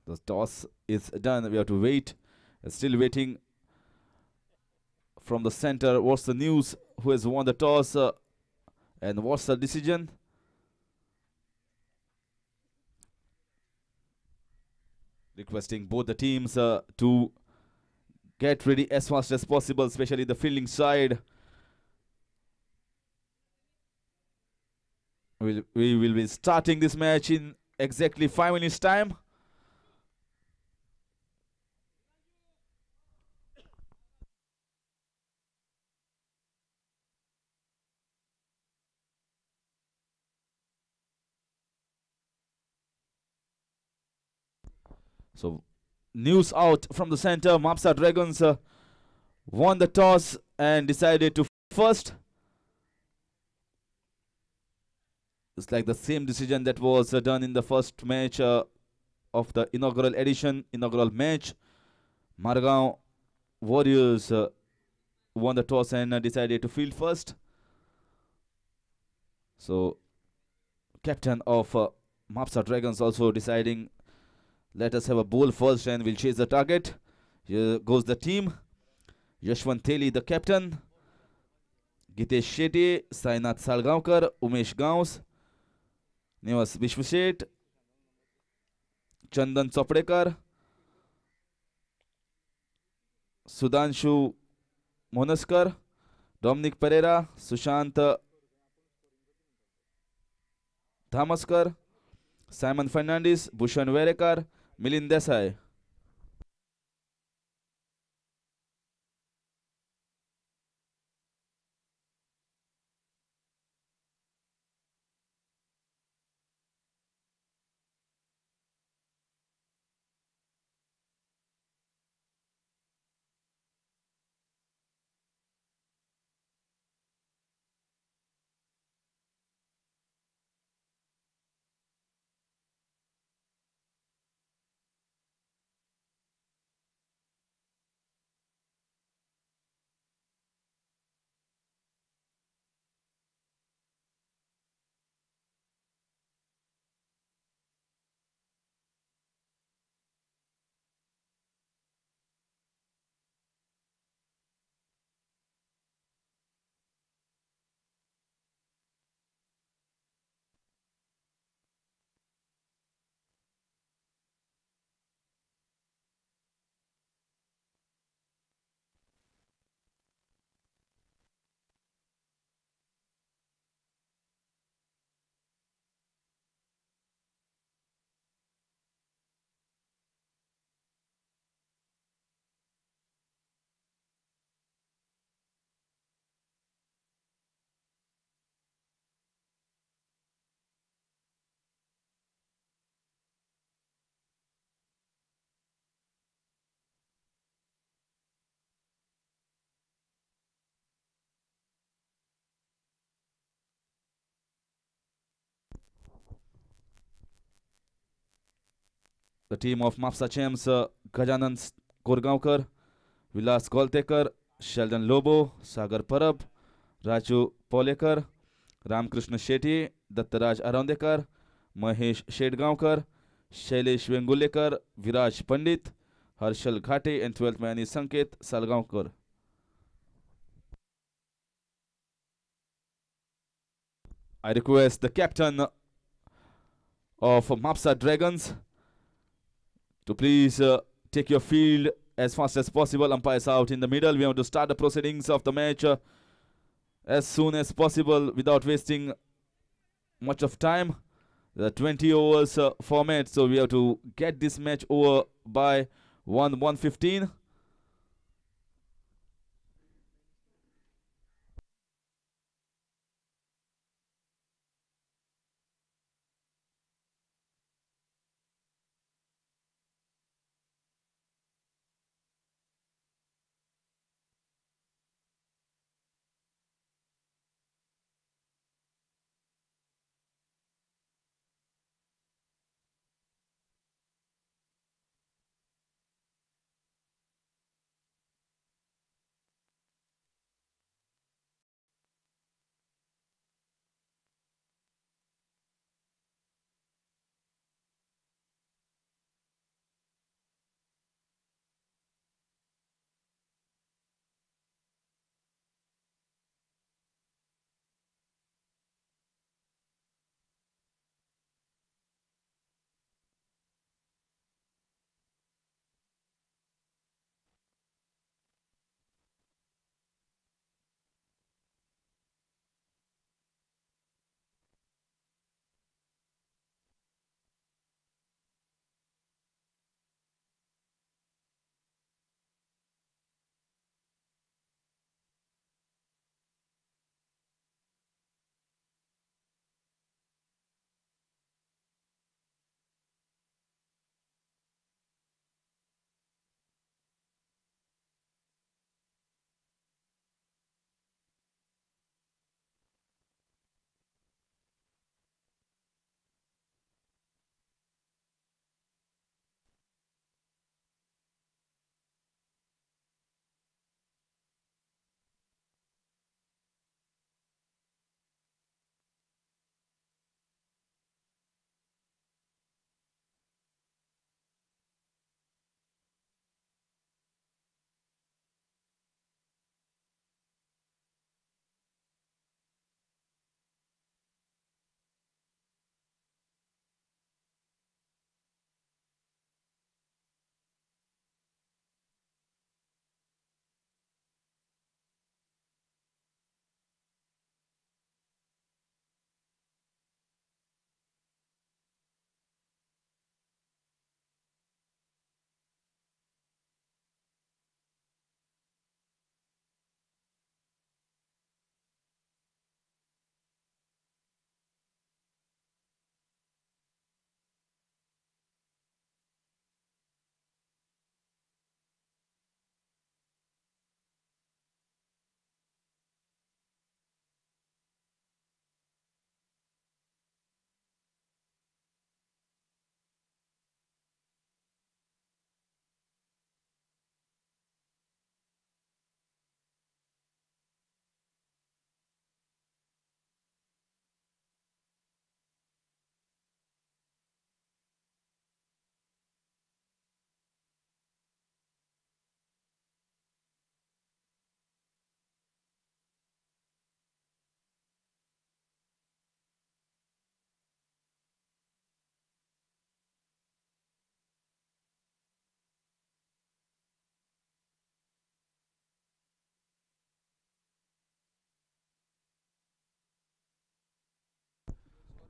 The toss is done. We have to wait. Still waiting from the center. What's the news? Who has won the toss? And what's the decision? Requesting both the teams to get ready as fast as possible, especially the fielding side. We will be starting this match in exactly 5 minutes time. So news out from the center. Mopsa Dragons won the toss and decided to first. It's like the same decision that was done in the first match of the inaugural match. Margao Warriors won the toss and decided to field first. So captain of Mopsa Dragons also deciding, let us have a bowl first and we'll chase the target. Here goes the team. Yashwant Theli, the captain. Gitesh Shetty, Sainath Salgaonkar, Umesh Gaus, Nivas Vishwashet, Chandan Chopdekar, Sudhanshu Monaskar, Dominic Pereira, Sushant Dhamaskar, Simon Fernandez, Bhushan Verekar, Milind Desai. The team of Mopsa Champs, Gajanan Korgaonkar, Vilas Goltekar, Sheldon Lobo, Sagar Parab, Raju Polekar, Ramkrishna Shetty, Dattaraj Arondekar, Mahesh Shedgaonkar, Shailesh Vengulekar, Viraj Pandit, Harshal Ghate, and 12th man is Sanket Salgaonkar. I request the captain of Mopsa Dragons to please take your field as fast as possible. Umpires out in the middle. We have to start the proceedings of the match as soon as possible without wasting much of time. The 20 overs format, so we have to get this match over by 1:15.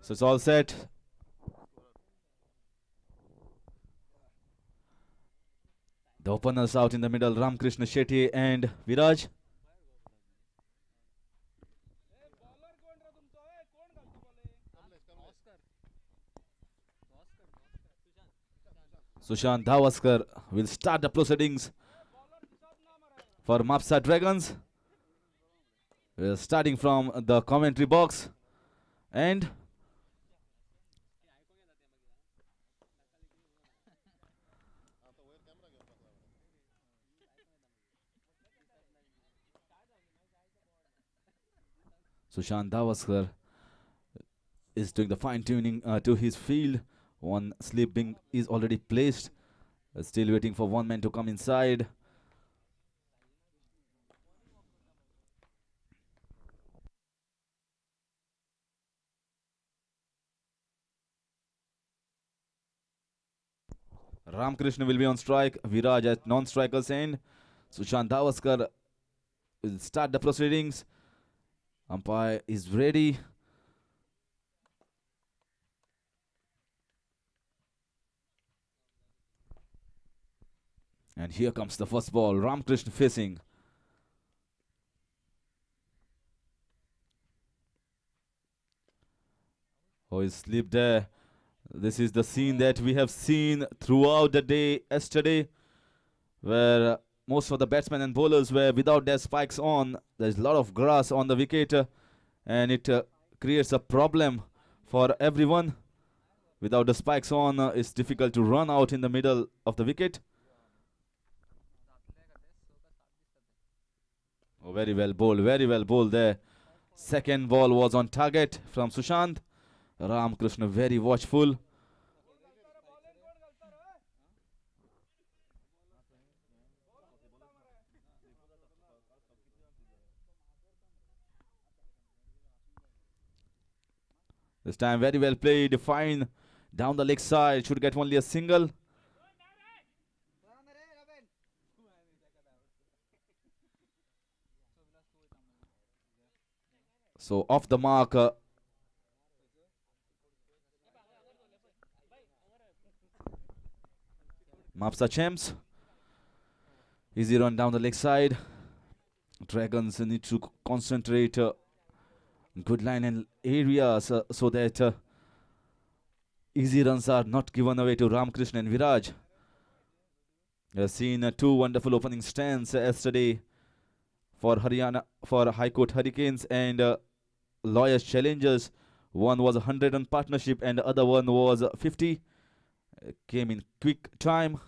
So it's all set. The openers out in the middle, Ramkrishna Shetty and Viraj. Sushant Dhavaskar will start the proceedings for Mopsa Dragons. We're starting from the commentary box. And Sushant Dhavaskar is doing the fine tuning to his field. One sleeping is already placed. Still waiting for one man to come inside. Ramkrishna will be on strike. Viraj at non-strikers end. Sushant Dhavaskar will start the proceedings. Umpire is ready. And here comes the first ball. Ramkrishna facing. Oh, he slipped there. This is the scene that we have seen throughout the day yesterday, where most of the batsmen and bowlers were without their spikes on. There's a lot of grass on the wicket, and it creates a problem for everyone. Without the spikes on, it's difficult to run out in the middle of the wicket. Oh, very well bowled there. Second ball was on target from Sushant. Ramkrishna very watchful. This time very well played, fine. Down the leg side, should get only a single. So off the mark. Mopsa Champs. Easy run down the leg side. Dragons need to concentrate good line and areas so that easy runs are not given away to Ramkrishna and Viraj. We have seen two wonderful opening stands yesterday for Haryana, for High Court Hurricanes and Lawyers Challengers. One was a 100-run partnership and the other one was 50. Came in quick time.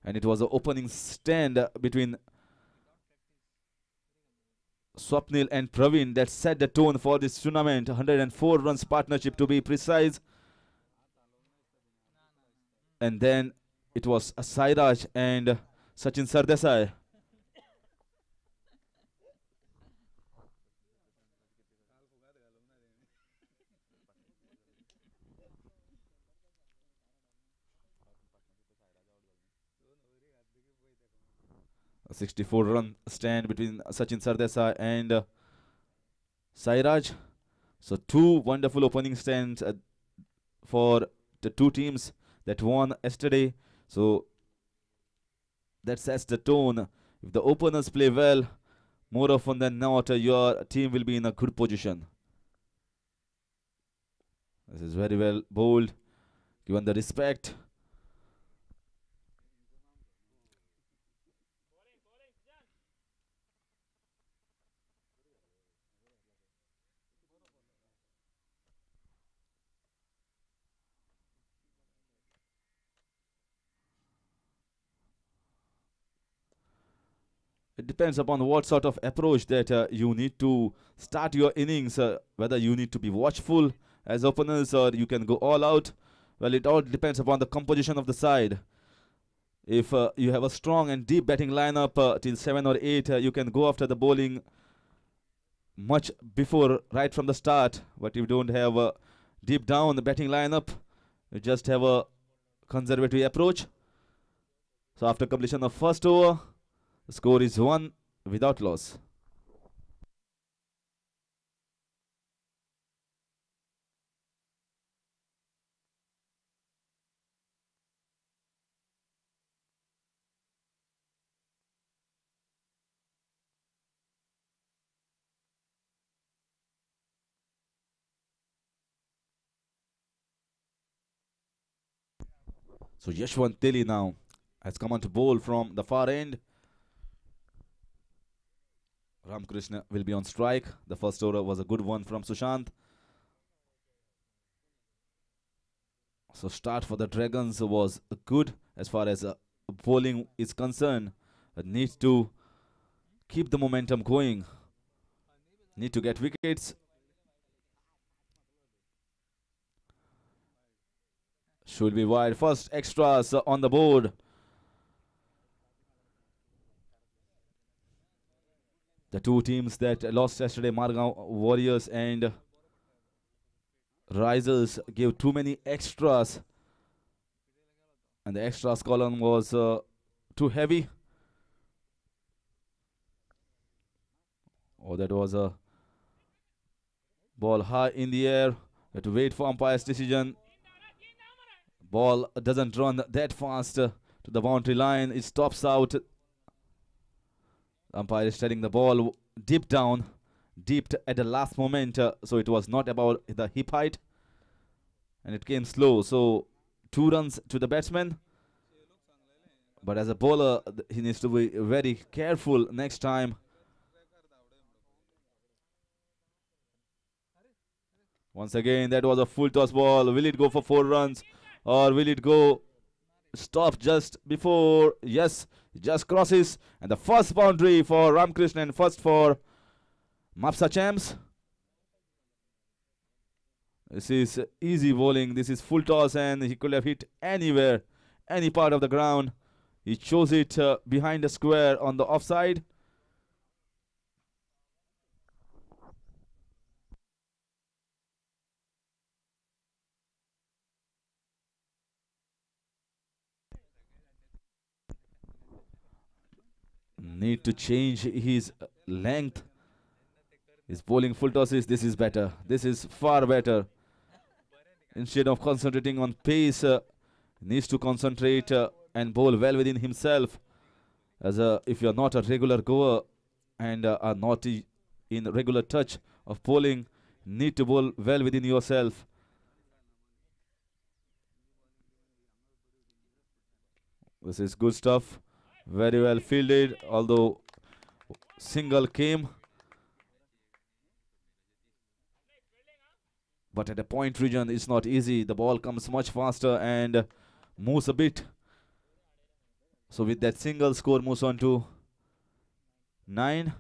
And it was an opening stand between Swapnil and Praveen that set the tone for this tournament. 104 runs partnership to be precise. And then it was Sairaj and Sachin Sardesai. 64-run stand between Sachin Sardesai and Sairaj. So two wonderful opening stands for the two teams that won yesterday. So that sets the tone. If the openers play well, more often than not, your team will be in a good position. This is very well bowled, given the respect. It depends upon what sort of approach that you need to start your innings, whether you need to be watchful as openers or you can go all out. Well, it all depends upon the composition of the side. If you have a strong and deep batting lineup till 7 or 8, you can go after the bowling much before, right from the start. But if you don't have a deep down the batting lineup, you just have a conservative approach. So after completion of first over, the score is 1 without loss. So Yashwant Teli now has come on to bowl from the far end. Ramkrishna will be on strike. The first over was a good one from Sushant. So start for the Dragons was good as far as bowling is concerned. Need to keep the momentum going. Need to get wickets. Should be wide. First extras on the board. The two teams that lost yesterday, Margao Warriors and Risers, gave too many extras. And the extras column was too heavy. Oh, that was a ball high in the air. Have to wait for umpire's decision. Ball doesn't run that fast to the boundary line. It stops out. Umpire is telling the ball deep down, dipped at the last moment. So it was not about the hip height. And it came slow. So 2 runs to the batsman. But as a bowler, he needs to be very careful next time. Once again, that was a full toss ball. Will it go for 4 runs? Or will it go stop just before? Yes, just crosses. And the first boundary for Ramkrishna and first for Mopsa Champs. This is easy bowling. This is full toss and he could have hit anywhere, any part of the ground. He chose it behind the square on the offside. Need to change his length. His bowling full tosses. This is better. This is far better. Instead of concentrating on pace, needs to concentrate and bowl well within himself. As if you're not a regular goer and are not in regular touch of bowling, need to bowl well within yourself. This is good stuff. Very well fielded, although single came. But at a point region, it's not easy. The ball comes much faster and moves a bit. So with that single, score moves on to 9.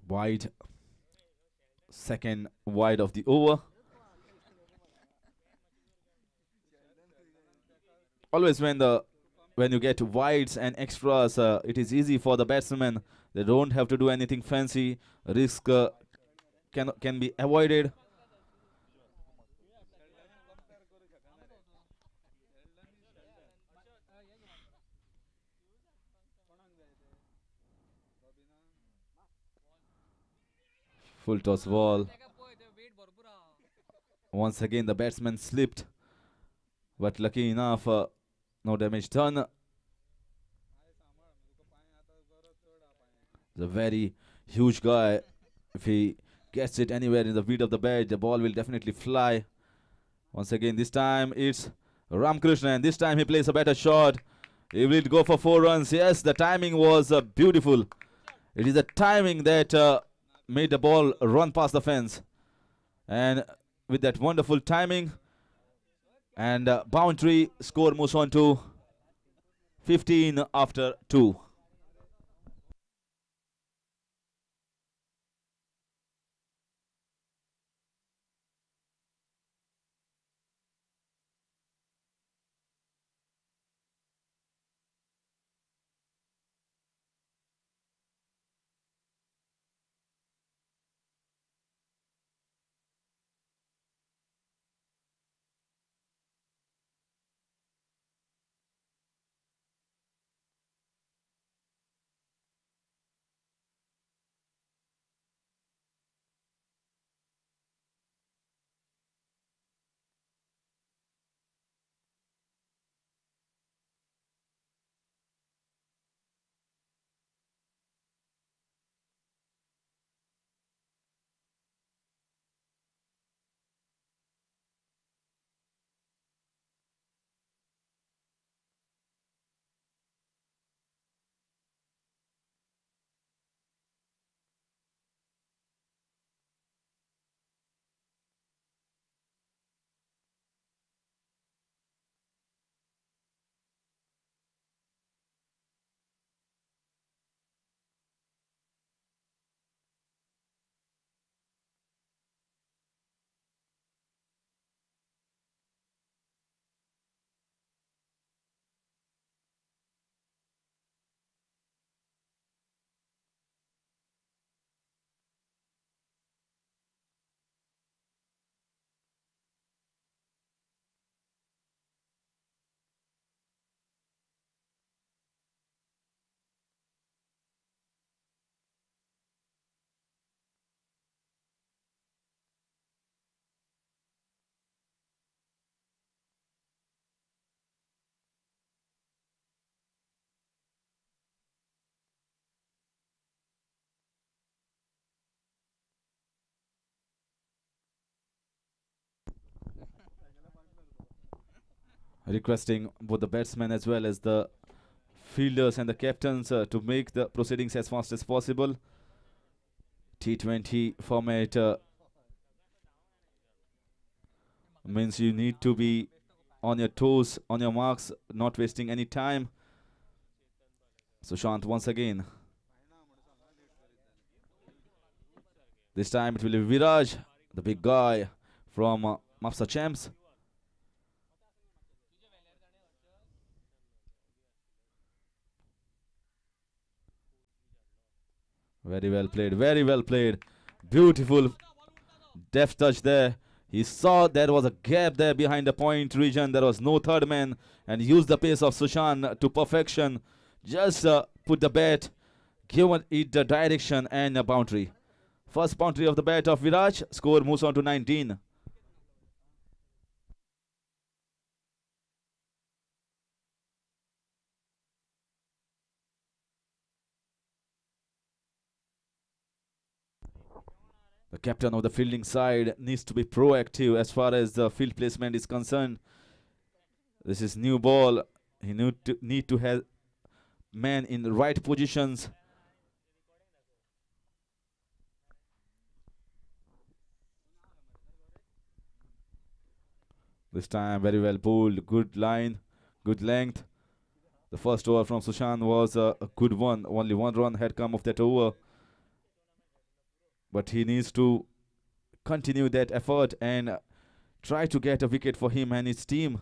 Wide. Second wide of the over. Always when you get wides and extras, it is easy for the batsmen. They don't have to do anything fancy. Risk can be avoided. Full toss ball. Once again, the batsman slipped, but lucky enough, no damage done. He's a very huge guy. If he gets it anywhere in the beat of the bat, the ball will definitely fly. Once again, this time it's Ramkrishna, and this time he plays a better shot. He will go for 4 runs. Yes, the timing was beautiful. It is the timing that made the ball run past the fence. And with that wonderful timing and boundary, score moves on to 15 after 2. requesting both the batsmen as well as the fielders and the captains to make the proceedings as fast as possible. T20 format means you need to be on your toes, on your marks, not wasting any time. Sushant once again. This time it will be Viraj, the big guy from Mopsa Champs. Very well played, very well played. Beautiful deft touch there. He saw there was a gap there behind the point region. There was no third man and used the pace of Sushant to perfection. Just put the bat, give it the direction and a boundary. First boundary of the bat of Viraj. Score moves on to 19. The captain of the fielding side needs to be proactive as far as the field placement is concerned. This is new ball. He need to have men in the right positions. This time very well pulled. Good line, good length. The first over from Sushant was a good one. Only one run had come of that over. But he needs to continue that effort and try to get a wicket for him and his team.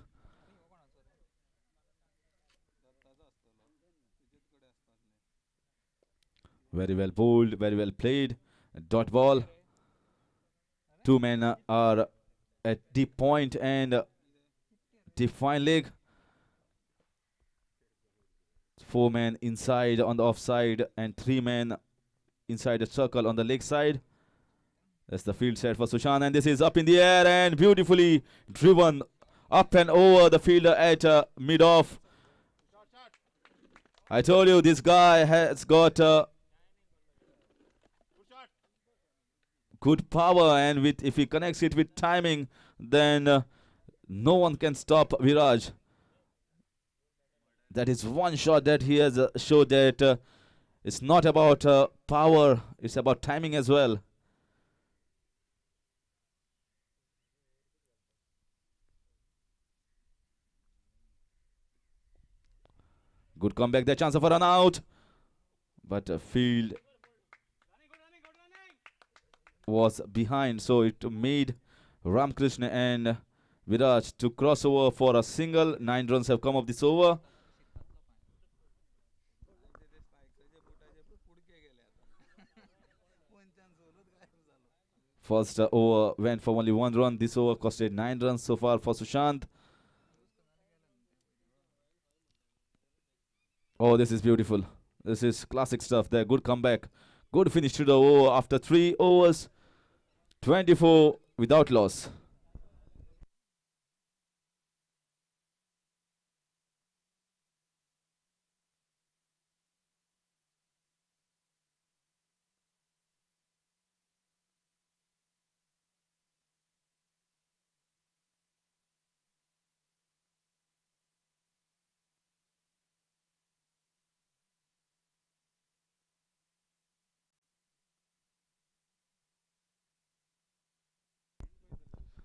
Very well bowled, very well played. Dot ball. Two men are at deep point and deep fine leg. Four men inside on the offside and three men inside the circle on the leg side. That's the field set for Sushant, and this is up in the air and beautifully driven up and over the fielder at mid-off. I told you this guy has got good power, and if he connects it with timing, then no one can stop Viraj. That is one shot that he has showed that it's not about power, it's about timing as well. Good comeback, the chance of a run out. But field was behind, so it made Ramkrishna and Viraj to cross over for a single. 9 runs have come of this over. First over went for only 1 run. This over costed 9 runs so far for Sushant. Oh, this is beautiful. This is classic stuff there. Good comeback. Good finish to the over after 3 overs. 24 without loss.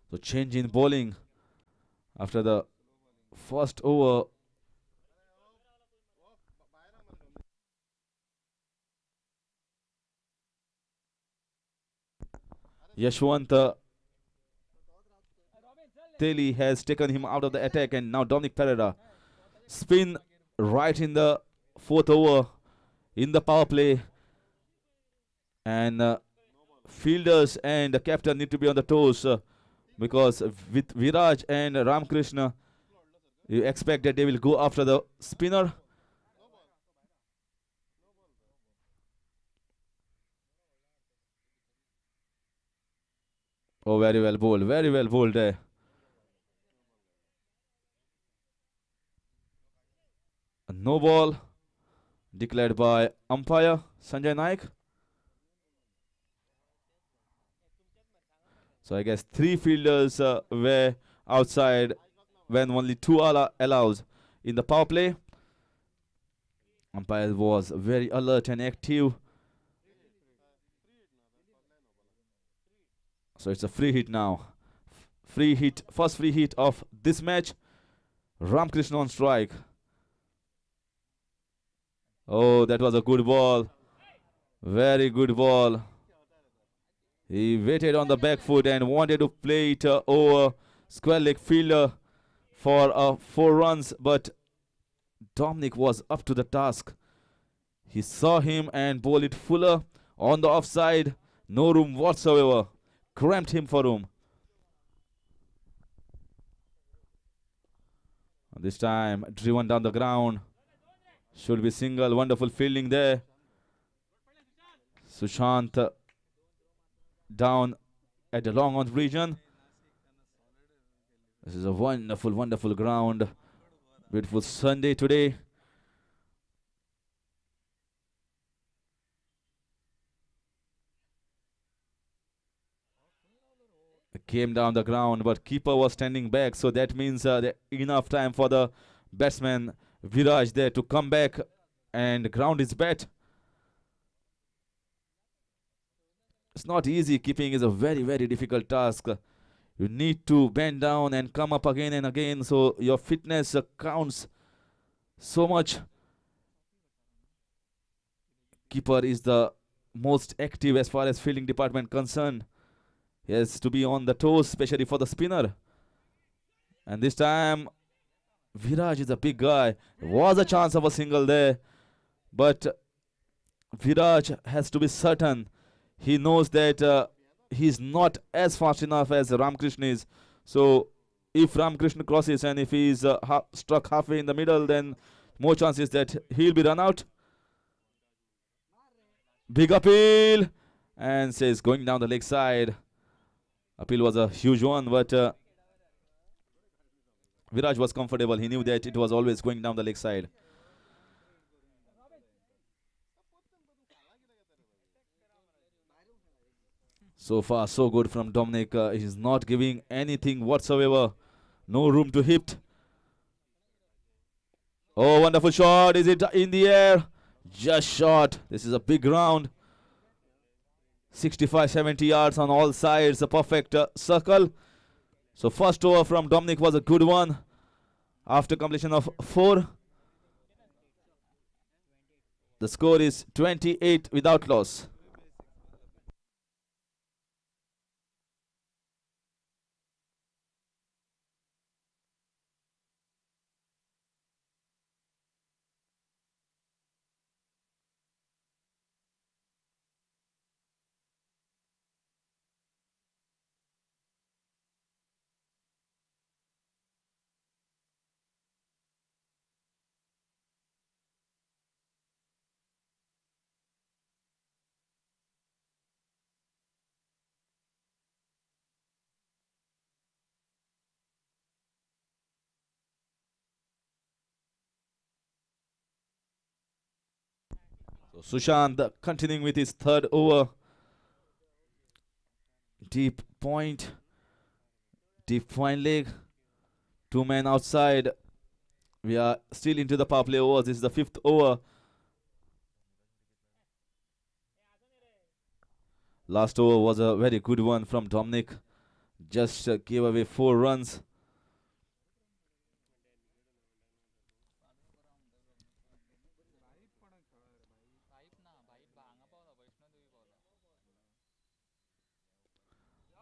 So change in bowling after the first over. Yashwant Teli has taken him out of the attack, and now Dominic Pereira spin right in the 4th over in the power play, and fielders and the captain need to be on the toes because with Viraj and Ramkrishna, you expect that they will go after the spinner. Oh, very well bowled there. A no ball declared by umpire Sanjay Naik. So I guess 3 fielders were outside when only 2 are allowed in the power play. Umpire was very alert and active. So it's a free hit now. Free hit, first free hit of this match. Ramkrishna on strike. Oh, that was a good ball. Very good ball. He waited on the back foot and wanted to play it over square leg fielder for 4 runs, but Dominic was up to the task. He saw him and bowled it fuller on the offside. No room whatsoever. Cramped him for room. This time driven down the ground. Should be single. Wonderful fielding there. Sushant down at the long on region. This is a wonderful, wonderful ground. Beautiful Sunday today. Came down the ground, but keeper was standing back, so that means enough time for the batsman Viraj there to come back and ground his bat. It's not easy. Keeping is a very, very difficult task. You need to bend down and come up again and again, so your fitness counts so much. Keeper is the most active as far as fielding department concerned. He has to be on the toes, especially for the spinner. And this time, Viraj is a big guy. There was a chance of a single there, but Viraj has to be certain. He knows that he's not as fast enough as Ramakrishna is. So if Ramakrishna crosses and if he's struck halfway in the middle, then more chances that he'll be run out. Big appeal, and says going down the leg side. Appeal was a huge one, but Viraj was comfortable. He knew that it was always going down the leg side. So far, so good from Dominic. He's not giving anything whatsoever. No room to hit. Oh, wonderful shot. Is it in the air? Just short. This is a big round. 65-70 yards on all sides. A perfect circle. So first over from Dominic was a good one. After completion of 4. The score is 28 without loss. So Sushant continuing with his 3rd over. Deep point leg. 2 men outside. We are still into the power play overs. This is the 5th over. Last over was a very good one from Dominic. Just gave away 4 runs.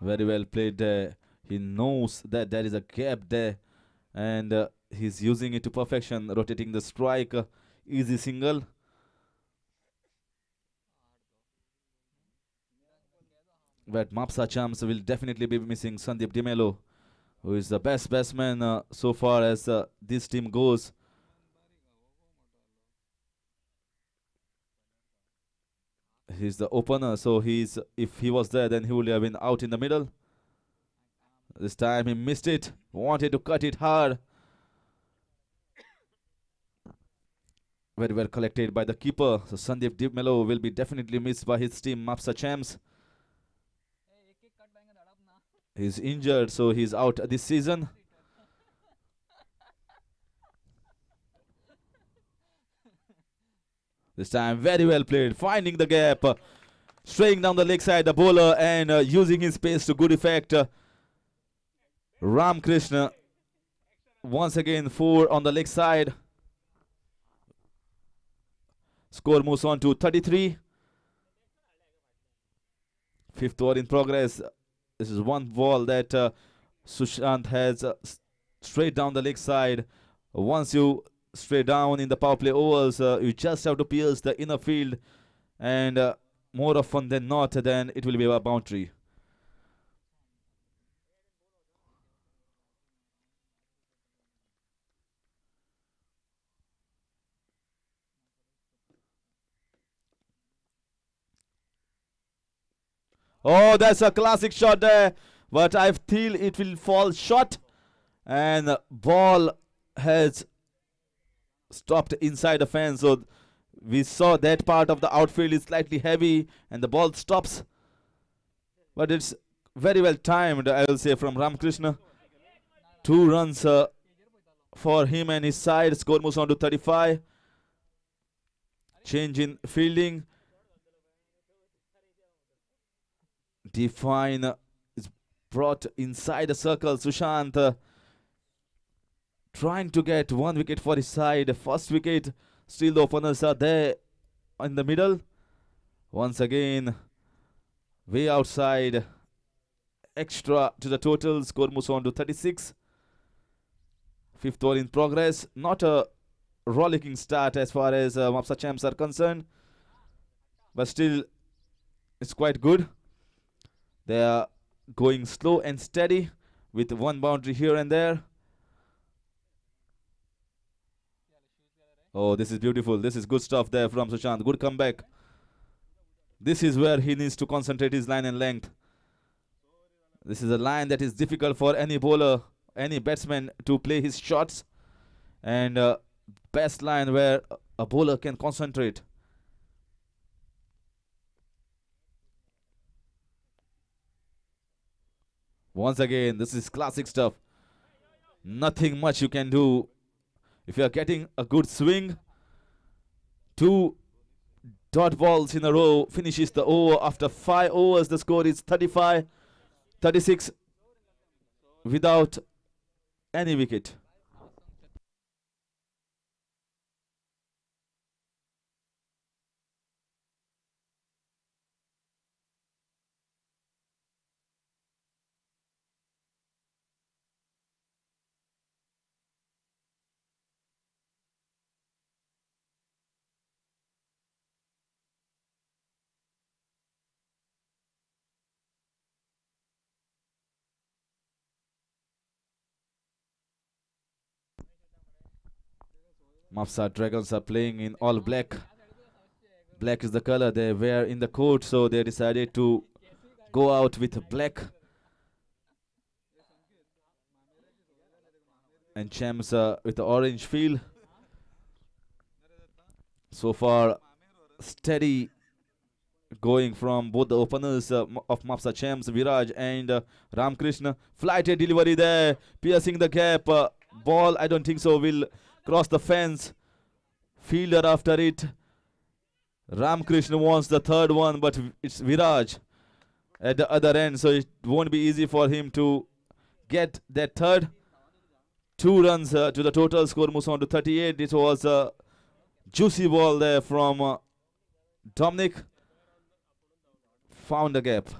Very well played there. He knows that there is a gap there, and he's using it to perfection, rotating the strike. Easy single. But Mopsa Champs will definitely be missing Sandeep Dimelo, who is the best batsman so far as this team goes. He's the opener, so if he was there, then he would have been out in the middle. This time he missed it, wanted to cut it hard. Very well collected by the keeper. So Sandeep Dimelo will be definitely missed by his team, Mopsa Champs. He's injured, so he's out this season. This time very well played, finding the gap, straying down the leg side, the bowler, and using his pace to good effect. Ramkrishna once again 4 on the leg side. Score moves on to 33. 5th over in progress. This is one ball that Sushant has straight down the leg side. Once you straight down in the power play overs, you just have to pierce the inner field, and more often than not, then it will be a boundary. Oh, that's a classic shot there, but I feel it will fall short, and ball has stopped inside the fence. So we saw that part of the outfield is slightly heavy, and the ball stops. But it's very well timed, I will say, from Ramakrishna. 2 runs for him and his side. Score moves on to 35. Change in fielding. Define is brought inside the circle. Sushant trying to get 1 wicket for his side. First wicket. Still the openers are there in the middle. Once again, way outside. Extra to the total. Score moves on to 36. 5th over in progress. Not a rollicking start as far as Mopsa Champs are concerned, but still it's quite good. They are going slow and steady with 1 boundary here and there. Oh, this is beautiful. This is good stuff there from Sushant. Good comeback. This is where he needs to concentrate his line and length. This is a line that is difficult for any bowler, any batsman to play his shots, and best line where a bowler can concentrate. Once again, this is classic stuff. Nothing much you can do. If you are getting a good swing, 2 dot balls in a row finishes the over. After 5 overs, the score is 36 without any wicket. Mopsa Dragons are playing in all black. Black is the color they wear in the court, so they decided to go out with black. And Champs with the orange field. So far, steady going from both the openers of Mopsa Champs, Viraj and Ramkrishna. Flighted delivery there, piercing the gap. Ball, I don't think so, will cross the fence. Fielder after it. Ramkrishna wants the 3rd one, but it's Viraj at the other end, so it won't be easy for him to get that 3rd. 2 runs to the total. Score moves on to 38. It was a juicy ball there from Dominic. Found the gap.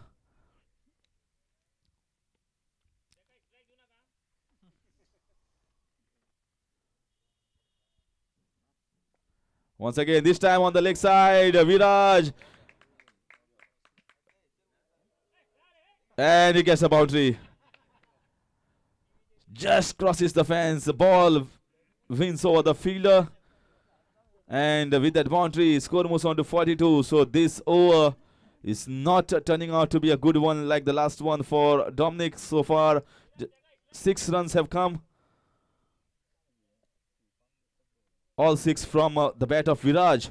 Once again, this time on the leg side, Viraj. And he gets a boundary. Just crosses the fence. The ball wins over the fielder. And with that boundary, score moves on to 42. So this over is not turning out to be a good one like the last one for Dominic. So far, 6 runs have come. All 6 from the bat of Viraj.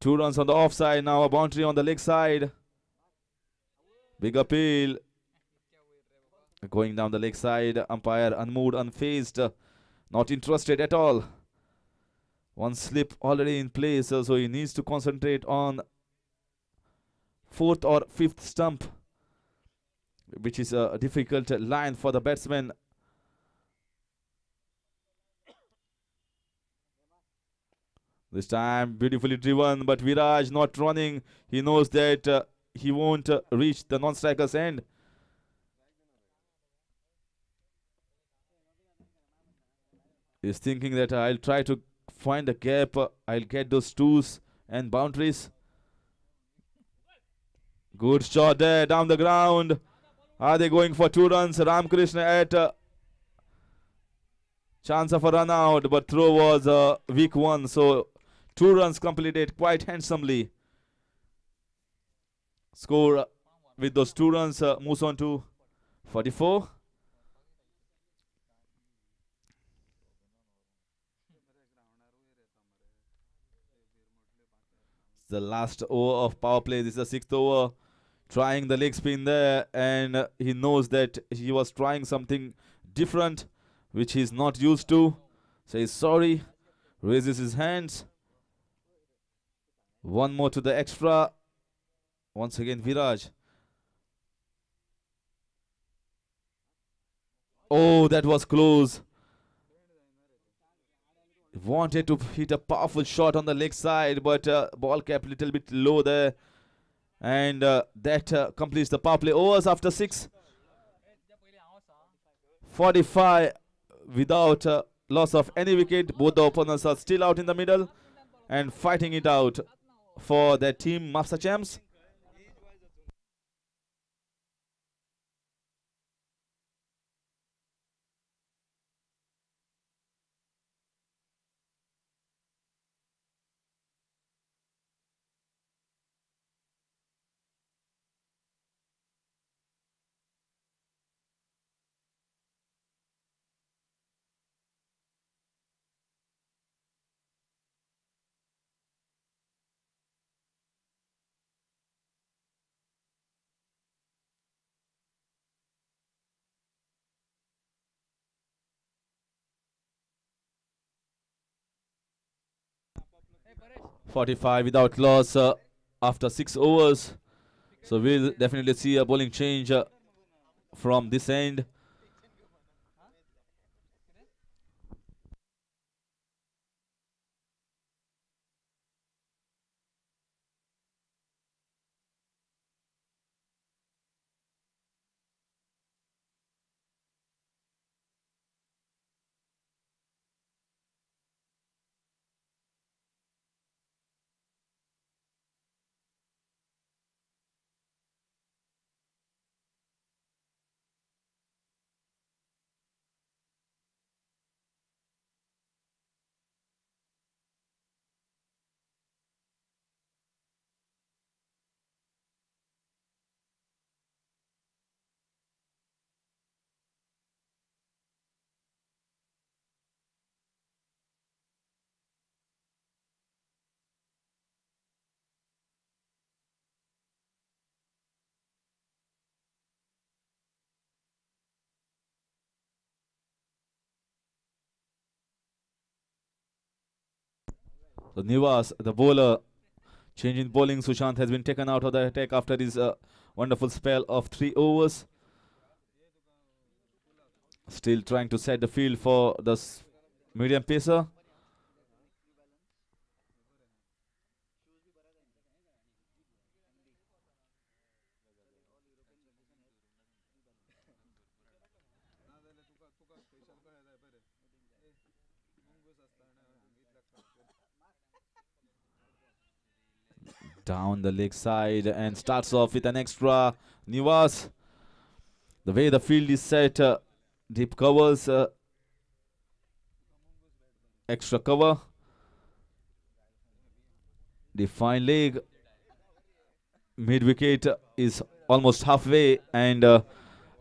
2 runs on the offside. Now a boundary on the leg side. Big appeal. Going down the leg side. Umpire unmoved, unfazed. Not interested at all. One slip already in place, so he needs to concentrate on fourth or fifth stump, which is a difficult line for the batsman. This time beautifully driven, but Viraj not running. He knows that he won't reach the non-striker's end. He's thinking that I'll try to find a gap. I'll get those twos and boundaries. Good shot there down the ground. Are they going for 2 runs? Ramkrishna at chance of a run out, but throw was a weak one. So 2 runs completed quite handsomely. Score with those 2 runs moves on to 44. The last over of power play. This is the 6th over. Trying the leg spin there, and he knows that he was trying something different, which he's not used to. Says sorry, raises his hands. One more to the extra. Once again, Viraj. Oh, that was close. Wanted to hit a powerful shot on the leg side, but ball kept a little bit low there. And that completes the power play overs after 6. 45 without loss of any wicket. Both the opponents are still out in the middle and fighting it out for their team, Mopsa Champs. .45 without loss after 6 overs. So we'll definitely see a bowling change from this end. So Nivas, the bowler, changing bowling. Sushant has been taken out of the attack after his wonderful spell of 3 overs. Still trying to set the field for the medium pacer. Down the leg side and starts off with an extra. Nivas, the way the field is set, deep covers, extra cover. The fine leg, mid wicket is almost halfway, and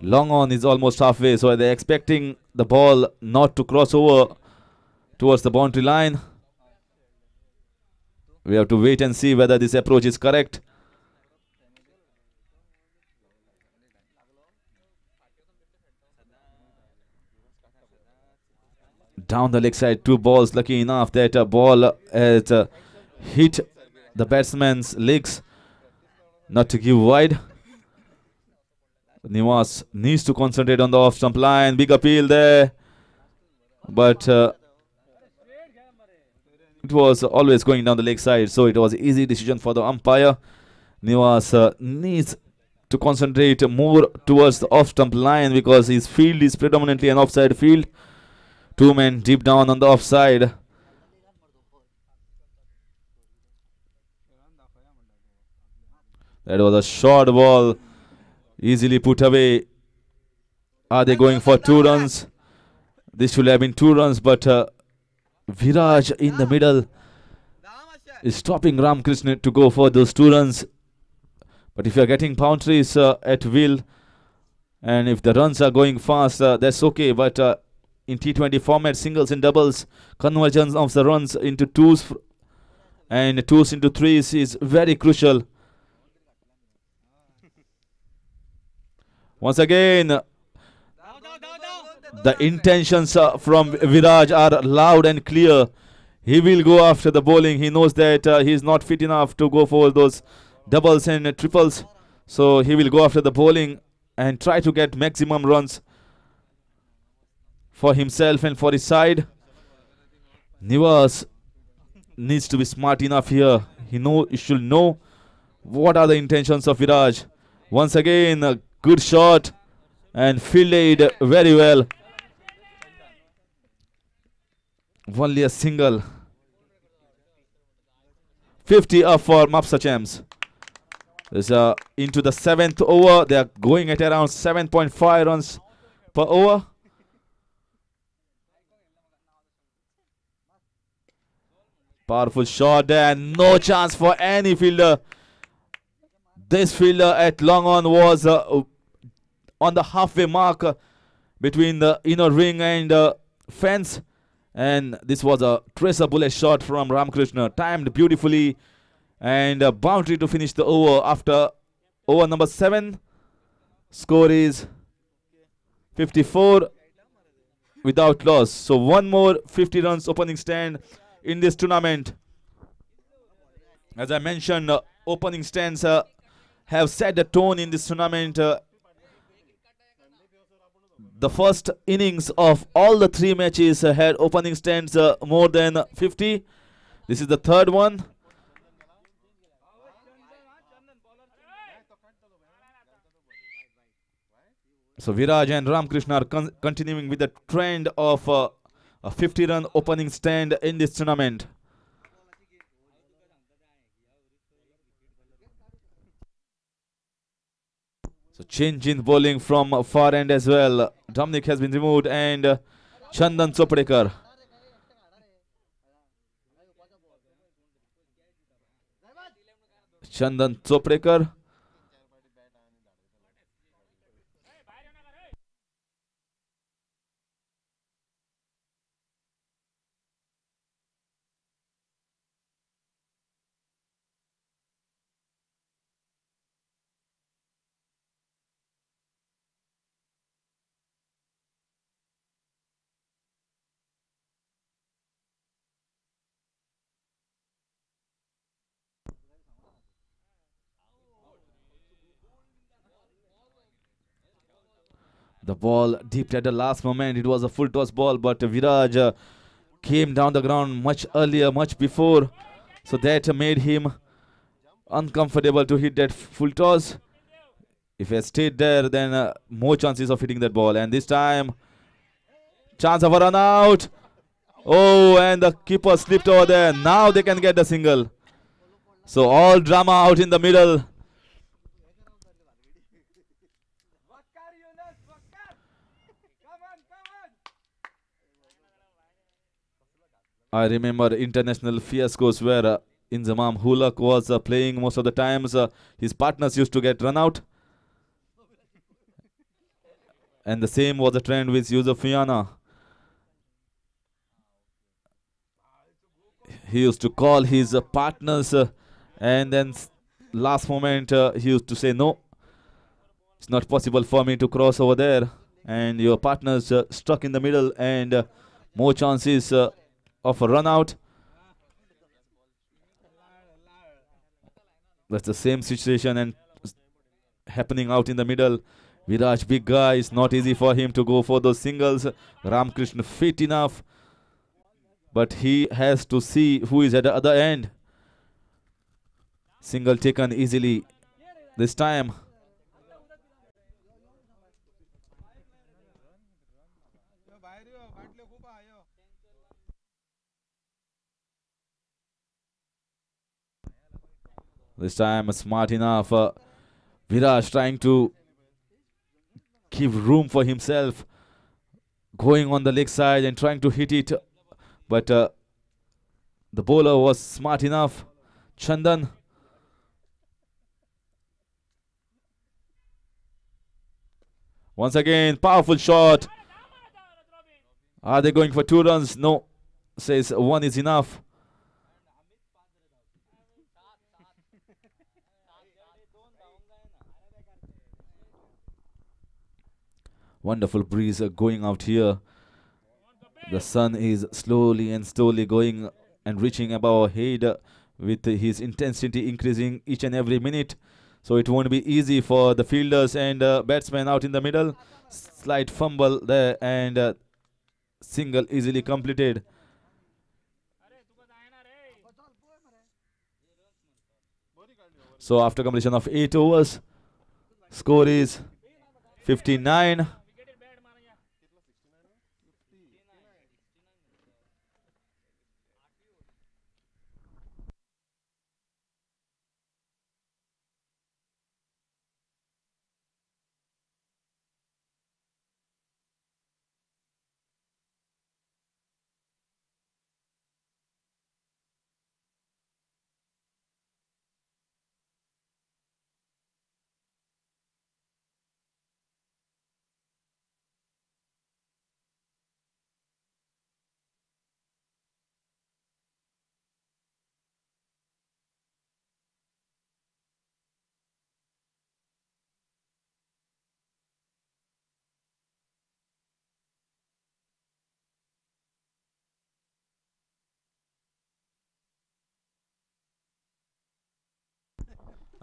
long on is almost halfway. So they're expecting the ball not to cross over towards the boundary line. We have to wait and see whether this approach is correct. down the leg side. 2 balls. Lucky enough that a ball has hit the batsman's legs, not to give wide. Nivas needs to concentrate on the off stump line. Big appeal there, but it was always going down the leg side, so it was an easy decision for the umpire. Nivas needs to concentrate more towards the off stump line because his field is predominantly an offside field. 2 men deep down on the offside. That was a short ball, easily put away. Are they going for 2 runs? This should have been 2 runs, but Viraj in the middle is stopping Ramakrishna to go for those 2 runs. But if you are getting boundaries at will, and if the runs are going fast, that's okay. But in T20 format, singles and doubles, convergence of the runs into 2s and 2s into 3s is very crucial. Once again, the intentions from Viraj are loud and clear. He will go after the bowling. He knows that he is not fit enough to go for those doubles and triples. So he will go after the bowling and try to get maximum runs for himself and for his side. Nivas needs to be smart enough here. He should know what are the intentions of Viraj. Once again, a good shot and fielded very well. Only a single. 50 up for Mopsa Champs. Into the 7th over. They are going at around 7.5 runs per over. Powerful shot there. No chance for any fielder. This fielder at long on was on the halfway mark between the inner ring and fence. And this was a tracer bullet shot from Ramakrishna. Timed beautifully. And a boundary to finish the over after over number 7. Score is 54 without loss. So 1 more 50 runs opening stand in this tournament. As I mentioned, opening stands have set the tone in this tournament. The first innings of all the 3 matches had opening stands more than 50. This is the 3rd one. So Viraj and Ramakrishna are continuing with the trend of a 50-run opening stand in this tournament. So change in bowling from far end as well. Dominic has been removed and Chandan Choprekar. Chandan Choprekar. The ball dipped at the last moment. It was a full toss ball, but Viraj came down the ground much earlier, much before. So that made him uncomfortable to hit that full toss. If he had stayed there, then more chances of hitting that ball. And this time, chance of a run out. Oh, and the keeper slipped over there. Now they can get the single. So all drama out in the middle. I remember international fiascos where Inzamam Hulak was playing most of the times. His partners used to get run out. And the same was the trend with Yusuf Fiana. He used to call his partners and then last moment he used to say, no, it's not possible for me to cross over there. And your partners stuck in the middle and more chances of a run out. That's the same situation and happening out in the middle. Viraj, big guy, it's not easy for him to go for those singles. Ramkrishna fit enough, but he has to see who is at the other end. Single taken easily this time. This time smart enough. Viraj trying to give room for himself, going on the leg side and trying to hit it, but the bowler was smart enough. Chandan. Once again, powerful shot. Are they going for 2 runs? No. Says 1 is enough. Wonderful breeze going out here. The sun is slowly and slowly going and reaching above our head with his intensity increasing each and every minute. So it won't be easy for the fielders and batsmen out in the middle. Slight fumble there and single easily completed. So after completion of 8 overs, score is 59.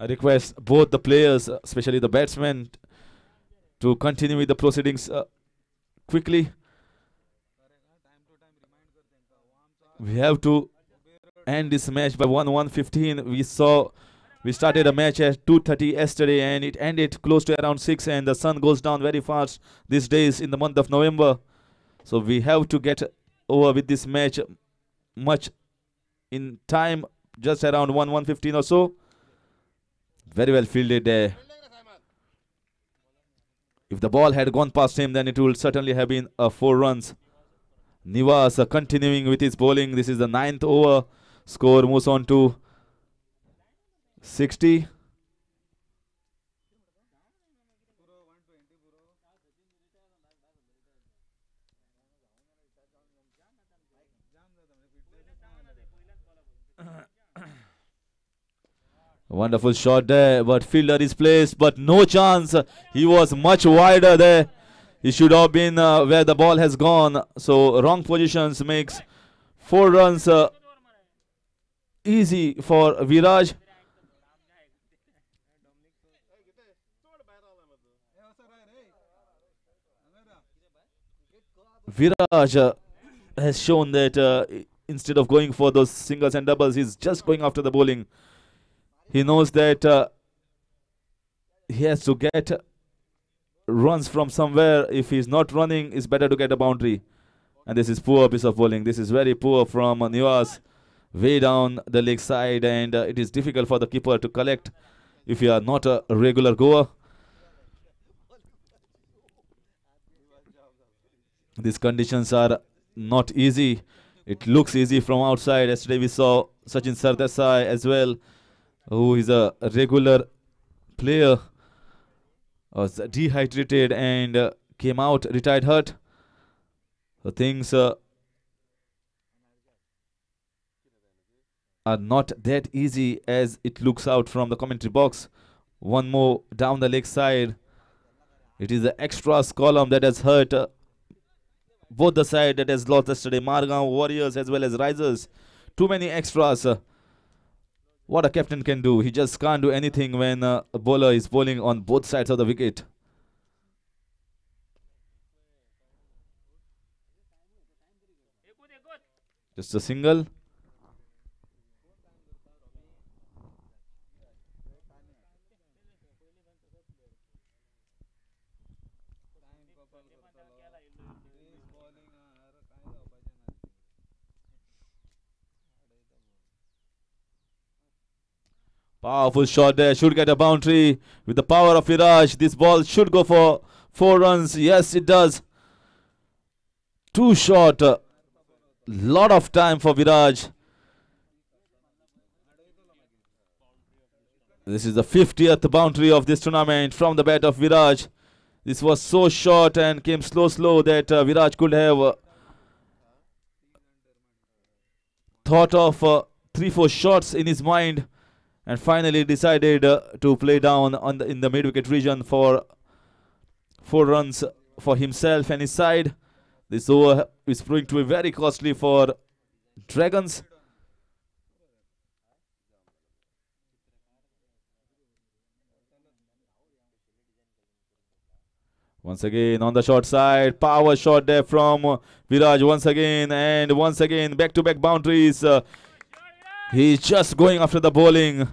I request both the players, especially the batsmen, to continue with the proceedings quickly. We have to end this match by 1:15. We started a match at 2:30 yesterday and it ended close to around 6, and the sun goes down very fast these days in the month of November. So we have to get over with this match much in time, just around 1:15 or so. Very well fielded there. If the ball had gone past him, then it would certainly have been 4 runs. Nivas continuing with his bowling. This is the 9th over. Score moves on to 60. Wonderful shot there, but fielder is placed, but no chance. He was much wider there. He should have been where the ball has gone. So wrong positions makes 4 runs easy for Viraj. Viraj has shown that instead of going for those singles and doubles, he's just going after the bowling. He knows that he has to get runs from somewhere. If he's not running, it's better to get a boundary. And this is poor piece of bowling. This is very poor from Nivas, way down the leg side, and it is difficult for the keeper to collect if you are not a regular goer. These conditions are not easy. It looks easy from outside. Yesterday we saw Sachin Sardesai as well, who is a regular player, was dehydrated and came out retired hurt. So things are not that easy as it looks out from the commentary box. One more down the leg side. It is the extras column that has hurt both the side that has lost yesterday, Margao Warriors as well as Risers. Too many extras. What a captain can do. He just can't do anything when a bowler is bowling on both sides of the wicket. Just a single. Powerful shot there. Should get a boundary with the power of Viraj. This ball should go for 4 runs. Yes, it does. Too short. Lot of time for Viraj. This is the 50th boundary of this tournament from the bat of Viraj. This was so short and came slow that Viraj could have thought of 3-4 shots in his mind, and finally decided to play down on in the mid-wicket region for 4 runs for himself and his side. This over is proving to be very costly for Dragons. Once again on the short side, power shot there from Viraj once again, and once again back-to-back boundaries. He's just going after the bowling.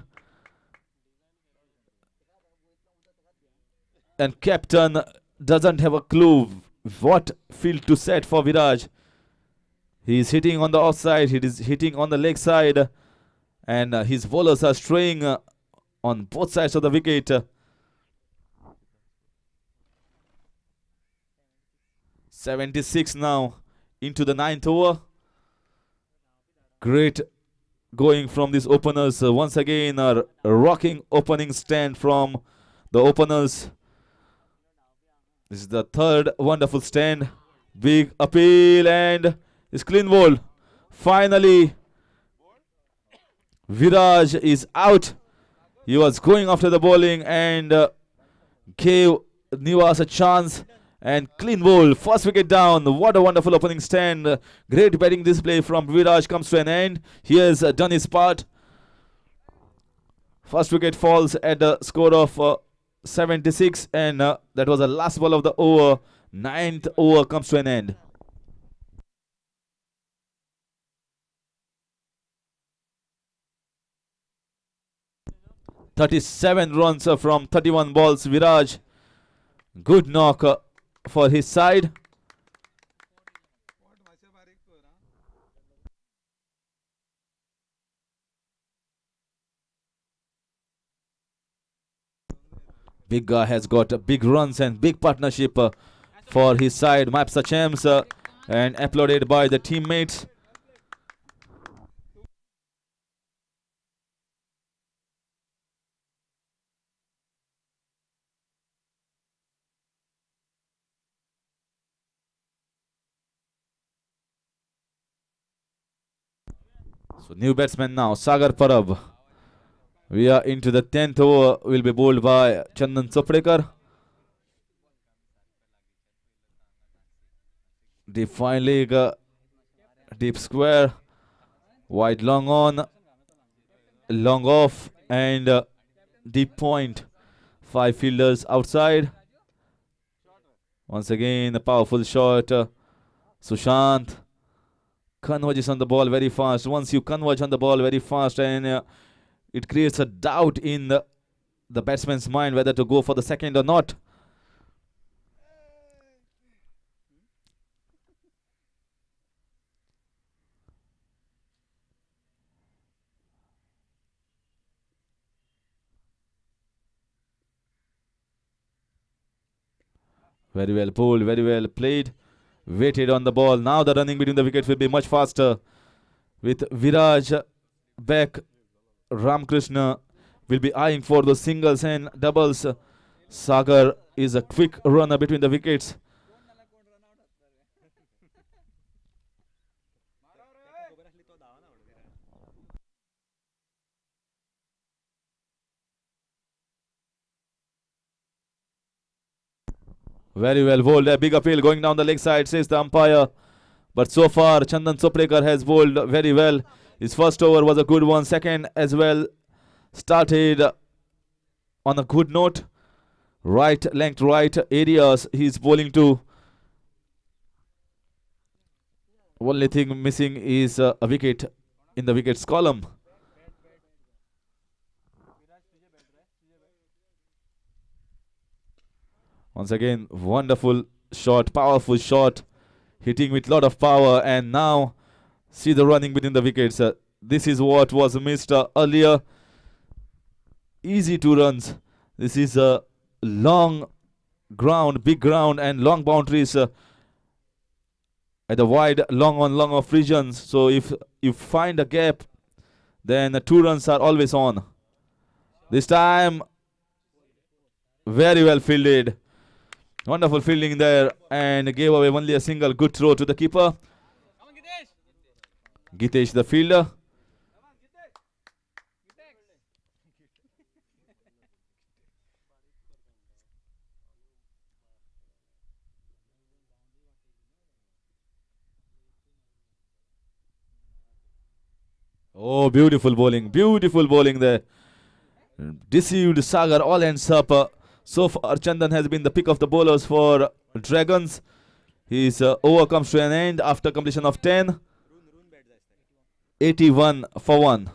And captain doesn't have a clue what field to set for Viraj. He's hitting on the offside, he is hitting on the leg side, and his bowlers are straying on both sides of the wicket. 76 now into the 9th over. Great going from these openers. Once again, a rocking opening stand from the openers. This is the third wonderful stand. Big appeal and it's clean ball. Finally, Viraj is out. He was going after the bowling and gave Nivas a chance. And clean ball, first wicket down. What a wonderful opening stand. Great batting display from Viraj comes to an end. He has done his part. First wicket falls at a score of 76, and that was the last ball of the over. 9th over comes to an end. "37 runs from 31 balls. Viraj, good knock for his side. Big guy has got big runs and big partnership for his side, Mopsa Champs, and applauded by the teammates. So new batsman now, Sagar Parab. We are into the 10th over. Will be bowled by Chandan Choprekar. Deep fine leg, deep square, wide long on, long off, and deep point. 5 fielders outside. Once again, a powerful shot. Sushant converges on the ball very fast. Once you converge on the ball very fast, and it creates a doubt in the batsman's mind whether to go for the second or not. Very well pulled, very well played. Waited on the ball. Now the running between the wickets will be much faster. With Viraj back, Ramkrishna will be eyeing for the singles and doubles. Sagar is a quick runner between the wickets. Very well bowled. A big appeal going down the leg side, says the umpire. But so far, Chandan Soplekar has bowled very well. His first over was a good one. Second as well started on a good note. Right length, right areas he's bowling to. Only thing missing is a wicket in the wickets column. Once again, wonderful shot, powerful shot, hitting with lot of power, and now see the running within the wickets. This is what was missed earlier. Easy 2 runs. This is a long ground, big ground, and long boundaries at the wide, long on long off regions. So if you find a gap, then 2 runs are always on. This time, very well fielded. Wonderful fielding there, and gave away only a single. Good throw to the keeper. Gitesh, the fielder. Oh, beautiful bowling there. Deceived Sagar, all ends up. So far, Chandan has been the pick of the bowlers for Dragons. His over comes to an end after completion of 10. 81 for 1.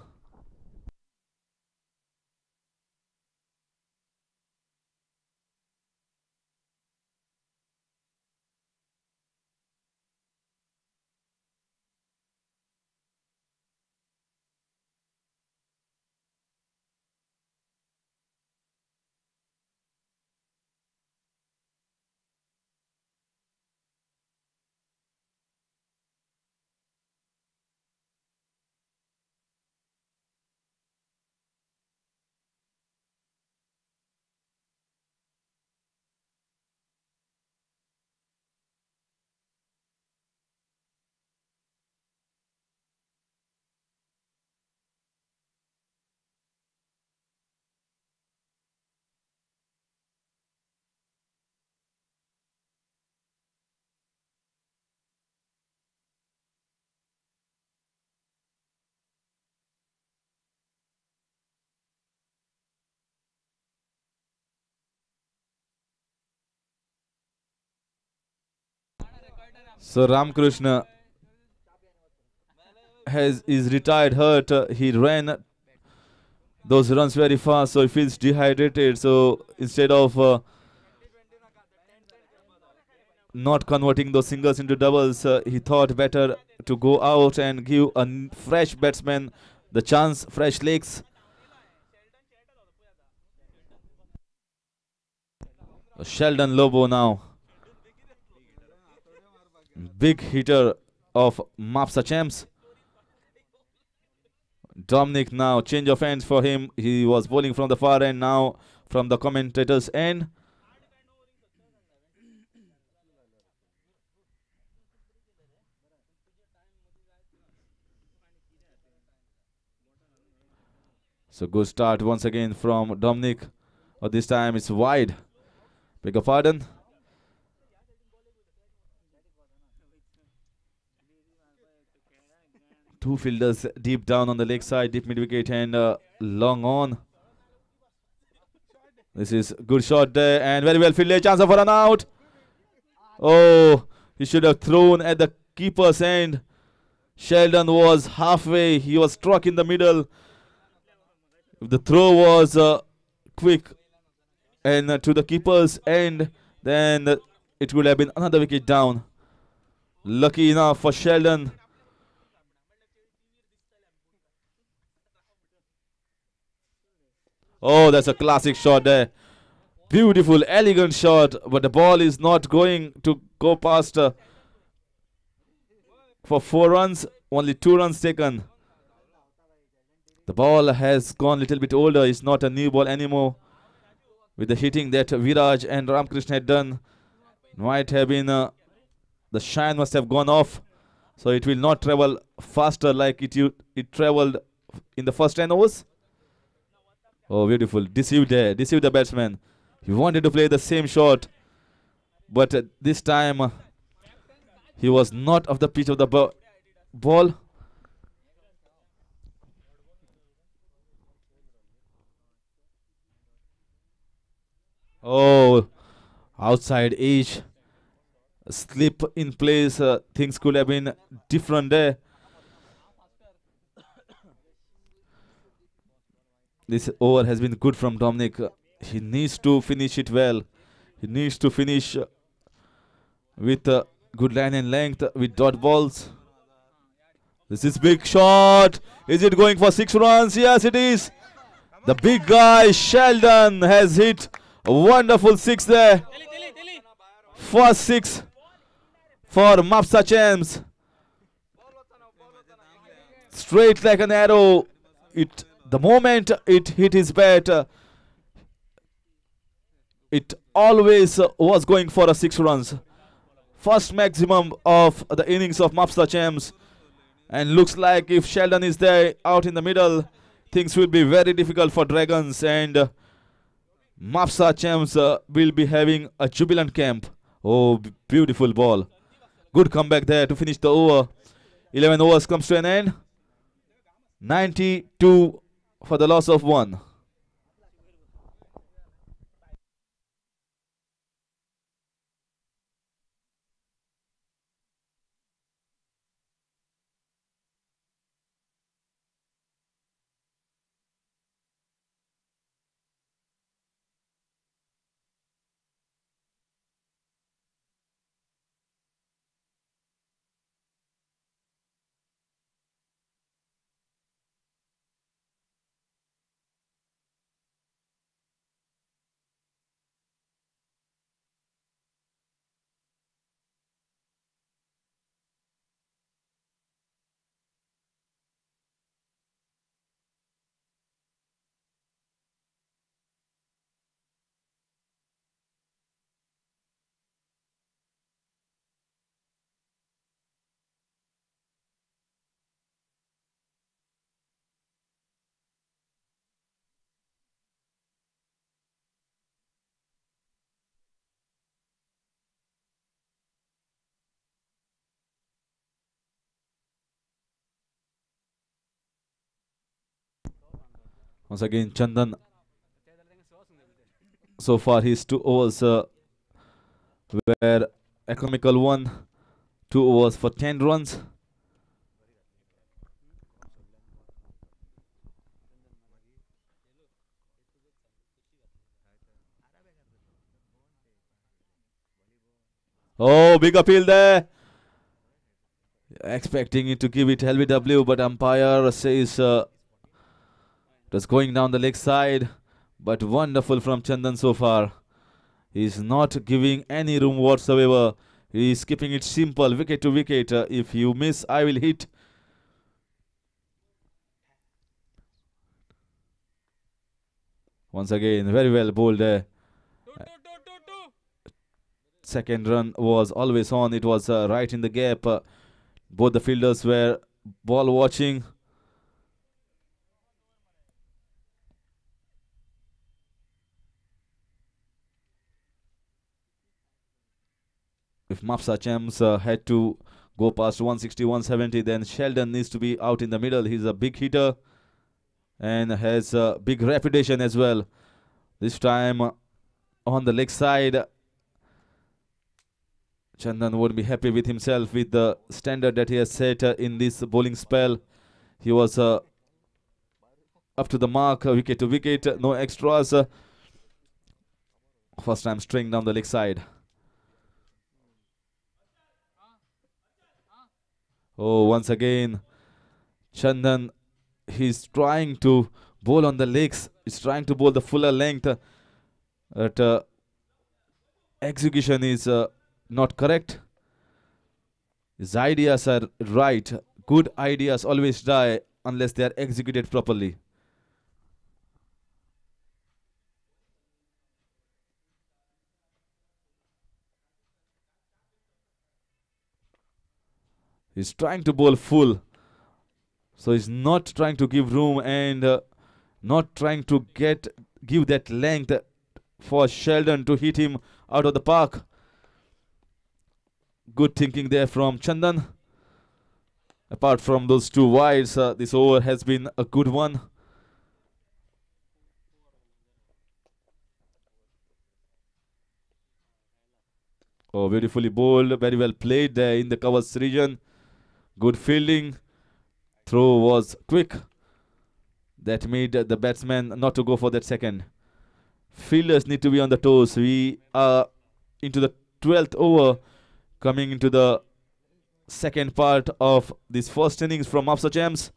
So Ramkrishna is retired hurt. He ran those runs very fast, so he feels dehydrated. So instead of not converting those singles into doubles, he thought better to go out and give a fresh batsman the chance, fresh legs. Sheldon Lobo now. Big hitter of Mopsa Champs. Dominic now, change of hands for him. He was bowling from the far end, now from the commentator's end. So good start once again from Dominic. But this time it's wide. Beg your pardon. Two fielders deep down on the leg side, deep mid wicket and long on. This is good shot there and very well fielded. Chance for an out. Oh, he should have thrown at the keeper's end. Sheldon was halfway. He was struck in the middle. If the throw was quick and to the keeper's end, then it would have been another wicket down. Lucky enough for Sheldon. Oh, that's a classic shot there. Beautiful, elegant shot, but the ball is not going to go past for 4 runs. Only 2 runs taken. The ball has gone a little bit older. It's not a new ball anymore. With the hitting that Viraj and Ramkrishna had done, might have been the shine must have gone off. So it will not travel faster like it traveled in the first 10 overs. Oh, beautiful. Deceived there. Deceived the batsman. He wanted to play the same shot, but this time he was not off the pitch of the ball. Oh, outside edge, slip in place. Things could have been different there. This over has been good from Dominic. He needs to finish it well. He needs to finish with good line and length with dot balls. This is big shot. Is it going for 6 runs? Yes, it is. The big guy Sheldon has hit a wonderful 6 there. First 6 for Mopsa Champs. Straight like an arrow. The moment it hit his bat, it always was going for a 6 runs. First maximum of the innings of Mopsa Champs. And looks like if Sheldon is there out in the middle, things will be very difficult for Dragons. And Mopsa Champs will be having a jubilant camp. Oh, beautiful ball. Good comeback there to finish the over. 11 overs comes to an end. 92 for the loss of 1. Once again, Chandan. So far, his 2 overs were economical one. 2 overs for 10 runs. Oh, big appeal there. Expecting it to give it LBW, but umpire says it was going down the leg side. But wonderful from Chandan so far. He's not giving any room whatsoever. He's keeping it simple, wicket to wicket. If you miss, I will hit. Once again, very well bowled there. Second run was always on. It was right in the gap. Both the fielders were ball watching. If Mopsa Champs had to go past 160, 170, then Sheldon needs to be out in the middle. He's a big hitter and has a big reputation as well. This time on the leg side, Chandan would be happy with himself with the standard that he has set in this bowling spell. He was up to the mark, wicket to wicket, no extras. First time string down the leg side. Oh, once again, Chandan, he's trying to bowl on the legs. He's trying to bowl the fuller length. But execution is not correct. His ideas are right. Good ideas always die unless they are executed properly. He's trying to bowl full. So he's not trying to give room and not trying to give that length for Sheldon to hit him out of the park. Good thinking there from Chandan. Apart from those two wides, this over has been a good one. Oh, beautifully bowled, very well played there in the covers region. Good fielding. Throw was quick. That made the batsman not to go for that second. Fielders need to be on the toes. We are into the 12th over, coming into the second part of this first innings from Mopsa Champs.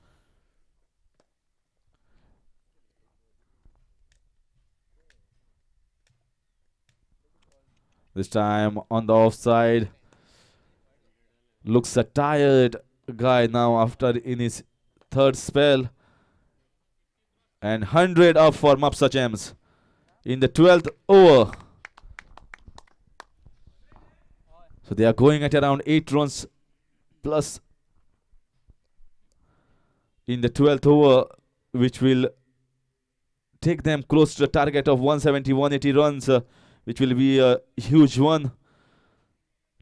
This time on the offside. Looks a tired guy now after in his third spell. And 100 up for Mopsa Champs in the 12th over. So they are going at around 8 runs plus in the 12th over, which will take them close to the target of 170, 180 runs, which will be a huge one.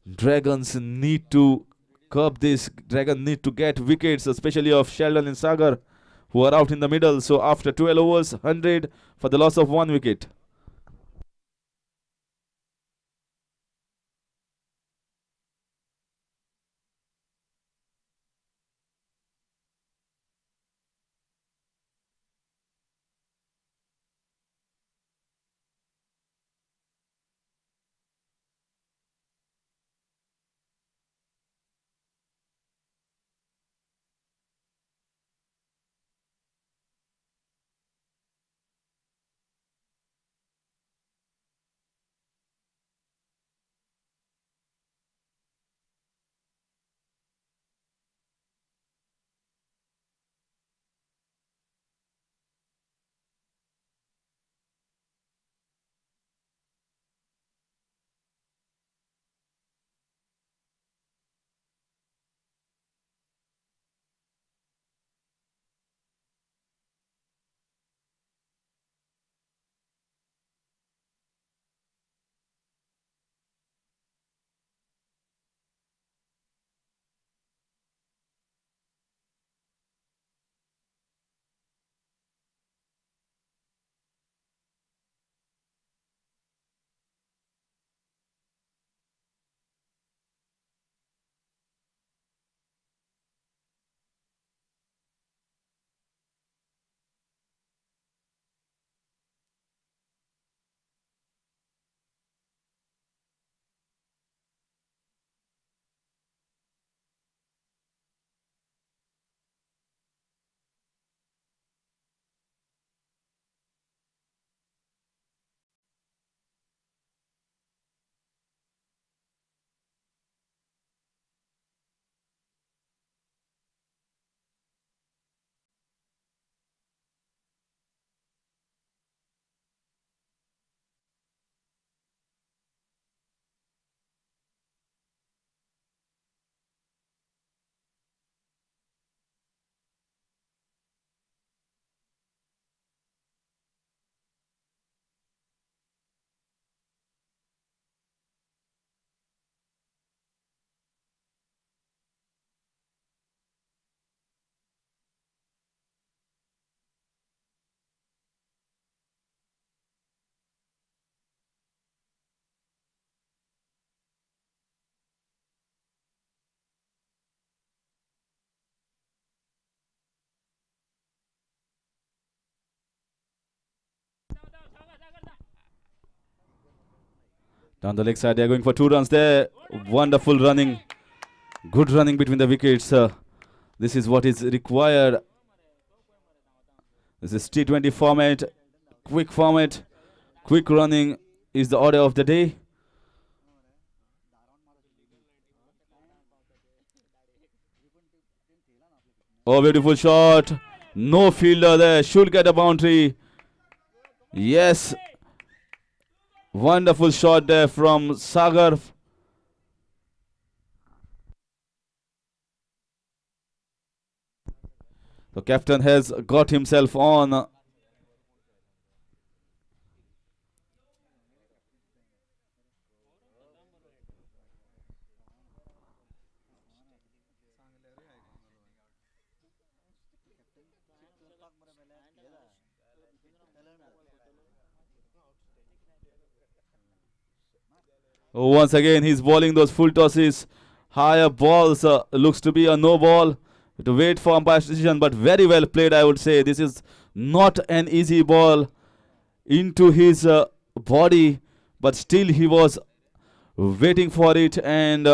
Dragons need to curb this. Dragons need to get wickets, especially of Sheldon and Sagar, who are out in the middle. So after 12 overs, 100 for the loss of 1 wicket. Down the leg side, they are going for 2 runs there. Wonderful running. Good running between the wickets. This is what is required. This is T20 format. Quick format. Quick running is the order of the day. Oh, beautiful shot. No fielder there. Should get a boundary. Yes. Wonderful shot there from Sagar. The captain has got himself on. Once again, he's bowling those full tosses. Higher balls, looks to be a no ball. To wait for umpire's decision, but very well played, I would say. This is not an easy ball into his body, but still he was waiting for it and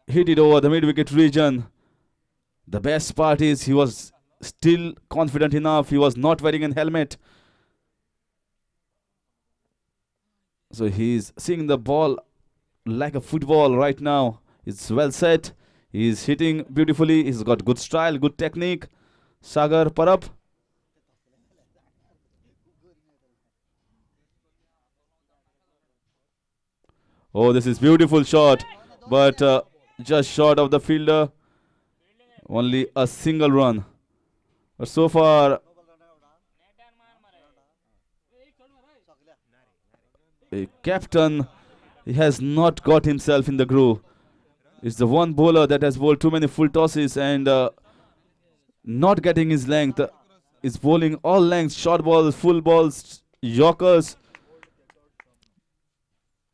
hit it over the mid-wicket region. The best part is he was still confident enough. He was not wearing a helmet. So he's seeing the ball like a football right now. It's well set. He's hitting beautifully. He's got good style, good technique. Sagar Parab. Oh, this is beautiful shot, but just short of the fielder. Only a single run. But so far, a captain, he has not got himself in the groove. It's the one bowler that has bowled too many full tosses and not getting his length. Is bowling all lengths, short balls, full balls, yorkers.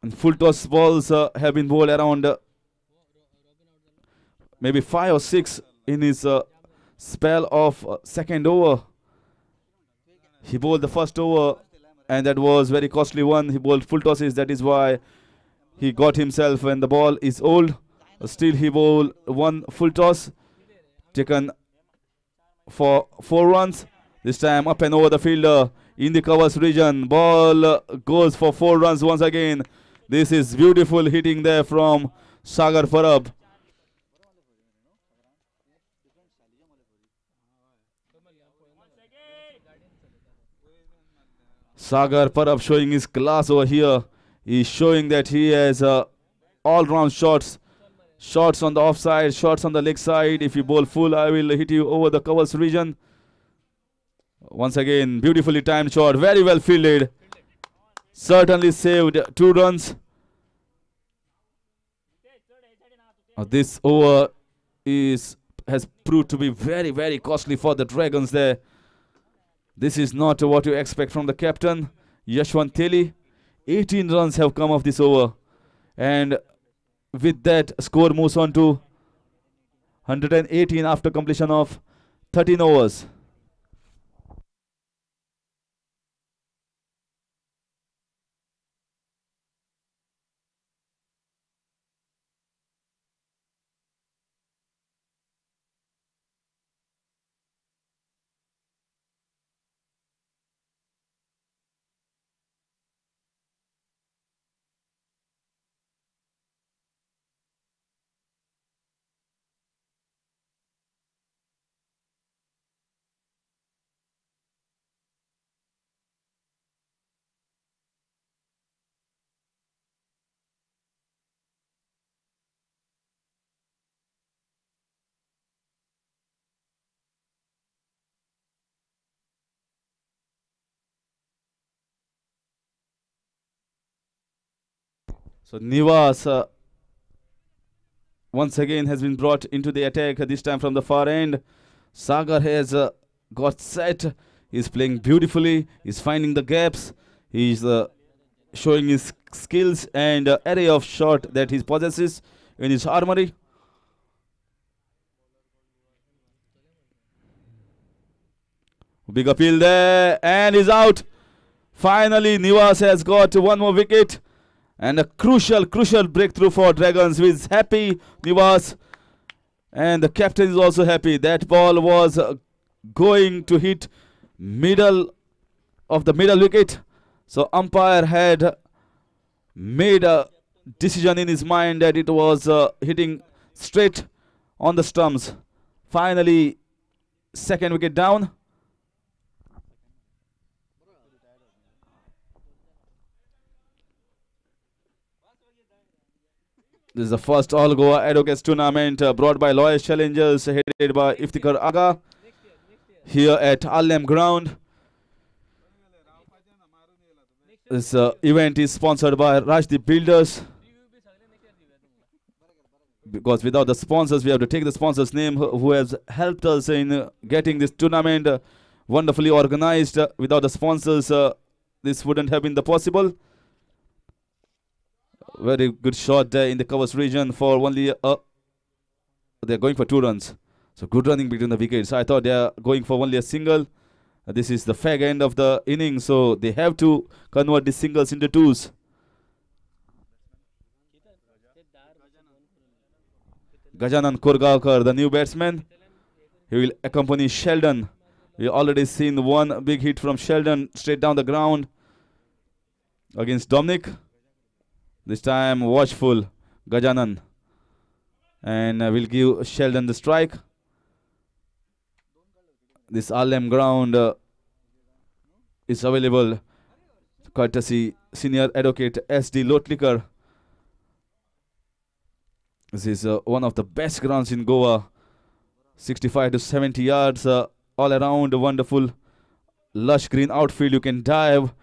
And full toss balls have been bowled around maybe 5 or 6 in his spell of second over. He bowled the first over and that was very costly one. He bowled full tosses, that is why he got himself when the ball is old. Still he bowled one full toss taken for 4 runs. This time up and over the fielder in the covers region. Ball goes for 4 runs once again. This is beautiful hitting there from Sagar Parab. Sagar Parab showing his class over here. He's showing that he has all-round shots. Shots on the offside, shots on the leg side. If you bowl full, I will hit you over the covers region. Once again, beautifully timed shot. Very well fielded. Certainly saved 2 runs. This over has proved to be very, very costly for the Dragons there. This is not what you expect from the captain, Yashwant Teli. 18 runs have come off this over. And with that, score moves on to 118 after completion of 13 overs. So Nivas once again has been brought into the attack, this time from the far end. Sagar has got set. He's playing beautifully. He's finding the gaps. He's showing his skills and array of shot that he possesses in his armory. Big appeal there and he's out. Finally, Nivas has got 1 more wicket. And a crucial breakthrough for Dragons, who is happy, Nivas. And the captain is also happy. That ball was going to hit middle of the middle wicket. So umpire had made a decision in his mind that it was hitting straight on the stumps. Finally, second wicket down. This is the first All Goa Advocates tournament brought by Lawyers Challengers, headed by Iftikhar Aga, here at Allem Ground. This event is sponsored by Rajdeep Builders. Because without the sponsors, we have to take the sponsor's name, who has helped us in getting this tournament wonderfully organized. Without the sponsors, this wouldn't have been the possible. Very good shot there in the covers region for only they're going for 2 runs. So good running between the wickets. I thought they are going for only a single. This is the fag end of the inning, so they have to convert the singles into twos. Gajanan Kurgaonkar, the new batsman, he will accompany Sheldon. We already seen one big hit from Sheldon straight down the ground against Dominic. This time watchful Gajanan, and will give Sheldon the strike. This Alem ground is available courtesy senior advocate SD Lotlikar. This is one of the best grounds in Goa. 65 to 70 yards, all around wonderful lush green outfield. You can dive.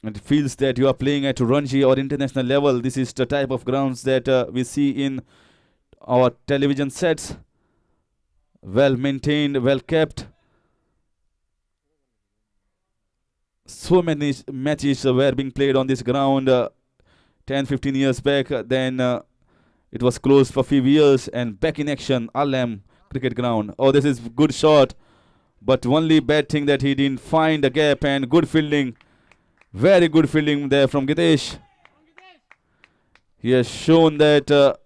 And it feels that you are playing at Ranji or international level. This is the type of grounds that we see in our television sets. Well maintained, well kept. So many matches were being played on this ground 10-15 years back. Then it was closed for a few years, and back in action, Alem cricket ground. Oh, this is good shot, but only bad thing that he didn't find a gap, and good fielding. Very good fielding there from Gitesh. He has shown that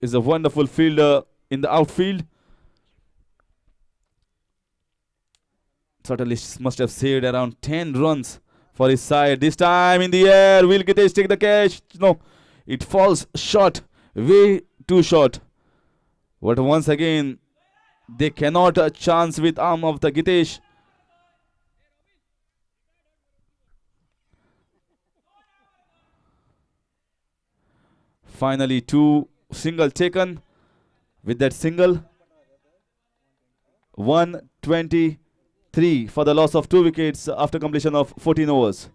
is a wonderful fielder in the outfield. Certainly must have saved around 10 runs for his side. This time in the air, will Gitesh take the catch? No, it falls short, way too short. But once again, they cannot chance with arm of the Gitesh. Finally, 2 single taken. With that single, 123 for the loss of 2 wickets after completion of 14 overs.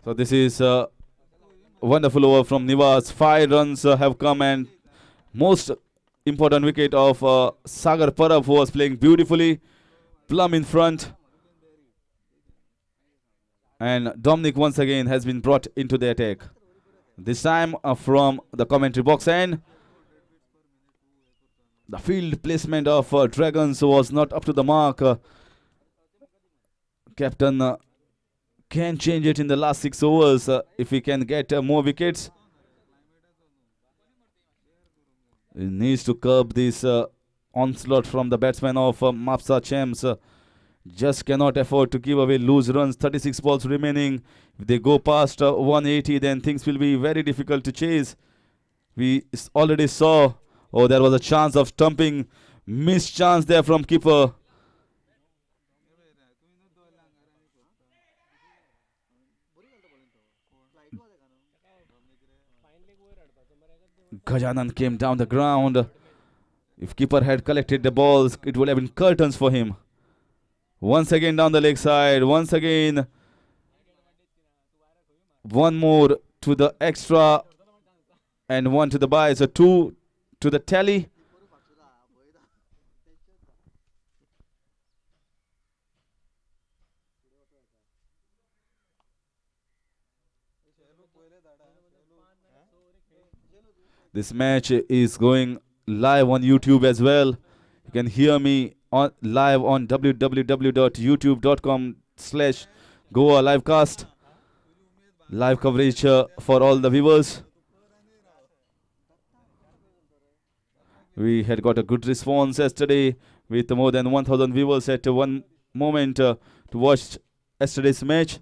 So this is a wonderful over from Nivas. 5 runs have come, and most important wicket of Sagar Parab, who was playing beautifully. Plum in front. And Dominic once again has been brought into the attack. This time from the commentary box end. The field placement of Dragons was not up to the mark. Captain can change it in the last 6 overs if he can get more wickets. He needs to curb this onslaught from the batsman of Mopsa Champs. Just cannot afford to give away loose runs. 36 balls remaining. If they go past 180, then things will be very difficult to chase. We already saw, oh, there was a chance of stumping. Missed chance there from keeper. Gajanan came down the ground. If keeper had collected the balls, it would have been curtains for him. Once again down the leg side. Once again. One more to the extra. And 1 to the bye. So 2 to the tally. This match is going live on YouTube as well. You can hear me live on www.youtube.com/Goa Livecast. Live coverage for all the viewers. We had got a good response yesterday with more than 1,000 viewers at one moment to watch yesterday's match.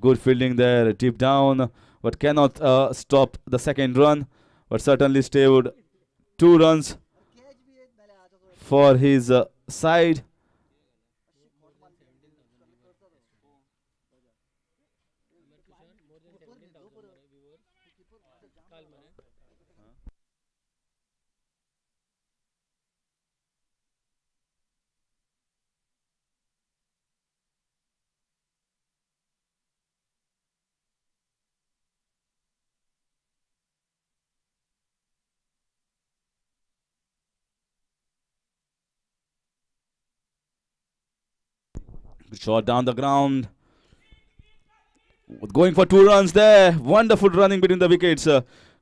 Good fielding there, deep down, but cannot stop the second run. But certainly saved 2 runs for his side. Shot down the ground. Going for 2 runs there. Wonderful running between the wickets.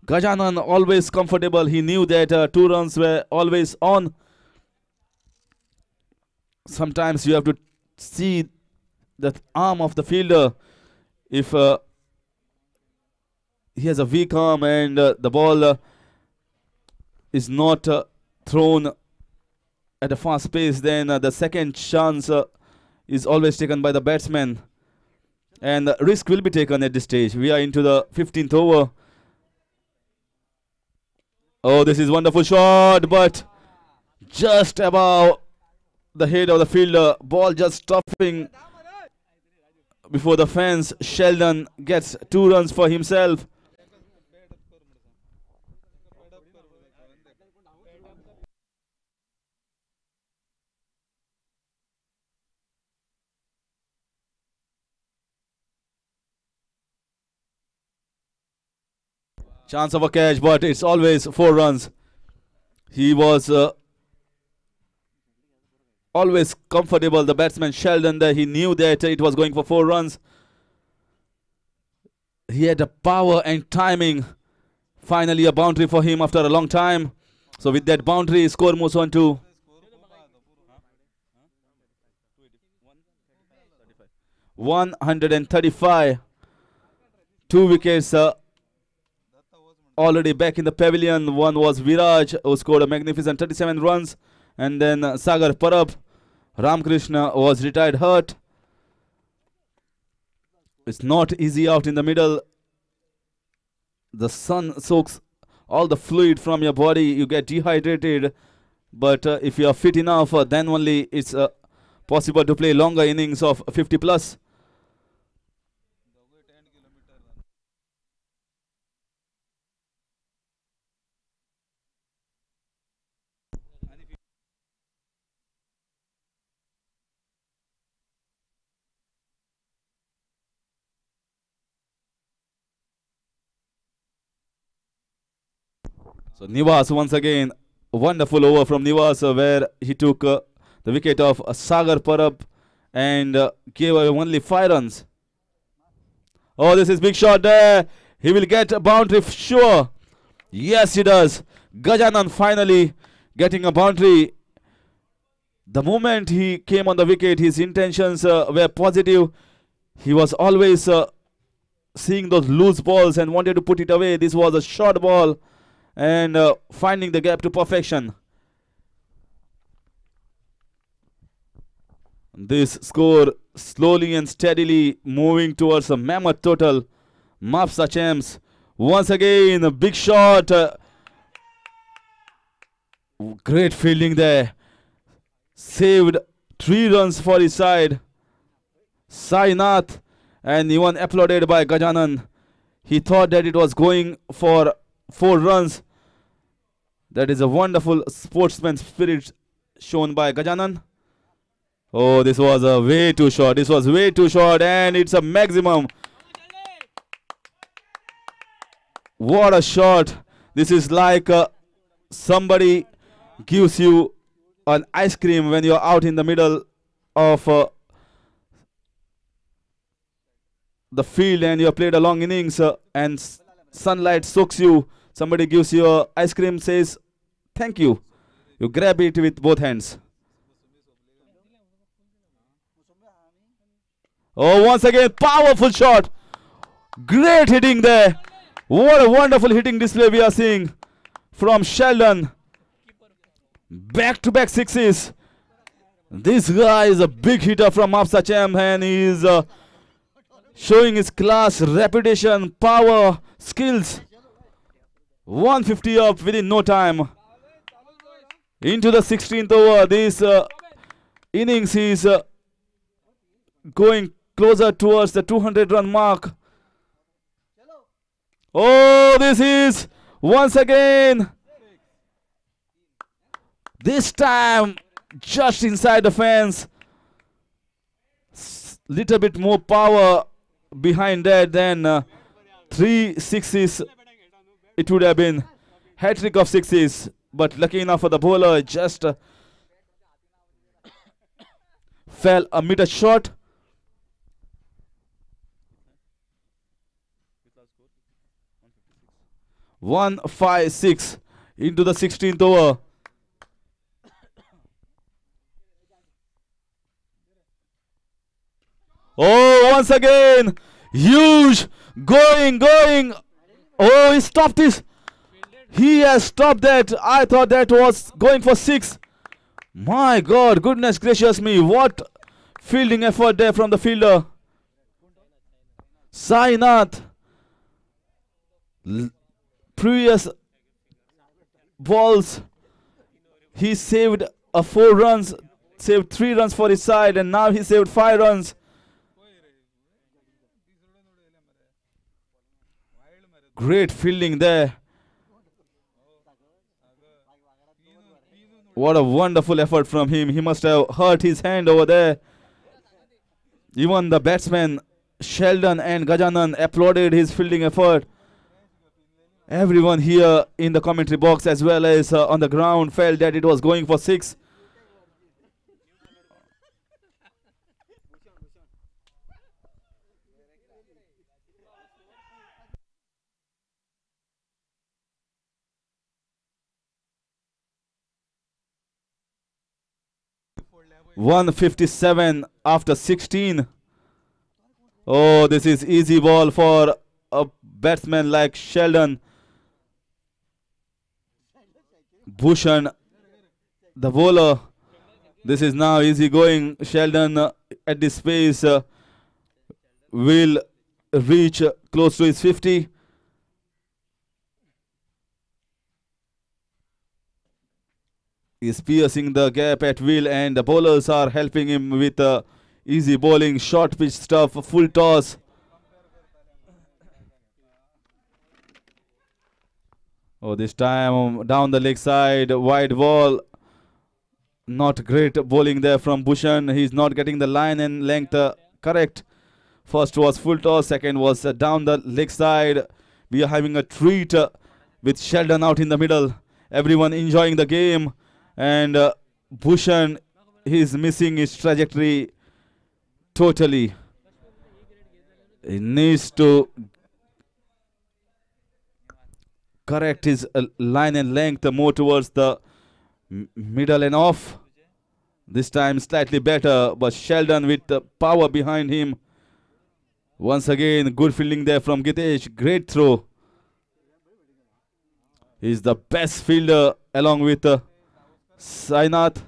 Gajanan always comfortable. He knew that 2 runs were always on. Sometimes you have to see the arm of the fielder. If he has a weak arm and the ball is not thrown at a fast pace, then the second chance is always taken by the batsman. And risk will be taken at this stage. We are into the 15th over. Oh, this is wonderful shot, but just above the head of the fielder. Ball just stopping before the fence. Sheldon gets 2 runs for himself. Chance of a catch, but it's always 4 runs. He was always comfortable, the batsman Sheldon, there. He knew that it was going for 4 runs. He had the power and timing. Finally a boundary for him after a long time. So with that boundary, score moves on to 135. 2 wickets already back in the pavilion. One was Viraj, who scored a magnificent 37 runs. And then Sagar Parab. Ramkrishna was retired hurt. It's not easy out in the middle. The sun soaks all the fluid from your body. You get dehydrated. But if you are fit enough, then only it's possible to play longer innings of 50 plus. So Nivas once again, a wonderful over from Nivas where he took the wicket of Sagar Parab and gave away only 5 runs. Oh, this is big shot there. He will get a boundary sure. Yes, he does. Gajanan finally getting a boundary. The moment he came on the wicket, his intentions were positive. He was always seeing those loose balls and wanted to put it away. This was a short ball. And finding the gap to perfection. This score slowly and steadily moving towards a mammoth total. Mopsa Champs once again a big shot. Great fielding there. Saved 3 runs for his side. Sainath, and even applauded by Gajanan. He thought that it was going for 4 runs. That is a wonderful sportsman spirit shown by Gajanan. Oh, this was a way too short. This was way too short, and it's a maximum. What a shot. This is like somebody gives you an ice cream when you're out in the middle of the field and you have played a long innings and sunlight soaks you. Somebody gives you a ice cream, says thank you. You grab it with both hands. Oh, once again, powerful shot. Great hitting there. What a wonderful hitting display we are seeing from Sheldon. Back-to-back 6s. This guy is a big hitter from Mopsa Champs, and he is showing his class, reputation, power, skills. 150 up within no time. Into the 16th over. This innings is going closer towards the 200-run mark. Oh, this is once again. This time just inside the fence. Little bit more power behind that than 3 6s. It would have been hat-trick of 6s. But lucky enough for the bowler, just fell a meter short. 156 into the 16th over. Oh, once again, huge, going. Oh, he stopped this. He has stopped that. I thought that was going for 6. My God, goodness gracious me. What fielding effort there from the fielder. Sainath. Previous balls, he saved 4 runs, saved 3 runs for his side, and now he saved 5 runs. Great fielding there. What a wonderful effort from him. He must have hurt his hand over there. Even the batsmen, Sheldon and Gajanan, applauded his fielding effort. Everyone here in the commentary box as well as on the ground felt that it was going for 6. .157 after 16. Oh, this is easy ball for a batsman like Sheldon. Bhushan, the bowler. This is now easy going. Sheldon at this pace will reach close to his 50. Is piercing the gap at will, and the bowlers are helping him with easy bowling, short pitch stuff, full toss. Oh, this time down the leg side, wide ball. Not great bowling there from Bhushan. He's not getting the line and length correct. First was full toss, second was down the leg side. We are having a treat with Sheldon out in the middle. Everyone enjoying the game. And Bhushan is missing his trajectory totally. He needs to correct his line and length more towards the middle and off. This time slightly better, but Sheldon with the power behind him. Once again, good fielding there from Gitesh. Great throw. He's the best fielder along with Sainath.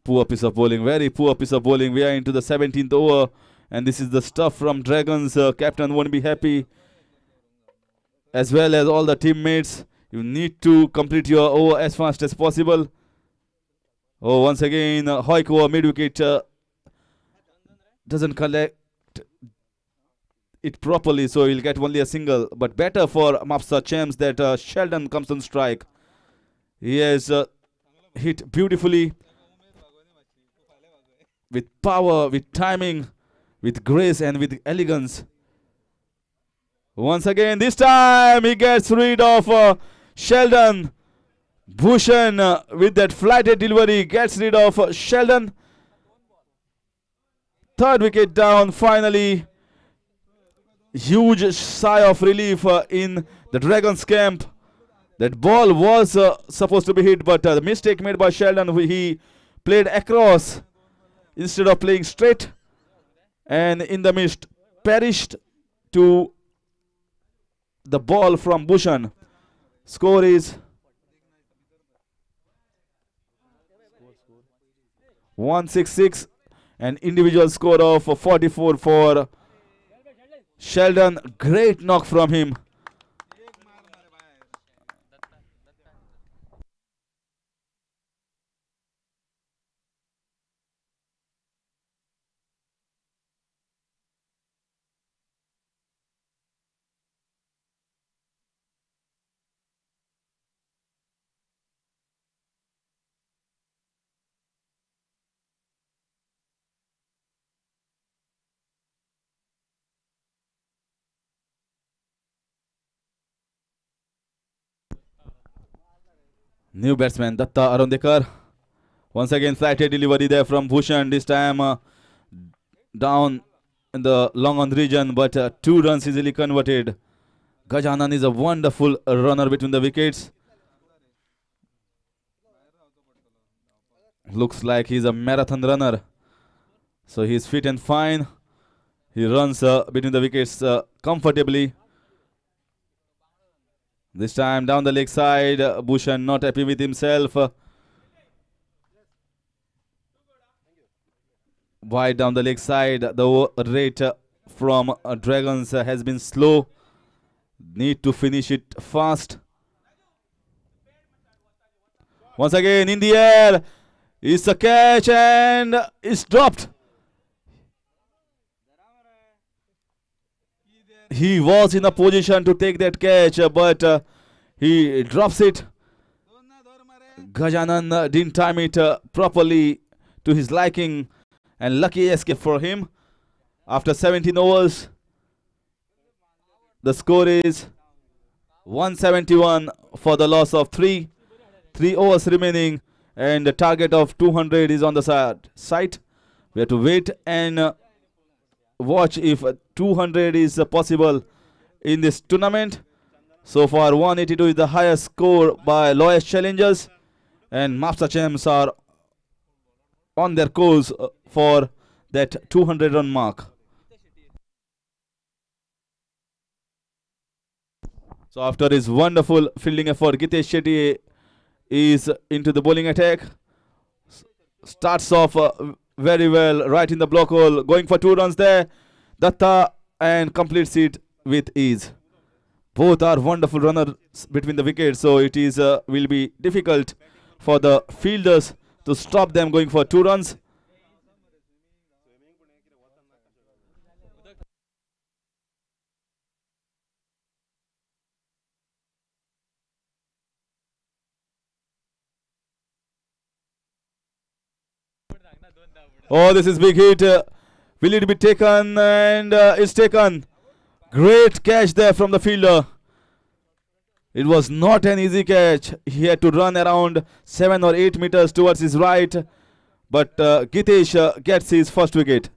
Poor piece of bowling, very poor piece of bowling. We are into the 17th over, and this is the stuff from Dragons. Captain won't be happy, as well as all the teammates. You need to complete your over as fast as possible. Oh, once again, Hoiko mid-wicket doesn't collect it properly, so he'll get only a single. But better for Mopsa Champs that Sheldon comes on strike. He has hit beautifully with power, with timing, with grace and with elegance. Once again, this time he gets rid of Sheldon. Bhushan with that flighted delivery gets rid of Sheldon. Third wicket down finally. Huge sigh of relief in the Dragons camp. That ball was supposed to be hit, but the mistake made by Sheldon, he played across instead of playing straight, and in the mist perished to the ball from Bhushan. Score is 166, an individual score of 44 for Sheldon. Great knock from him. New batsman Datta Arundekar. Once again, flighted delivery there from Bhushan. This time down in the long on region, but 2 runs easily converted. Gajanan is a wonderful runner between the wickets. Looks like he's a marathon runner. So he's fit and fine. He runs between the wickets comfortably. This time down the leg side, Bhushan not happy with himself. Wide down the leg side, the rate from Dragons has been slow. Need to finish it fast. Once again in the air, it's a catch and it's dropped. He was in a position to take that catch, but he drops it. Gajanan didn't time it properly to his liking, and lucky escape for him. After 17 overs, the score is 171 for the loss of 3. 3 overs remaining, and the target of 200 is on the side. We have to wait and watch if 200 is possible in this tournament. So far 182 is the highest score by lowest challengers, and Mopsa Champs are on their course for that 200 run mark. So after his wonderful fielding effort, Gitesh Shetty is into the bowling attack. Starts off very well right in the block hole, going for 2 runs there. Datta, and completes it with ease. Both are wonderful runners between the wickets, so it is will be difficult for the fielders to stop them going for 2 runs. Oh, this is big hit. Will it be taken? And it's taken. Great catch there from the fielder. It was not an easy catch. He had to run around 7 or 8 meters towards his right. But Gitesh gets his first wicket.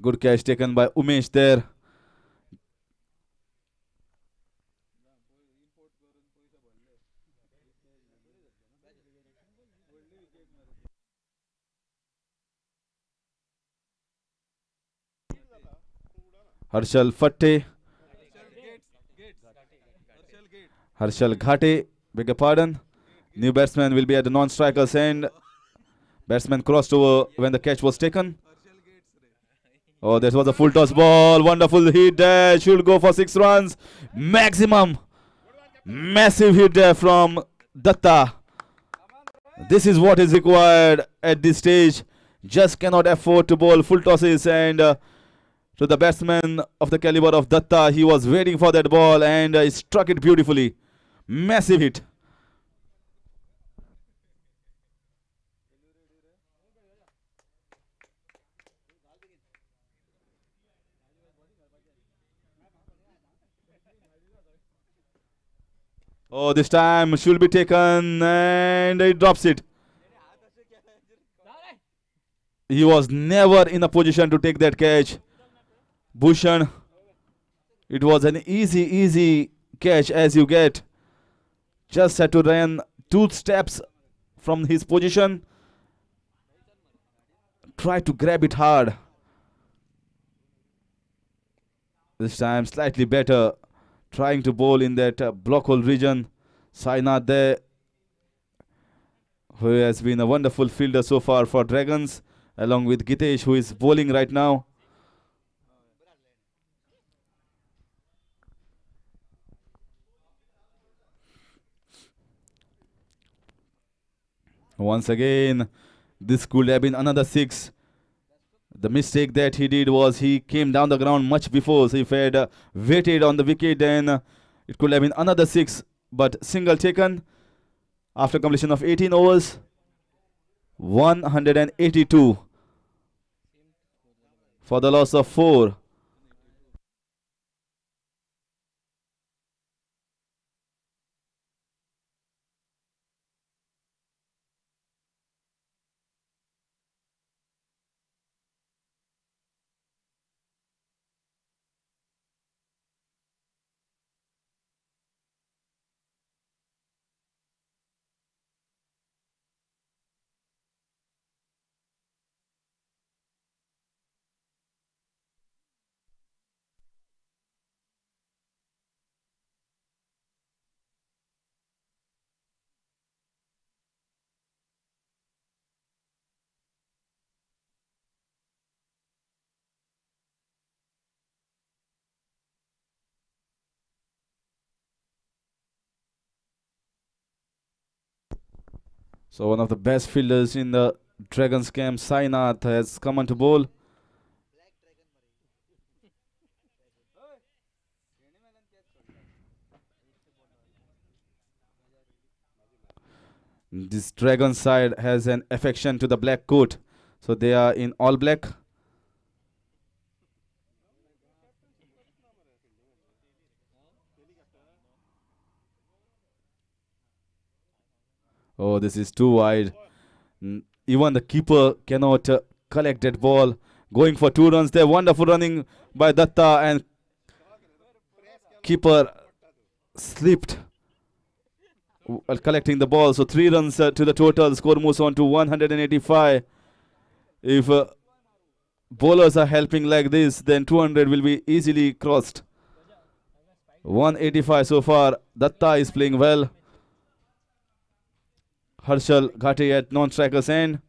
Good catch taken by Umesh there. Harshal Fatte. Harshal Ghate, beg your pardon. New batsman will be at the non-striker's end. Batsman crossed over when the catch was taken. Oh, that was a full toss ball. Wonderful hit there. Should go for 6 runs. Maximum. Massive hit there from Datta. This is what is required at this stage. Just cannot afford to bowl full tosses, and to the batsman of the caliber of Datta, he was waiting for that ball and he struck it beautifully. Massive hit. Oh, this time should be taken, and he drops it. He was never in a position to take that catch. Bhushan, it was an easy catch as you get. Just had to run 2 steps from his position. Try to grab it hard. This time slightly better. Trying to bowl in that block hole region. Sainath there, who has been a wonderful fielder so far for Dragons, along with Gitesh, who is bowling right now. Once again, this could have been another 6. The mistake that he did was he came down the ground much before. So if he had waited on the wicket, then it could have been another 6 but single taken after completion of 18 overs. 182 for the loss of 4. So one of the best fielders in the Dragons camp, Sainath, has come on to bowl. This Dragon side has an affection to the black coat, so they are in all black. Oh, this is too wide. Even the keeper cannot collect that ball. Going for 2 runs there. Wonderful running by Datta, and keeper slipped while collecting the ball. So 3 runs to the total. Score moves on to 185. If bowlers are helping like this, then 200 will be easily crossed. 185 so far. Datta is playing well. Harshal Ghate at non-striker's end.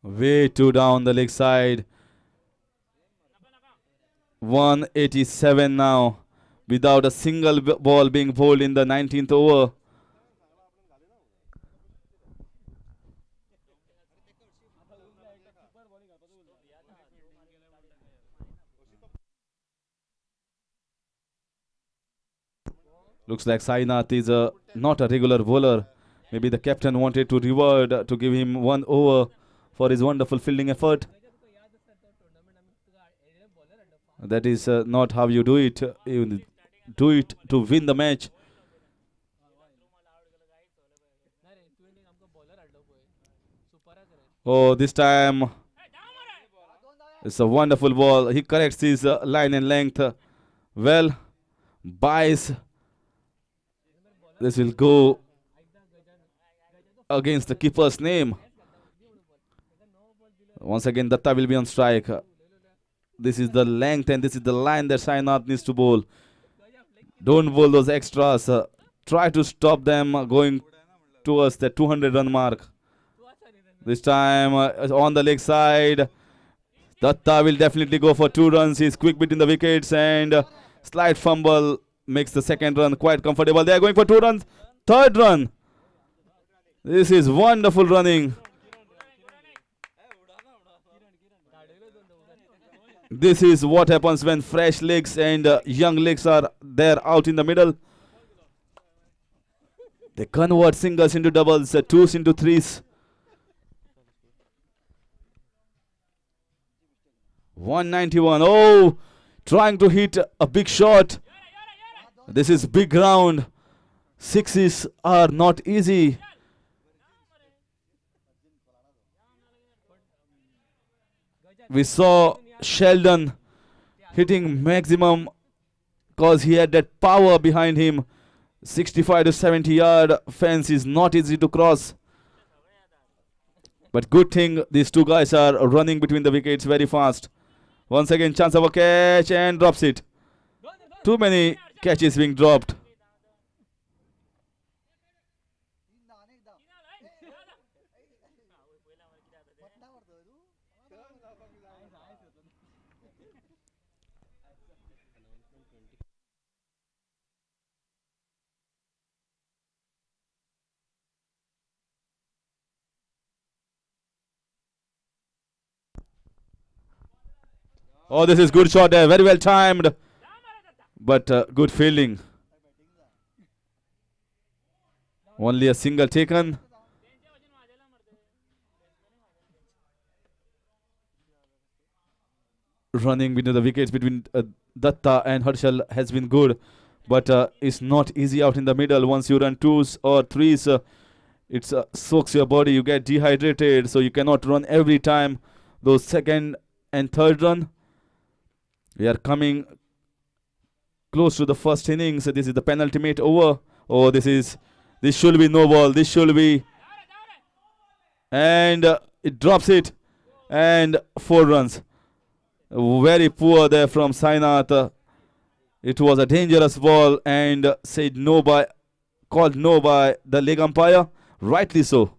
Way too down the leg side. 187 now, without a single ball being bowled in the 19th over. Looks like Sainath is not a regular bowler. Maybe the captain wanted to reward to give him 1 over for his wonderful fielding effort. That is not how you do it. You do it to win the match. Oh, this time it's a wonderful ball. He corrects his line and length well. Buys. This will go against the keeper's name. Once again, Datta will be on strike. This is the length and this is the line that Sainath needs to bowl. Don't bowl those extras. Try to stop them going towards the 200 run mark. This time on the leg side. Datta will definitely go for 2 runs. He's quick between the wickets, and slight fumble makes the second run quite comfortable. They are going for 2 runs. Third run. This is wonderful running. This is what happens when fresh legs and young legs are there out in the middle. They convert singles into doubles, twos into threes. 191. Oh, trying to hit a big shot. This is big ground. 6s are not easy. We saw Sheldon hitting maximum because he had that power behind him. 65 to 70 yard fence is not easy to cross. But good thing these 2 guys are running between the wickets very fast. Once again, chance of a catch, and drops it. Too many catches being dropped. Oh, this is good shot there. Very well timed. But good fielding. Only a single taken. Running between the wickets between Datta and Harshal has been good. But it's not easy out in the middle. Once you run twos or threes, it soaks your body. You get dehydrated. So you cannot run every time. Those second and third run. We are coming close to the first innings. This is the penultimate over. Oh, this should be no ball. This should be. And it drops it. And 4 runs. Very poor there from Sainath. It was a dangerous ball and called no by the leg umpire. Rightly so.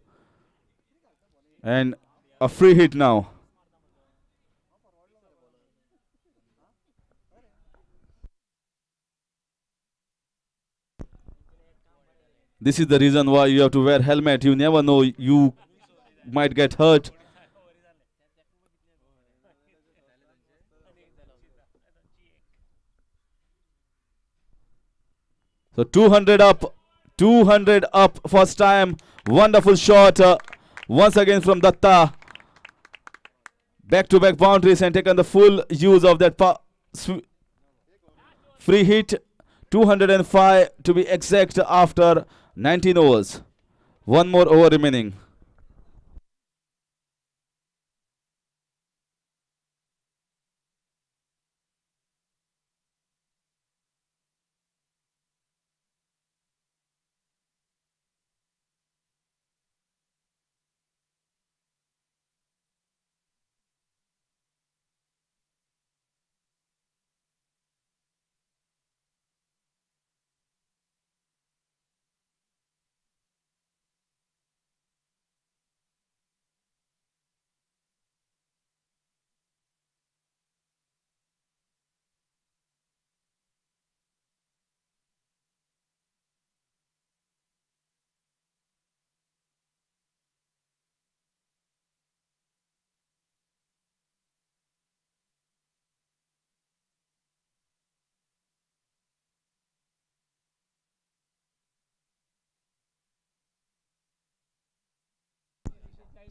And a free hit now. This is the reason why you have to wear helmet. You never know, you might get hurt. So 200 up, 200 up first time. Wonderful shot once again from Datta. Back-to-back boundaries and taken the full use of that free hit. 205 to be exact after 19 overs. One more over remaining.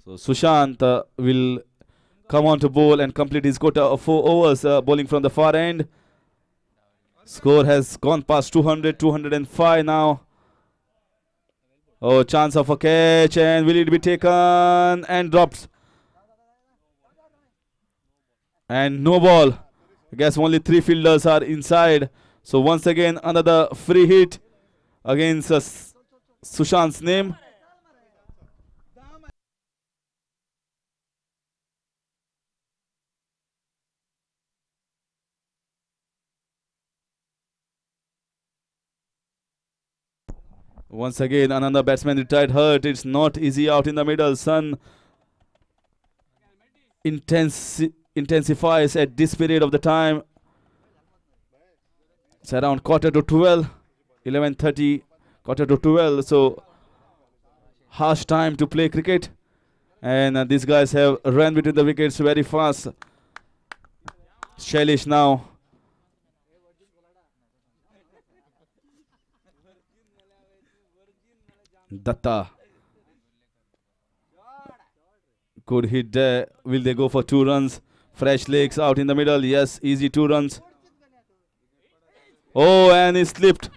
So Sushant will come on to bowl and complete his quota of 4 overs, bowling from the far end. Score has gone past 200, 205 now. Oh, chance of a catch, and will it be taken and dropped? And no ball. I guess only 3 fielders are inside. So once again, another free hit against Sushant's name. Once again, another batsman retired hurt. It's not easy out in the middle. Sun intensifies at this period of the time. It's around quarter to 12, 11:30, quarter to 12. So harsh time to play cricket. And these guys have run between the wickets very fast. Shailesh now. Datta. Good hit there. Will they go for 2 runs? Fresh legs out in the middle. Yes, easy 2 runs. Oh, and he slipped.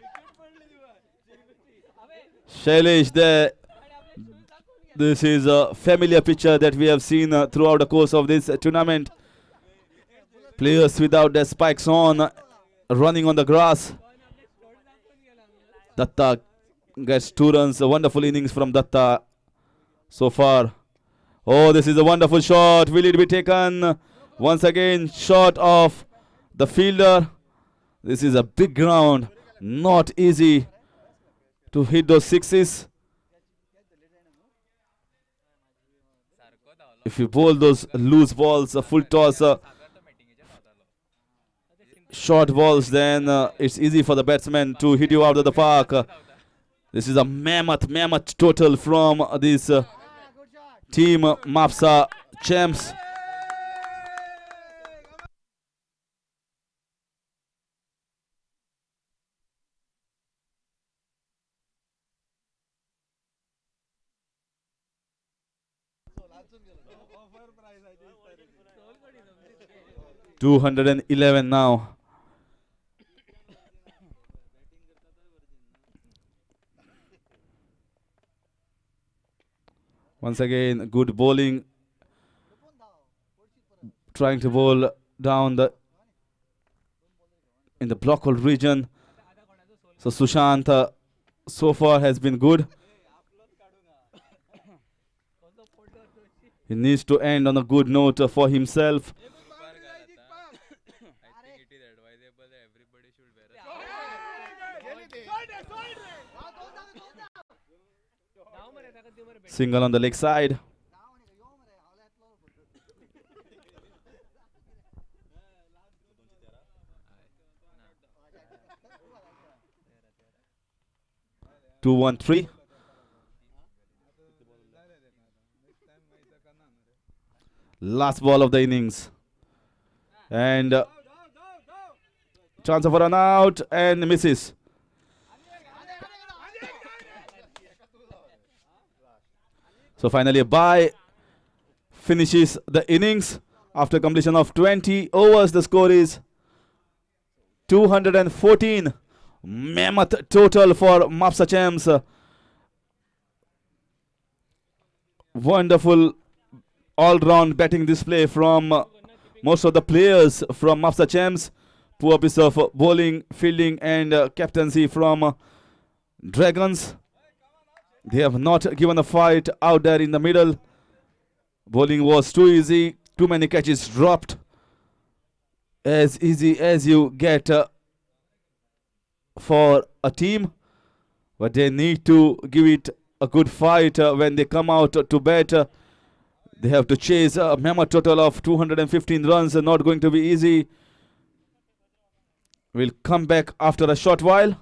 Shailesh there. This is a familiar picture that we have seen throughout the course of this tournament. Players without their spikes on, running on the grass. Datta gets 2 runs. A wonderful innings from Datta so far. Oh, this is a wonderful shot. Will it be taken? Once again, short of the fielder. This is a big ground. Not easy to hit those 6s. If you bowl those loose balls, a full toss, short balls, then it's easy for the batsman to hit you out of the park. This is a mammoth total from this team Mopsa Champs. 211 now. Once again, good bowling. Trying to bowl down in the block hole region. So Sushant so far has been good. He needs to end on a good note for himself. Single on the leg side. Two, 1, 3. Last ball of the innings. And chance of a run out and misses. So finally a bye finishes the innings after completion of 20 overs. The score is 214. Mammoth total for Mopsa Champs. Wonderful all-round batting display from most of the players from Mopsa Champs. Poor piece of bowling, fielding and captaincy from Dragons. They have not given a fight out there in the middle. Bowling was too easy. Too many catches dropped. As easy as you get for a team. But they need to give it a good fight when they come out to bat. They have to chase a mammoth total of 215 runs. Not going to be easy. We'll come back after a short while.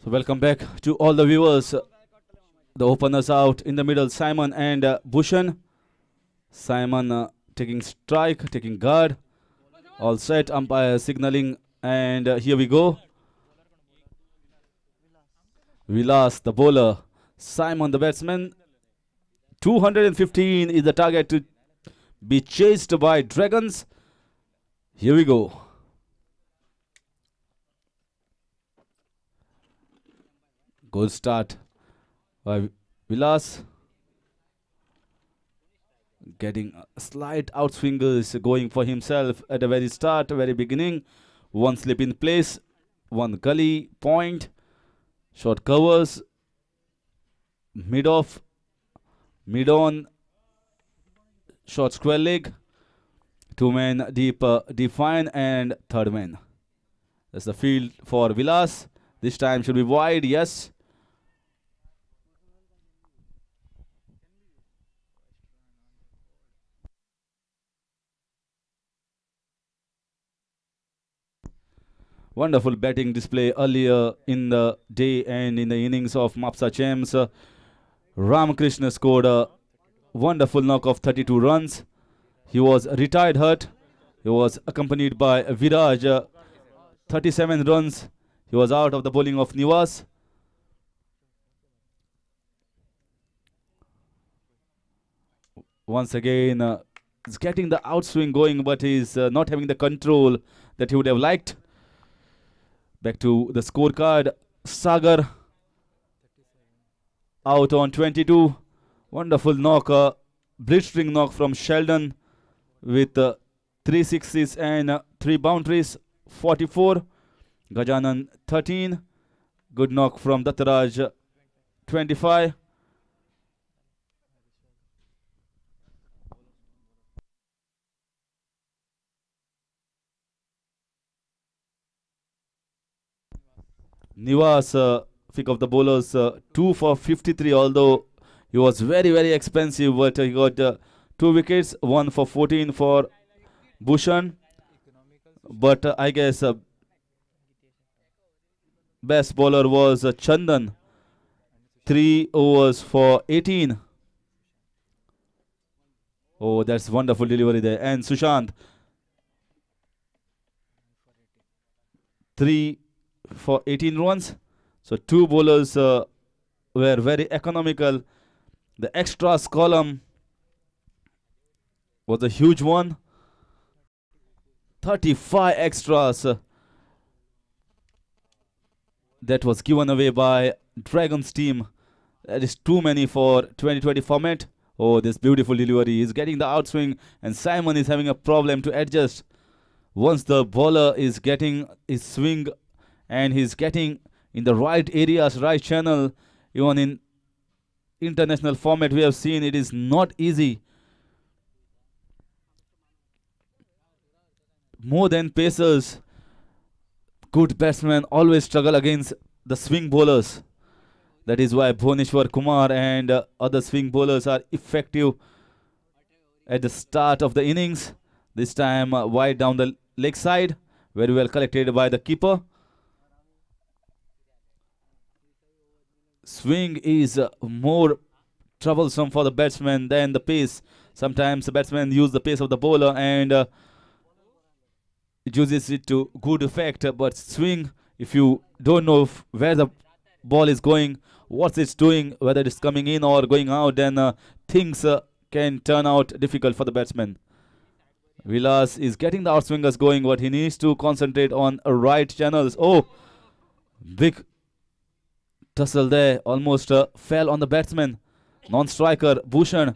So welcome back to all the viewers. The openers out in the middle, Simon and Bhushan. Simon taking strike, taking guard. All set, umpire signaling, and here we go. Vilas, the bowler. Simon, the batsman. 215 is the target to be chased by Dragons. Here we go. Good start by Vilas. Getting a slight outswingers going for himself at the very start, very beginning. One slip in place, one gully point, short covers, mid off, mid on, short square leg, two men deep, fine, and third man. That's the field for Vilas. This time should be wide, yes. Wonderful batting display earlier in the day and in the innings of Mopsa Champs. Ramakrishna scored a wonderful knock of 32 runs. He was retired hurt. He was accompanied by Viraj, 37 runs. He was out of the bowling of Nivas. Once again, he's getting the outswing going, but he's not having the control that he would have liked. Back to the scorecard. Sagar out on 22. Wonderful knock, blistering knock from Sheldon with 3 sixes and 3 boundaries. 44. Gajanan 13. Good knock from Dattaraj 25. Nivas, pick of the bowlers, 2 for 53, although he was very, very expensive, but he got 2 wickets, 1 for 14 for Bhushan. But I guess best bowler was Chandan, 3 overs for 18. Oh, that's wonderful delivery there. And Sushant, 3 for 18 runs. So 2 bowlers were very economical. The extras column was a huge one. 35 extras that was given away by Dragons team. That is too many for 2020 format. Oh, this beautiful delivery. He's getting the outswing, and Simon is having a problem to adjust. Once the bowler is getting his swing and he's getting in the right areas, right channel, even in international format we have seen it is not easy. More than pacers, good batsmen always struggle against the swing bowlers. That is why Bhuvneshwar Kumar and other swing bowlers are effective at the start of the innings. This time wide down the leg side, very well collected by the keeper. Swing is more troublesome for the batsman than the pace. Sometimes the batsman use the pace of the bowler and uses it to good effect. But swing, if you don't know where the ball is going, what it's doing, whether it's coming in or going out, then things can turn out difficult for the batsman. Vilas is getting the outswingers going, but he needs to concentrate on right channels. Oh, big tussle there, almost fell on the batsman. Non-striker Bhushan.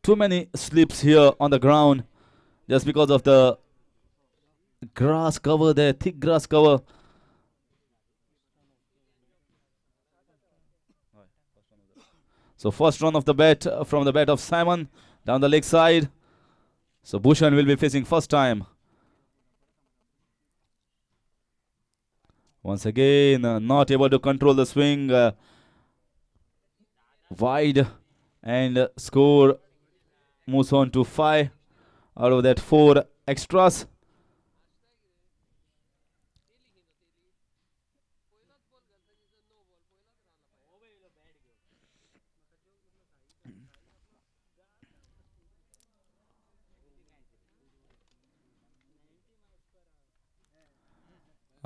Too many slips here on the ground just because of the grass cover there, thick grass cover. So first run of the bat from the bat of Simon down the leg side. So Bhushan will be facing first time. Once again, not able to control the swing. Wide, and score moves on to 5 out of that 4 extras.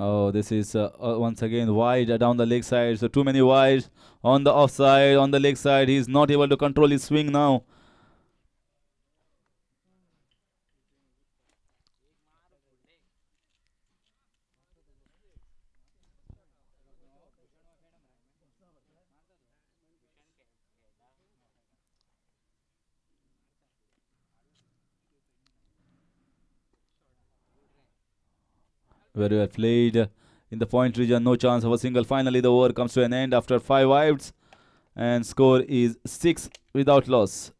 Oh, this is once again wide down the leg side. So too many wides on the offside, on the leg side. He's not able to control his swing now. Very well played in the point region. No chance of a single. Finally, the over comes to an end after 5 wides. And score is 6 without loss.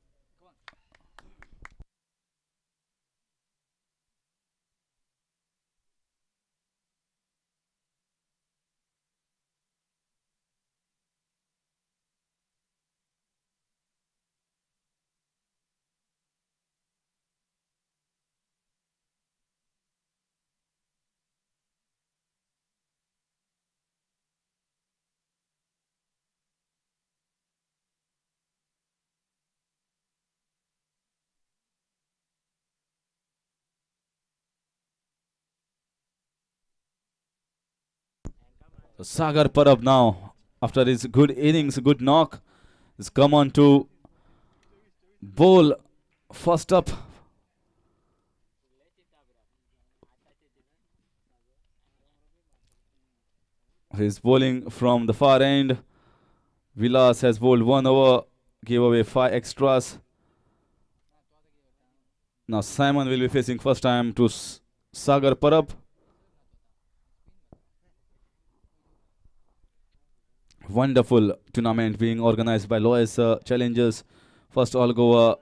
Sagar Parab now, after his good innings, good knock, has come on to bowl first up. He's bowling from the far end. Vilas has bowled 1 over, gave away 5 extras. Now Simon will be facing first time to Sagar Parab. Wonderful tournament being organized by Lois Challengers. First all GOA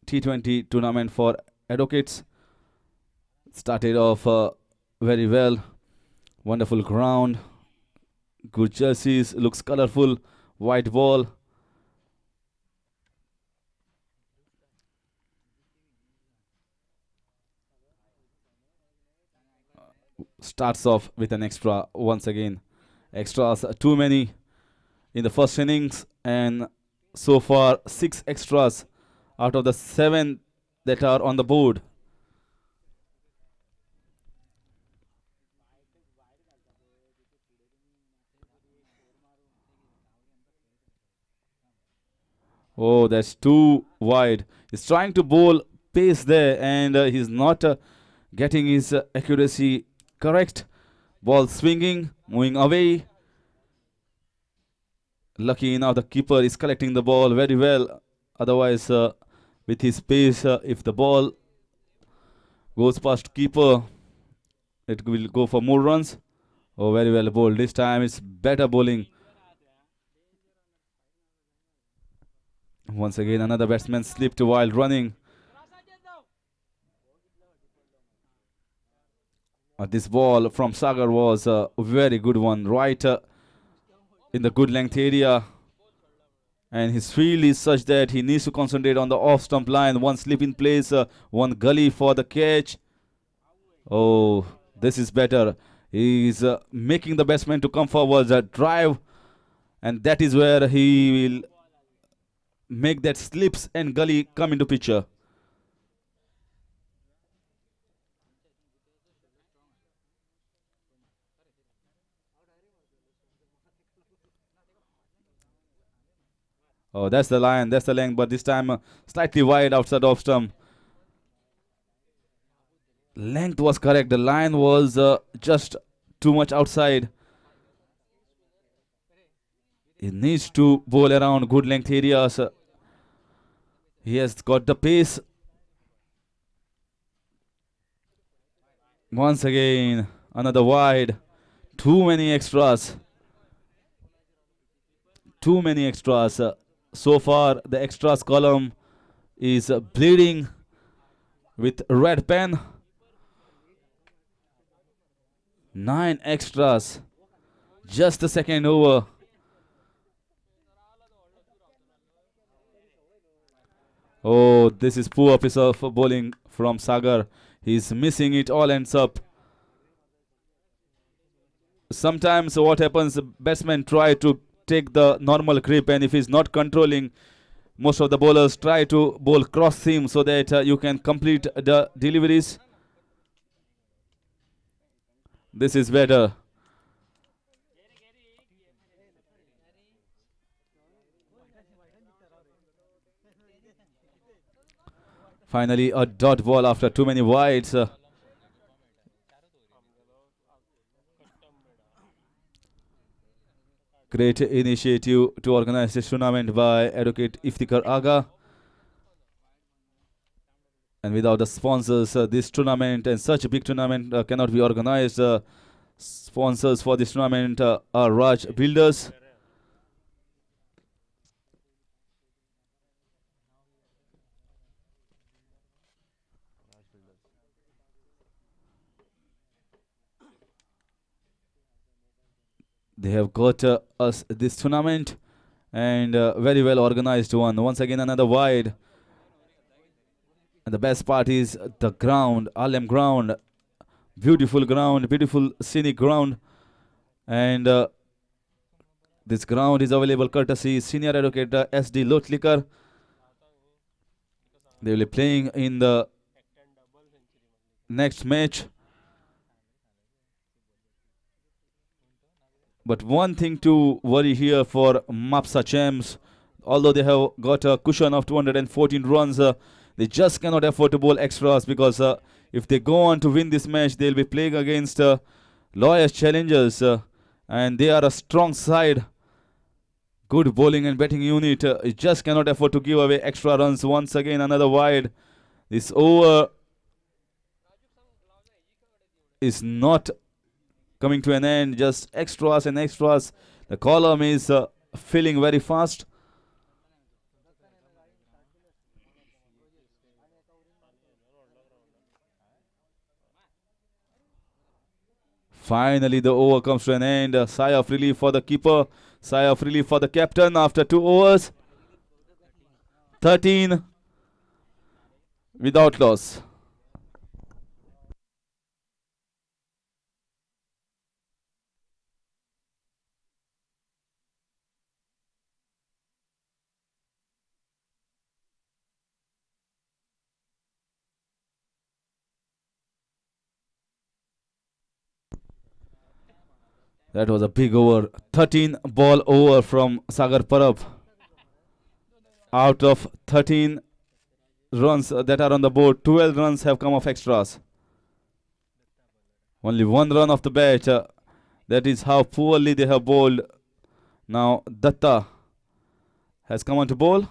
T20 tournament for advocates. Started off very well. Wonderful ground. Good jerseys. Looks colorful. White ball. Starts off with an extra once again. Extras too many in the first innings, and so far 6 extras out of the 7 that are on the board. Oh, that's too wide. He's trying to bowl pace there, and he's not getting his accuracy correct. Ball swinging, moving away. Lucky enough, the keeper is collecting the ball very well. Otherwise, with his pace, if the ball goes past keeper, it will go for more runs. Oh, very well bowled. This time it's better bowling. Once again, another batsman slipped while running. This ball from Sagar was a very good one, right in the good length area. And his field is such that he needs to concentrate on the off stump line. One slip in place, one gully for the catch. Oh, this is better. He's making the batsman to come forward, drive. And that is where he will make that slips and gully come into picture. Oh, that's the line, that's the length, but this time slightly wide outside off stump. Length was correct. The line was just too much outside. He needs to bowl around good length areas. He has got the pace. Once again, another wide. Too many extras. Too many extras. So far, the extras column is bleeding with red pen. 9 extras. Just the second over. Oh, this is poor piece of bowling from Sagar. He's missing it, all ends up. Sometimes what happens, batsmen try to take the normal grip, and if he's not controlling, most of the bowlers try to bowl cross seam so that you can complete the deliveries. This is better. Finally, a dot ball after too many wides. Great initiative to organize this tournament by Advocate Iftikhar Aga. And without the sponsors, this tournament and such a big tournament cannot be organized. Sponsors for this tournament are Raj Builders. They have got us this tournament, and very well organized one. Once again, another wide. And the best part is the ground, Alem ground. Beautiful ground, beautiful scenic ground. And this ground is available courtesy Senior Advocate SD Lotlikar. They will be playing in the next match. But one thing to worry here for Mopsa Champs, although they have got a cushion of 214 runs, they just cannot afford to bowl extras, because if they go on to win this match, they'll be playing against Lawyers Challengers, and they are a strong side. Good bowling and batting unit. It just cannot afford to give away extra runs. Once again, another wide. This over is not coming to an end, just extras and extras. The column is filling very fast. Finally, the over comes to an end. Sigh of relief for the keeper. Sigh of relief for the captain after 2 overs. 13 without loss. That was a big over. 13 ball over from Sagar Parab. Out of 13 runs that are on the board, 12 runs have come off extras. Only 1 run off the bat. That is how poorly they have bowled. Now Datta has come on to bowl.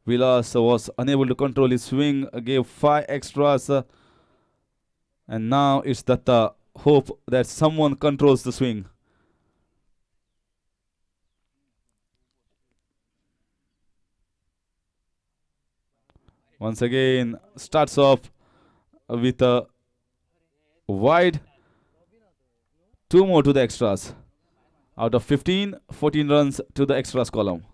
Vilas was unable to control his swing, gave 5 extras. And now it's Datta. Hope that someone controls the swing. Once again, starts off with a wide. 2 more to the extras. Out of 15, 14 runs to the extras column.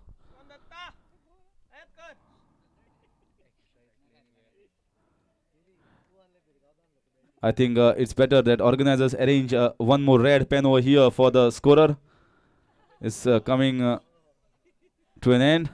I think it's better that organizers arrange 1 more red pen over here for the scorer. It's coming to an end.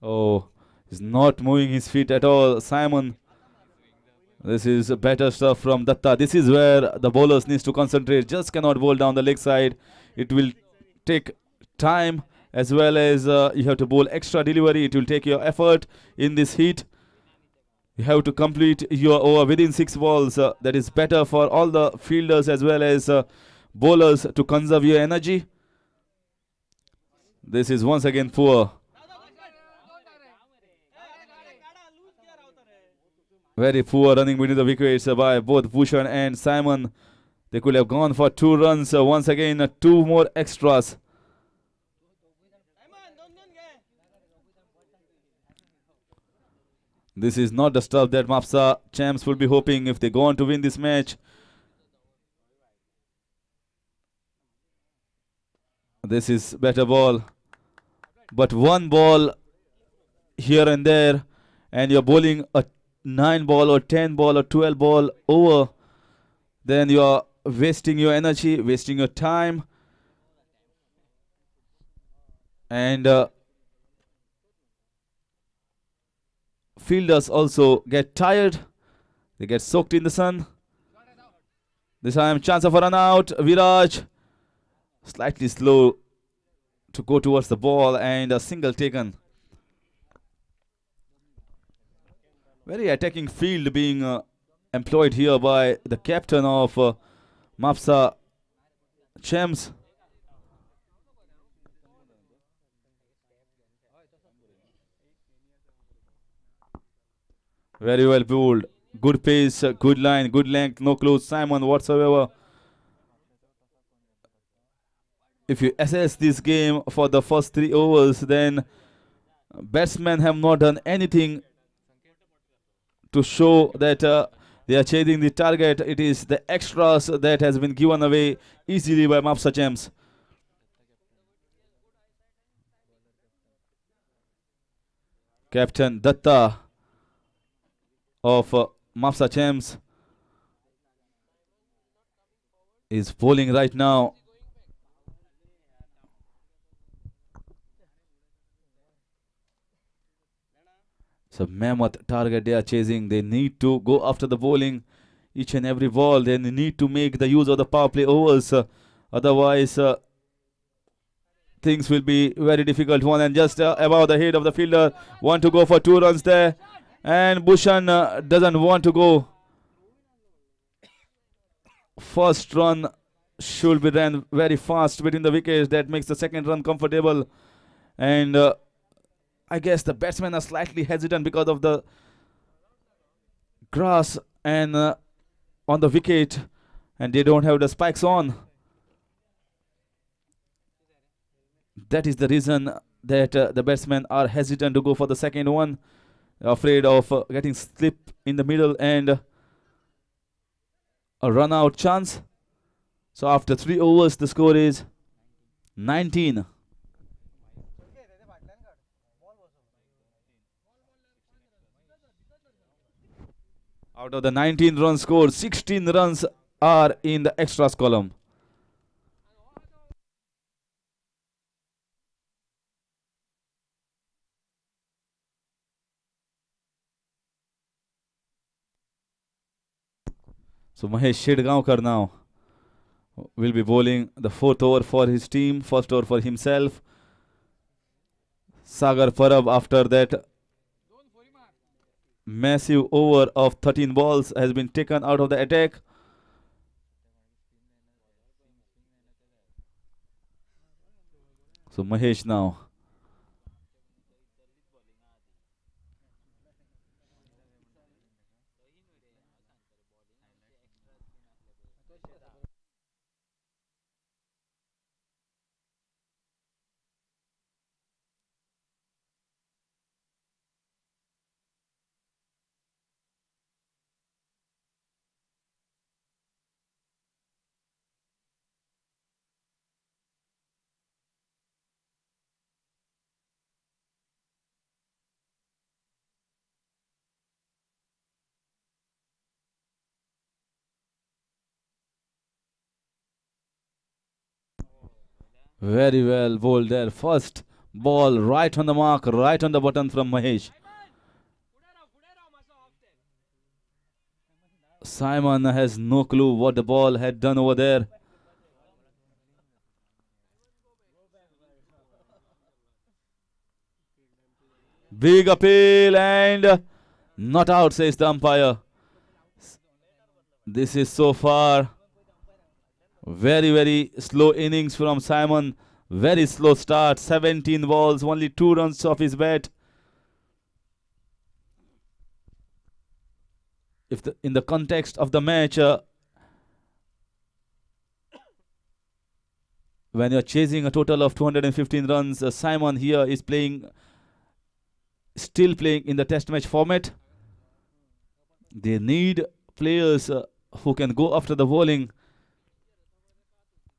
Oh, he's not moving his feet at all. Simon. This is better stuff from Datta. This is where the bowlers need to concentrate. Just cannot bowl down the leg side. It will take time, as well as you have to bowl extra delivery. It will take your effort in this heat. You have to complete your over within 6 balls. That is better for all the fielders as well as bowlers to conserve your energy. This is once again poor. Very poor running between the wickets by both Bhushan and Simon. They could have gone for 2 runs. Once again, 2 more extras. This is not the stuff that Mopsa Champs will be hoping if they go on to win this match. This is better ball. But 1 ball here and there, and you're bowling a 9 ball or 10 ball or 12 ball over, then you are wasting your energy, wasting your time. And fielders also get tired. They get soaked in the sun. This time, chance of a run out. Viraj slightly slow to go towards the ball, and a single taken. Very attacking field being employed here by the captain of Mopsa Champs. Very well bowled. Good pace, good line, good length, no close Simon whatsoever. If you assess this game for the first 3 overs, then batsmen have not done anything to show that they are chasing the target. It is the extras that has been given away easily by Mopsa Champs. Captain Datta of Mopsa Champs is bowling right now. So mammoth target they are chasing. They need to go after the bowling each and every ball. They need to make the use of the power play overs. Otherwise, things will be very difficult. One and just above the head of the fielder. Want to go for 2 runs there. And Bhushan doesn't want to go. First run should be ran very fast between the wickets. That makes the second run comfortable. And I guess the batsmen are slightly hesitant because of the grass and on the wicket, and they don't have the spikes on. That is the reason that the batsmen are hesitant to go for the second one, afraid of getting slip in the middle and a run out chance. So after 3 overs, the score is 19. Out of the 19 runs scored, 16 runs are in the extras column. So Mahesh Shedgaonkar now will be bowling the 4th over for his team, 1st over for himself. Sagar Parab, after that massive over of 13 balls, has been taken out of the attack. So Mahesh now. Very well bowled there. First ball right on the mark, right on the button from Mahesh. Simon has no clue what the ball had done over there. Big appeal and not out, says the umpire. This is so far very, very slow innings from Simon. Very slow start. 17 balls, only 2 runs off his bat. If in the context of the match, when you're chasing a total of 215 runs, Simon here is still playing in the test match format. They need players who can go after the bowling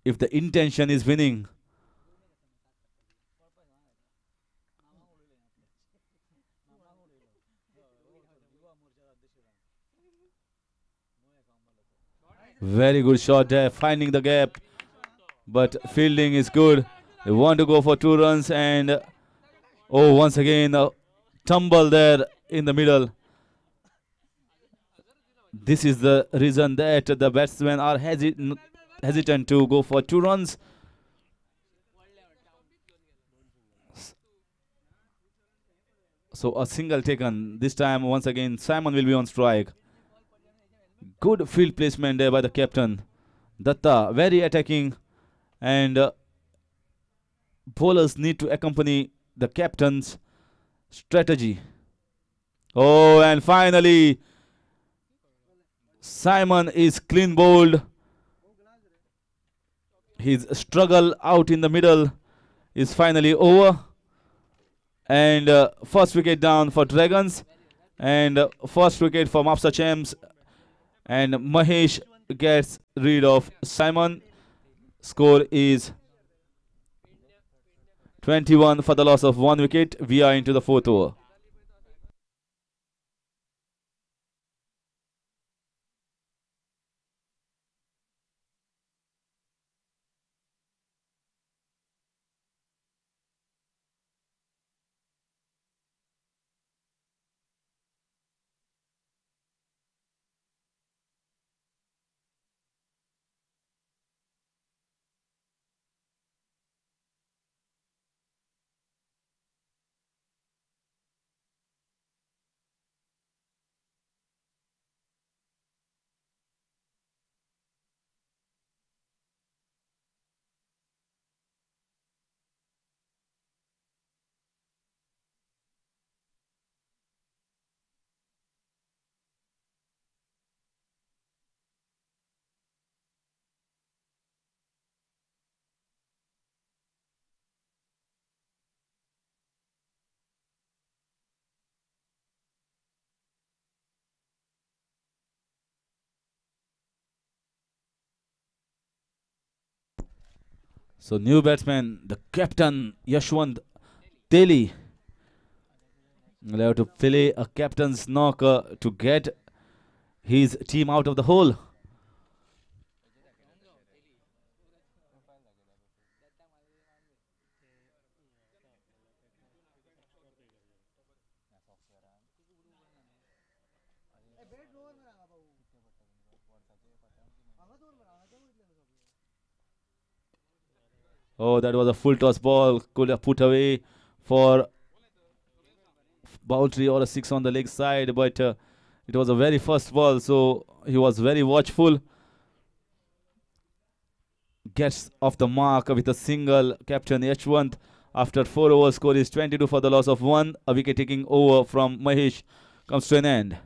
if the intention is winning. Very good shot there, finding the gap, but fielding is good. They want to go for 2 runs and oh, once again tumble there in the middle. This is the reason that the batsmen are hesitant to go for 2 runs. So a single taken. This time once again Simon will be on strike. Good field placement there by the captain. Datta very attacking, and bowlers need to accompany the captain's strategy. Oh, and finally Simon is clean bowled. His struggle out in the middle is finally over. And first wicket down for Dragons. And first wicket for Mopsa Champs. And Mahesh gets rid of Simon. Score is 21 for the loss of 1 wicket. We are into the 4th over. So new batsman, the captain Yashwant Teli. Will have to play a captain's knock to get his team out of the hole. Oh, that was a full toss ball. Could have put away for boundary or a 6 on the leg side, but it was a very first ball, so he was very watchful. Gets off the mark with a single. Captain Yashwant after 4 overs. Score is 22 for the loss of 1. A wicket taking over from Mahesh comes to an end.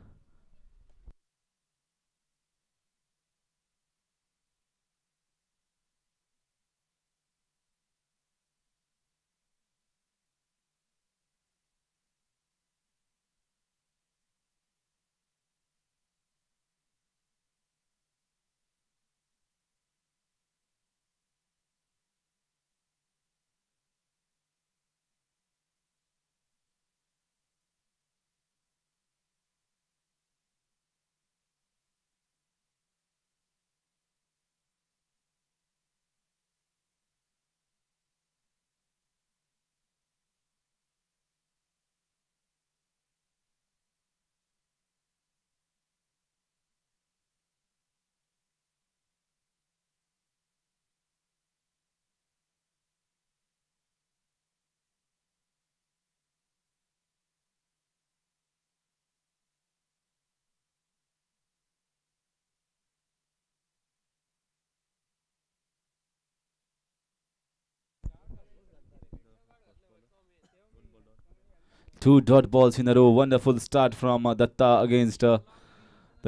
Two dot balls in a row. Wonderful start from Datta against the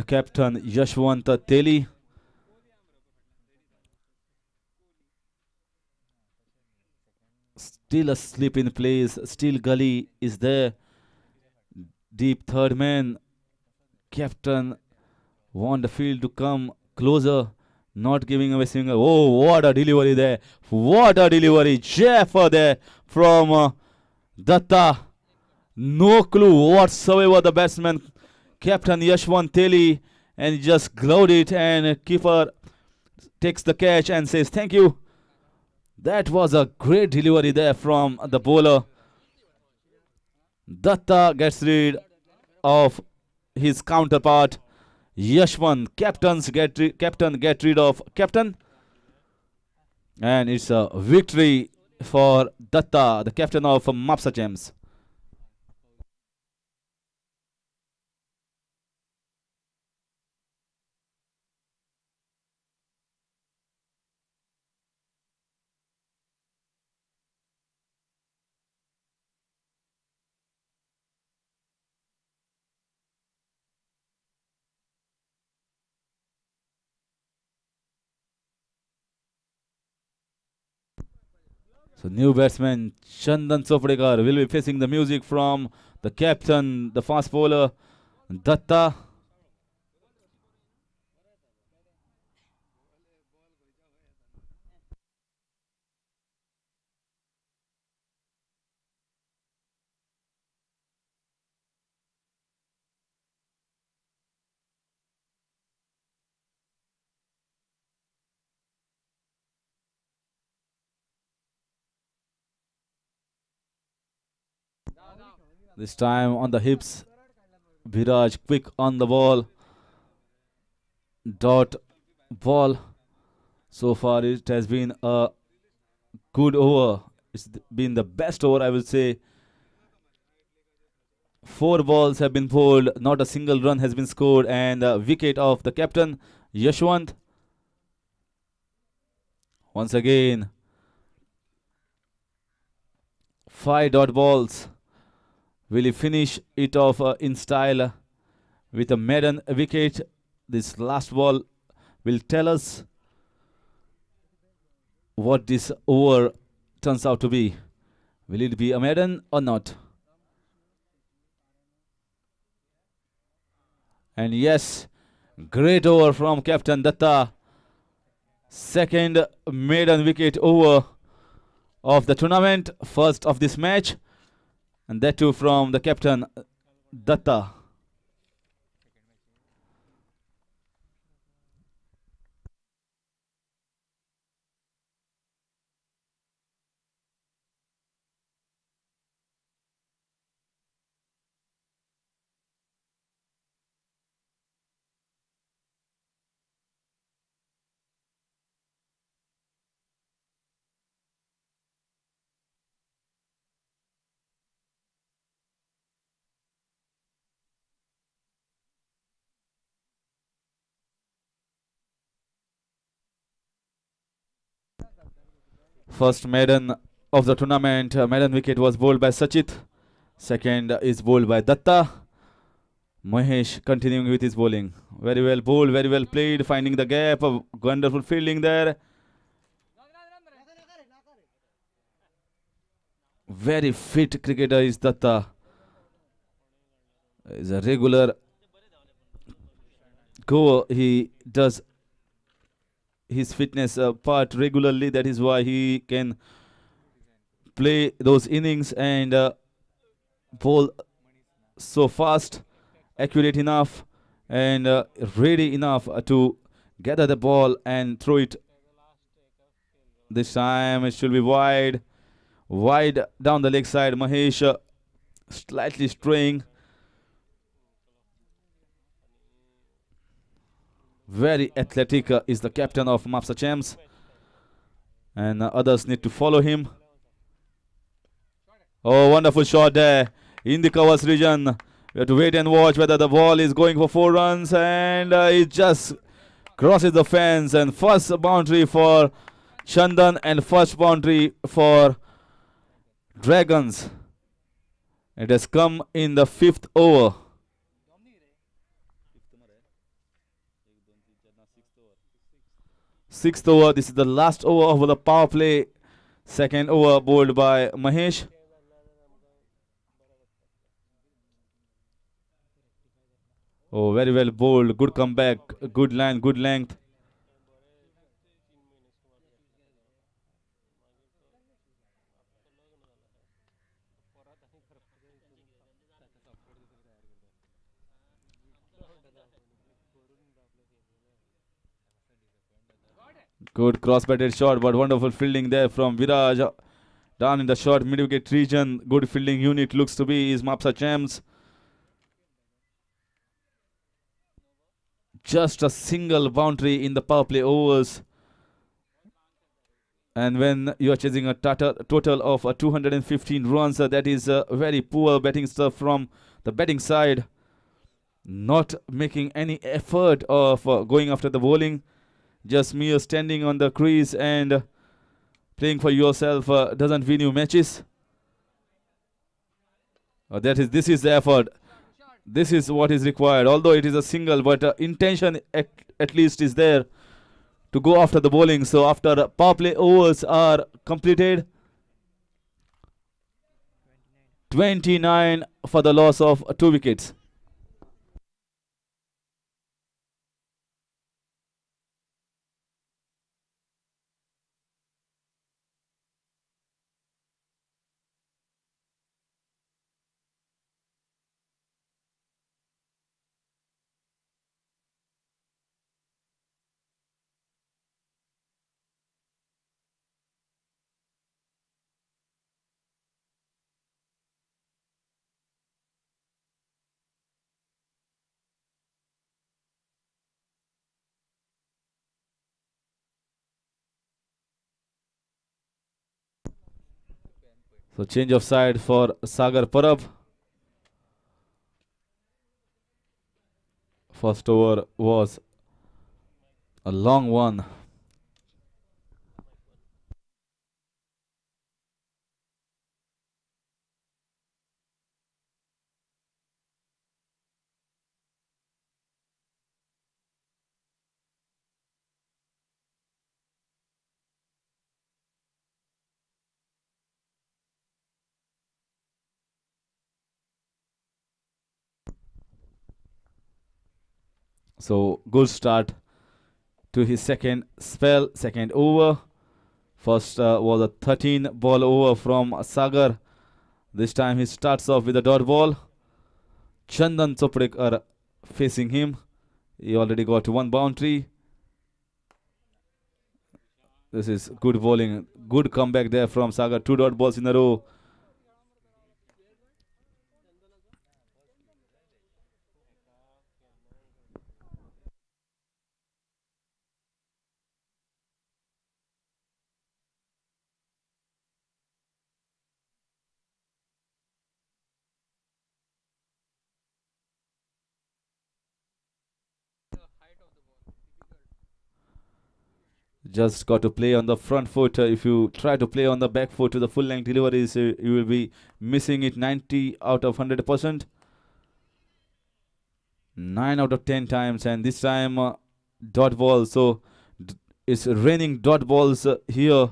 captain Yashwant Teli. Still asleep in place. Still Gully is there. Deep third man. Captain want the field to come closer. Not giving away single. Oh, what a delivery there. What a delivery. Jeff there from Datta. No clue whatsoever the batsman, Captain Yashwant Teli, and just glowed it, and keeper takes the catch and says thank you. That was a great delivery there from the bowler. Datta gets rid of his counterpart. Yashwant, captain get rid of captain. And it's a victory for Datta, the captain of Mopsa Champs. So new batsman Chandan Chopradekar will be facing the music from the captain, the fast bowler Datta. This time on the hips, Viraj quick on the ball. Dot ball. So far it has been a good over. It's been the best over, I will say. 4 balls have been bowled, not a single run has been scored, and the wicket of the captain Yashwant. Once again, 5 dot balls. Will he finish it off in style with a maiden wicket? This last ball will tell us what this over turns out to be. Will it be a maiden or not? And yes, great over from Captain Datta. Second maiden wicket over of the tournament, first of this match, and that too from the captain Datta. First maiden of the tournament, maiden wicket was bowled by Sachit. Second is bowled by Datta. Mahesh continuing with his bowling. Very well bowled, very well played, finding the gap. Wonderful fielding there. Very fit cricketer is Datta. Is a regular go. He does his fitness part regularly. That is why he can play those innings and bowl so fast, accurate enough, and ready enough to gather the ball and throw it. This time it should be wide down the leg side. Mahesh slightly straying. Very athletic is the captain of Mopsa Champs, and others need to follow him. Oh, wonderful shot there in the covers region. We have to wait and watch whether the ball is going for 4 runs, and it just crosses the fence. And first boundary for Chandan and first boundary for Dragons. It has come in the 5th over. Sixth over. This is the last over of the power play. Second over bowled by Mahesh. Oh, very well bowled. Good comeback. Good line. Good length. Good cross-batted shot, but wonderful fielding there from Viraj. Down in the short mid-wicket region. Good fielding unit looks to be is Mopsa Champs. Just a single boundary in the power play overs. And when you are chasing a total of 215 runs, that is very poor batting stuff from the batting side. Not making any effort of going after the bowling. Just mere standing on the crease and playing for yourself doesn't win you matches. This is the effort. This is what is required. Although it is a single, but intention at least is there to go after the bowling. So after power play overs are completed, 29 for the loss of 2 wickets. So change of side for Sagar Parab. First over was a long one. So good start to his second spell, second over. First was a 13 ball over from Sagar. This time he starts off with a dot ball. Chandan Choprekar facing him. He already got one boundary. This is good bowling. Good comeback there from Sagar. 2 dot balls in a row. Just got to play on the front foot. If you try to play on the back foot to the full length deliveries, you will be missing it 90 out of 100%. 9 out of 10 times, and this time dot ball. So it's raining dot balls here.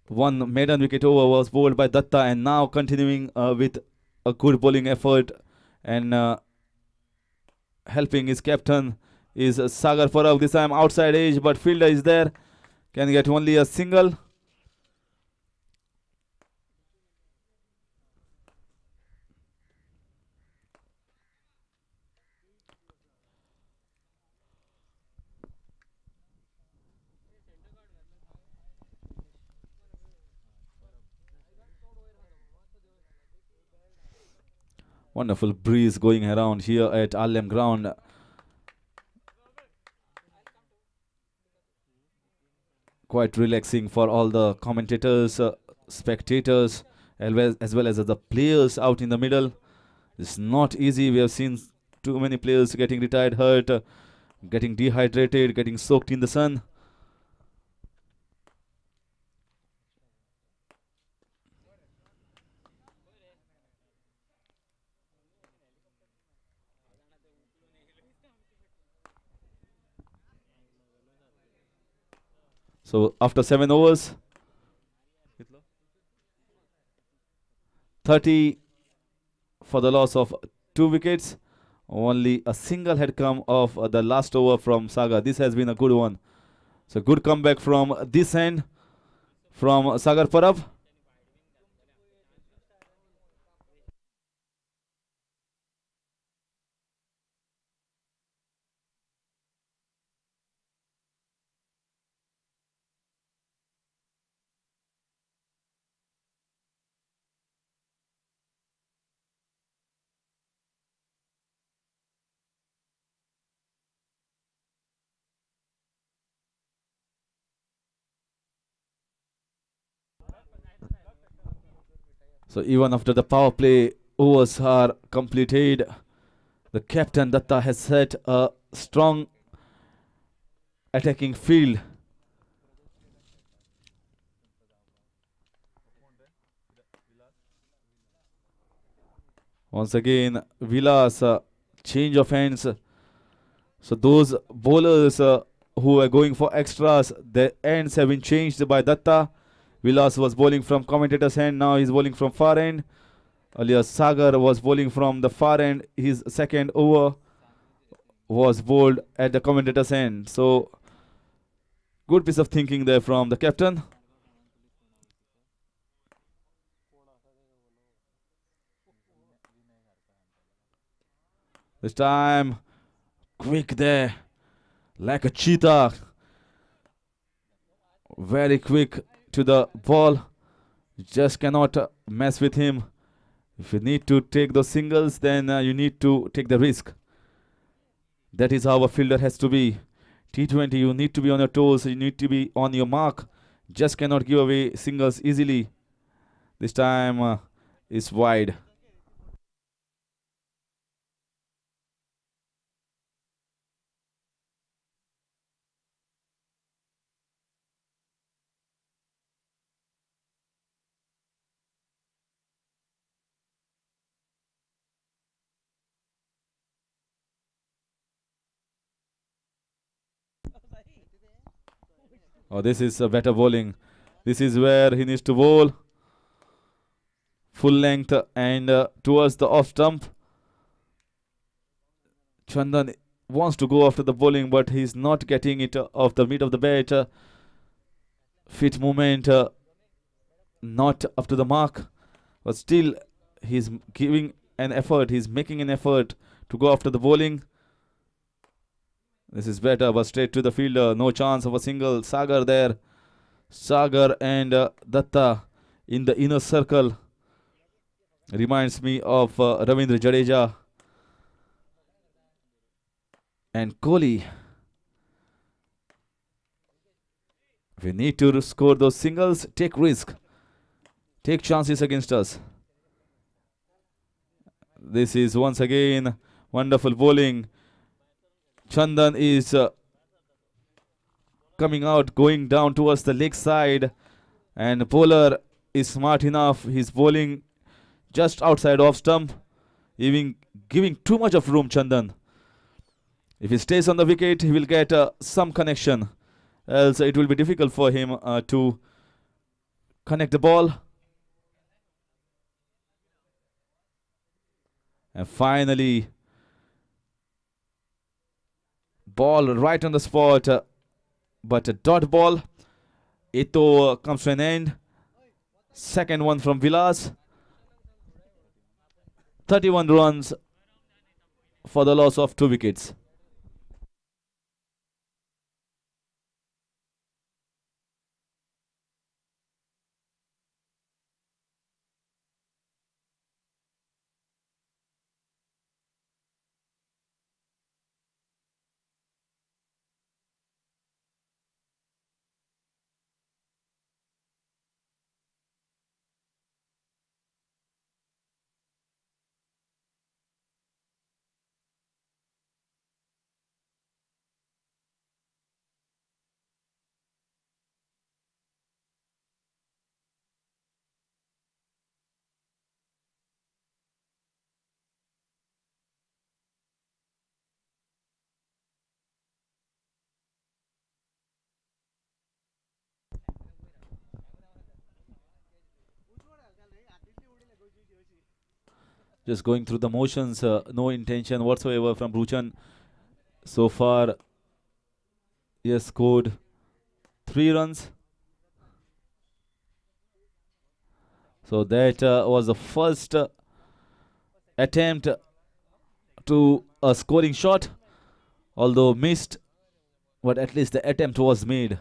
One maiden wicket over was bowled by Datta, and now continuing with a good bowling effort and helping his captain is Sagar Parab. This time outside edge, but fielder is there. Can get only a single. Wonderful breeze going around here at Alem ground. Quite relaxing for all the commentators, spectators, as well as the players out in the middle. It's not easy. We have seen too many players getting retired, hurt, getting dehydrated, getting soaked in the sun. So after 7 overs, 30 for the loss of 2 wickets. Only a single had come of the last over from Saga. This has been a good one. So good comeback from this end from Sagar Parab. So even after the power play overs are completed, the captain Datta has set a strong attacking field. Once again, Vilas change of hands. So those bowlers who are going for extras, their ends have been changed by Datta. Vilas was bowling from commentator's end, now he's bowling from far end. Earlier Sagar was bowling from the far end. His second over was bowled at the commentator's end. So good piece of thinking there from the captain. This time, quick there, like a cheetah. Very quick to the ball. You just cannot mess with him. If you need to take those singles, then you need to take the risk. That is how a fielder has to be. T20, you need to be on your toes. You need to be on your mark. Just cannot give away singles easily. This time is wide. Oh, this is a better bowling. This is where he needs to bowl. Full length and towards the off stump. Chandan wants to go after the bowling, but he's not getting it off the mid of the bat. Fit movement, not up to the mark. But still, he's giving an effort. He's making an effort to go after the bowling. This is better, but straight to the fielder. No chance of a single. Sagar there. Sagar and Datta in the inner circle. Reminds me of Ravindra Jadeja and Kohli. We need to score those singles. Take risk. Take chances against us. This is once again wonderful bowling. Chandan is coming out, going down towards the leg side. And bowler is smart enough. He's bowling just outside off stump, even giving too much of room, Chandan. If he stays on the wicket, he will get some connection. Else it will be difficult for him to connect the ball. And finally, ball right on the spot, but a dot ball. Ito comes to an end. Second one from Vilas. 31 runs for the loss of 2 wickets. Just going through the motions, no intention whatsoever from Ruchan. So far, he has scored 3 runs. So that was the first attempt to a scoring shot, although missed, but at least the attempt was made.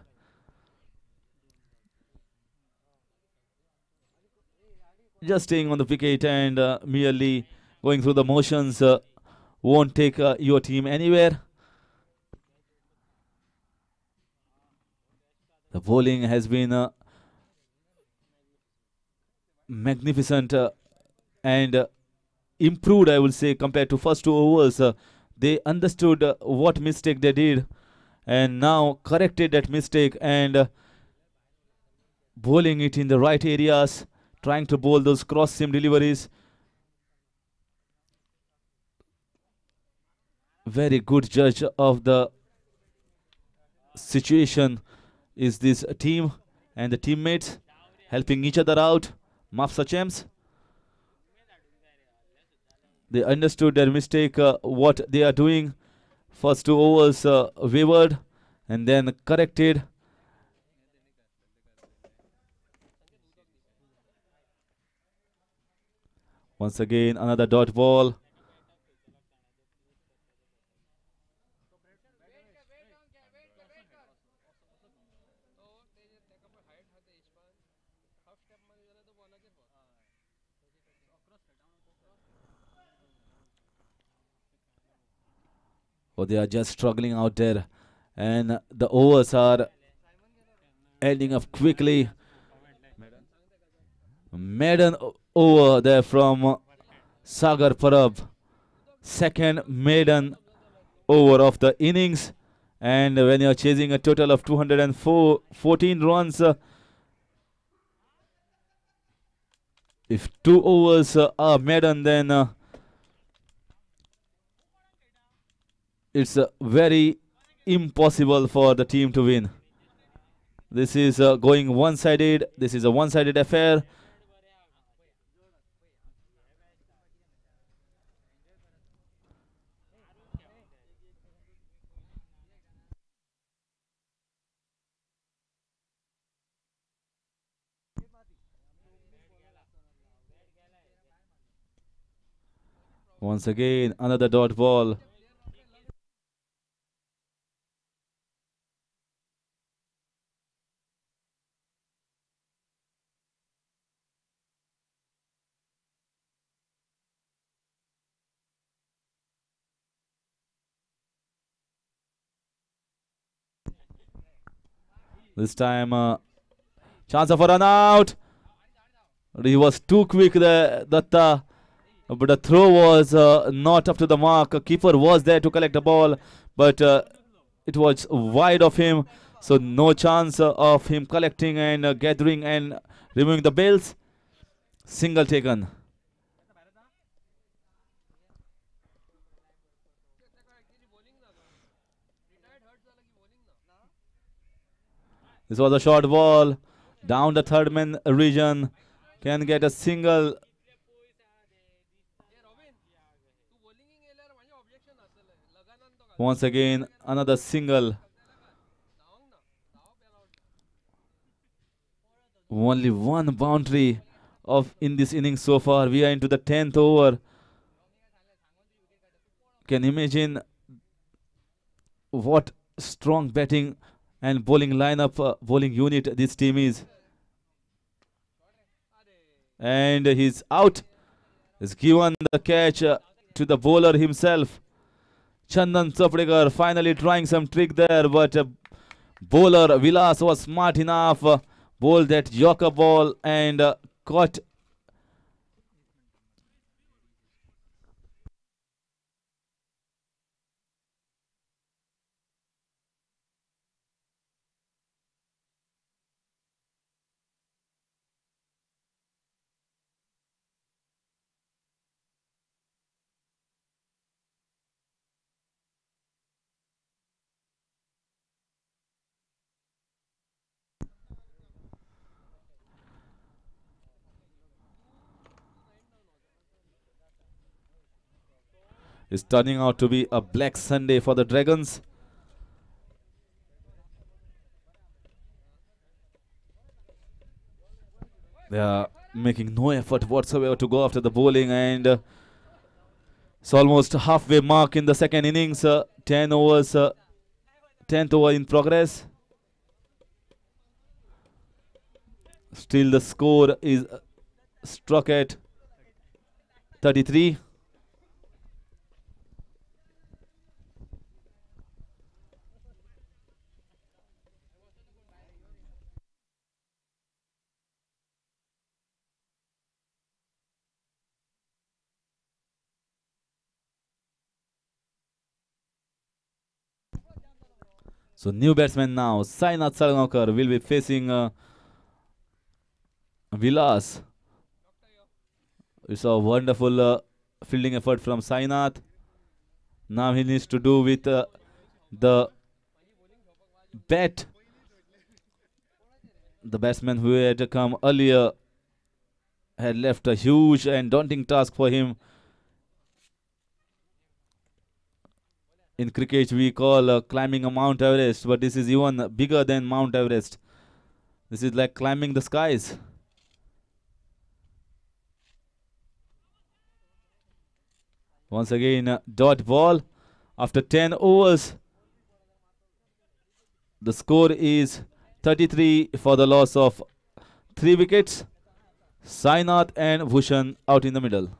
Just staying on the wicket and merely going through the motions won't take your team anywhere. The bowling has been magnificent and improved, I will say, compared to first 2 overs. They understood what mistake they did and now corrected that mistake and bowling it in the right areas, trying to bowl those cross seam deliveries. Very good judge of the situation is this team and the teammates helping each other out. Mopsa Champs, they understood their mistake, what they are doing. First 2 overs wavered and then corrected. Once again, another dot ball. Oh, they are just struggling out there, and the overs are ending up quickly. Maiden over there from Sagar Parab. Second maiden over of the innings. And when you're chasing a total of 214 runs, if 2 overs are maiden, then it's very impossible for the team to win. This is going one-sided. This is a one-sided affair. Once again, another dot ball. This time, chance of a run out. He was too quick there, Datta. But the throw was not up to the mark. A keeper was there to collect the ball, but it was wide of him. So no chance of him collecting and gathering and removing the bails. Single taken. This was a short ball. Down the third man region. Can get a single. Once again, another single. Only one boundary of in this inning so far. We are into the 10th over. Can imagine what strong batting and bowling lineup, bowling unit this team is. And he's out. He's given the catch to the bowler himself. Chandan Chapdekar finally trying some trick there, but bowler Vilas was smart enough, bowled that Yorker ball and caught. It's turning out to be a black Sunday for the Dragons. They are making no effort whatsoever to go after the bowling, and it's almost halfway mark in the second innings. 10 overs, 10th over in progress. Still the score is struck at 33. So new batsman now, Sainath Sargaonkar will be facing Vilas. It's a wonderful fielding effort from Sainath. Now he needs to do with the bat. The batsman who had come earlier had left a huge and daunting task for him. In cricket, we call climbing a Mount Everest, but this is even bigger than Mount Everest. This is like climbing the skies. Once again, dot ball after 10 overs. The score is 33 for the loss of 3 wickets. Sainath and Bhushan out in the middle.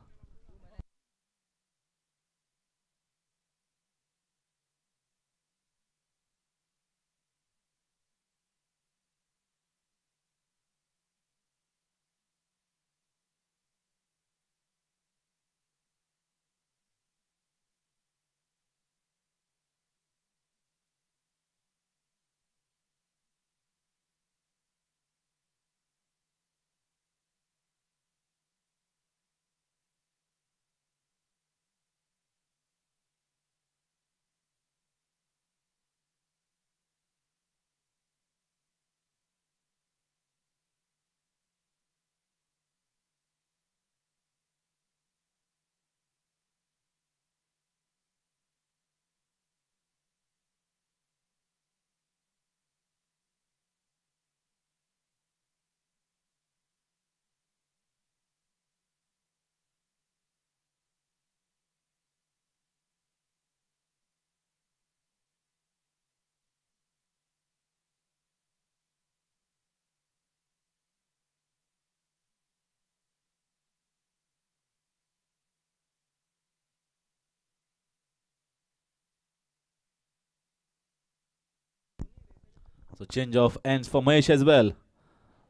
So change of ends for Mahesh as well.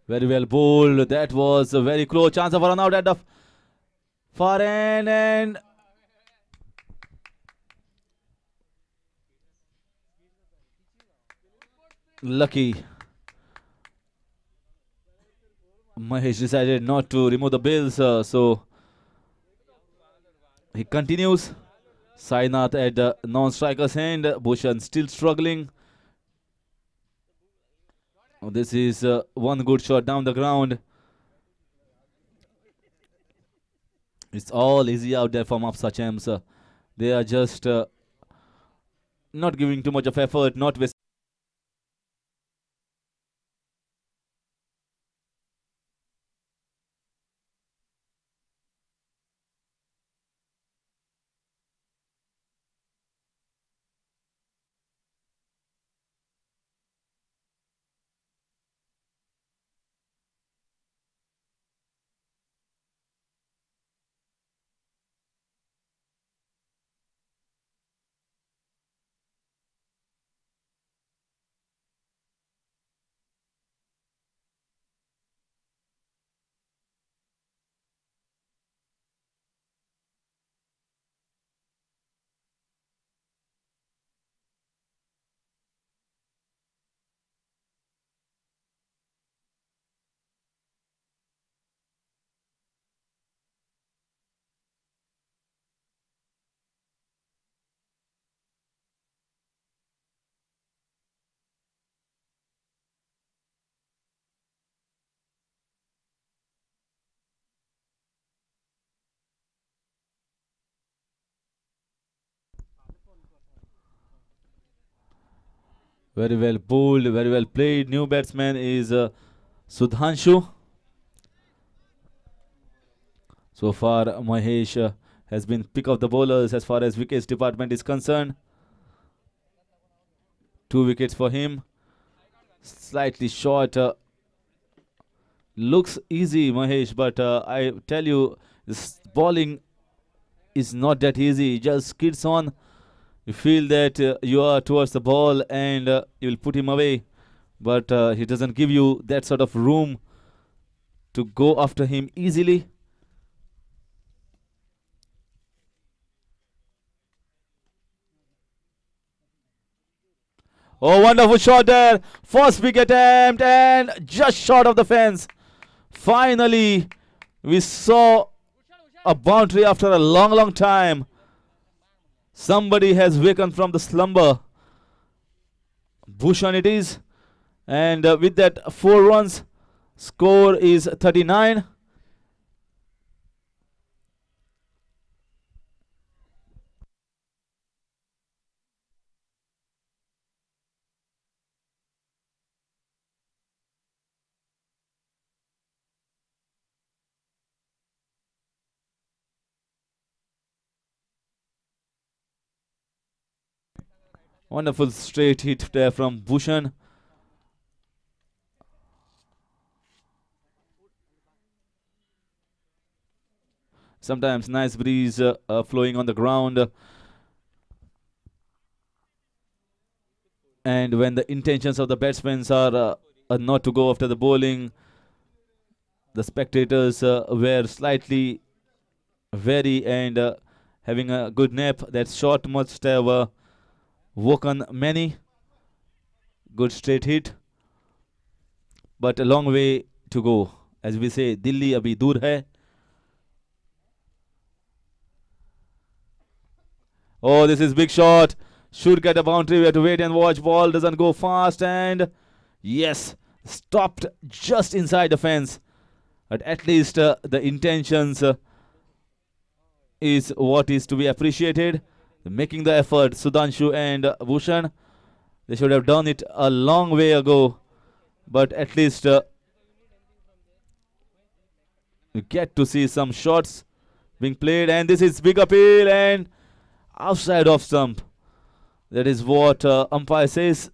Very well bowled. That was a very close chance of a run out at the far end, and lucky. Mahesh decided not to remove the bills, so he continues. Sainath at the non-striker's end. Bhushan still struggling. Oh, this is one good shot down the ground. It's all easy out there for Mopsa Champs. They are just not giving too much of effort, not wasting. Very well bowled, very well played. New batsman is Sudhanshu. So far, Mahesh has been pick of the bowlers as far as wickets department is concerned. 2 wickets for him. Slightly short. Looks easy, Mahesh, but I tell you, this bowling is not that easy. Just skids on. You feel that you are towards the ball and you will put him away. But he doesn't give you that sort of room to go after him easily. Oh, wonderful shot there. First big attempt and just short of the fence. Finally, we saw a boundary after a long, long time. Somebody has waken from the slumber. Bhushan it is. And with that 4 runs, score is 39. Wonderful straight hit there from Bhushan. Sometimes nice breeze flowing on the ground. And when the intentions of the batsmen are not to go after the bowling, the spectators were slightly wary and having a good nap. That shot must have woken many. Good straight hit. But a long way to go. As we say, Delhi abhi dur hai. Oh, this is big shot. Should get a boundary. We have to wait and watch. Ball doesn't go fast. And yes, stopped just inside the fence. But at least the intentions is what is to be appreciated. Making the effort, Sudhanshu and Bhushan. They should have done it a long way ago. But at least we get to see some shots being played. And this is big appeal and outside of stump. That is what umpire says.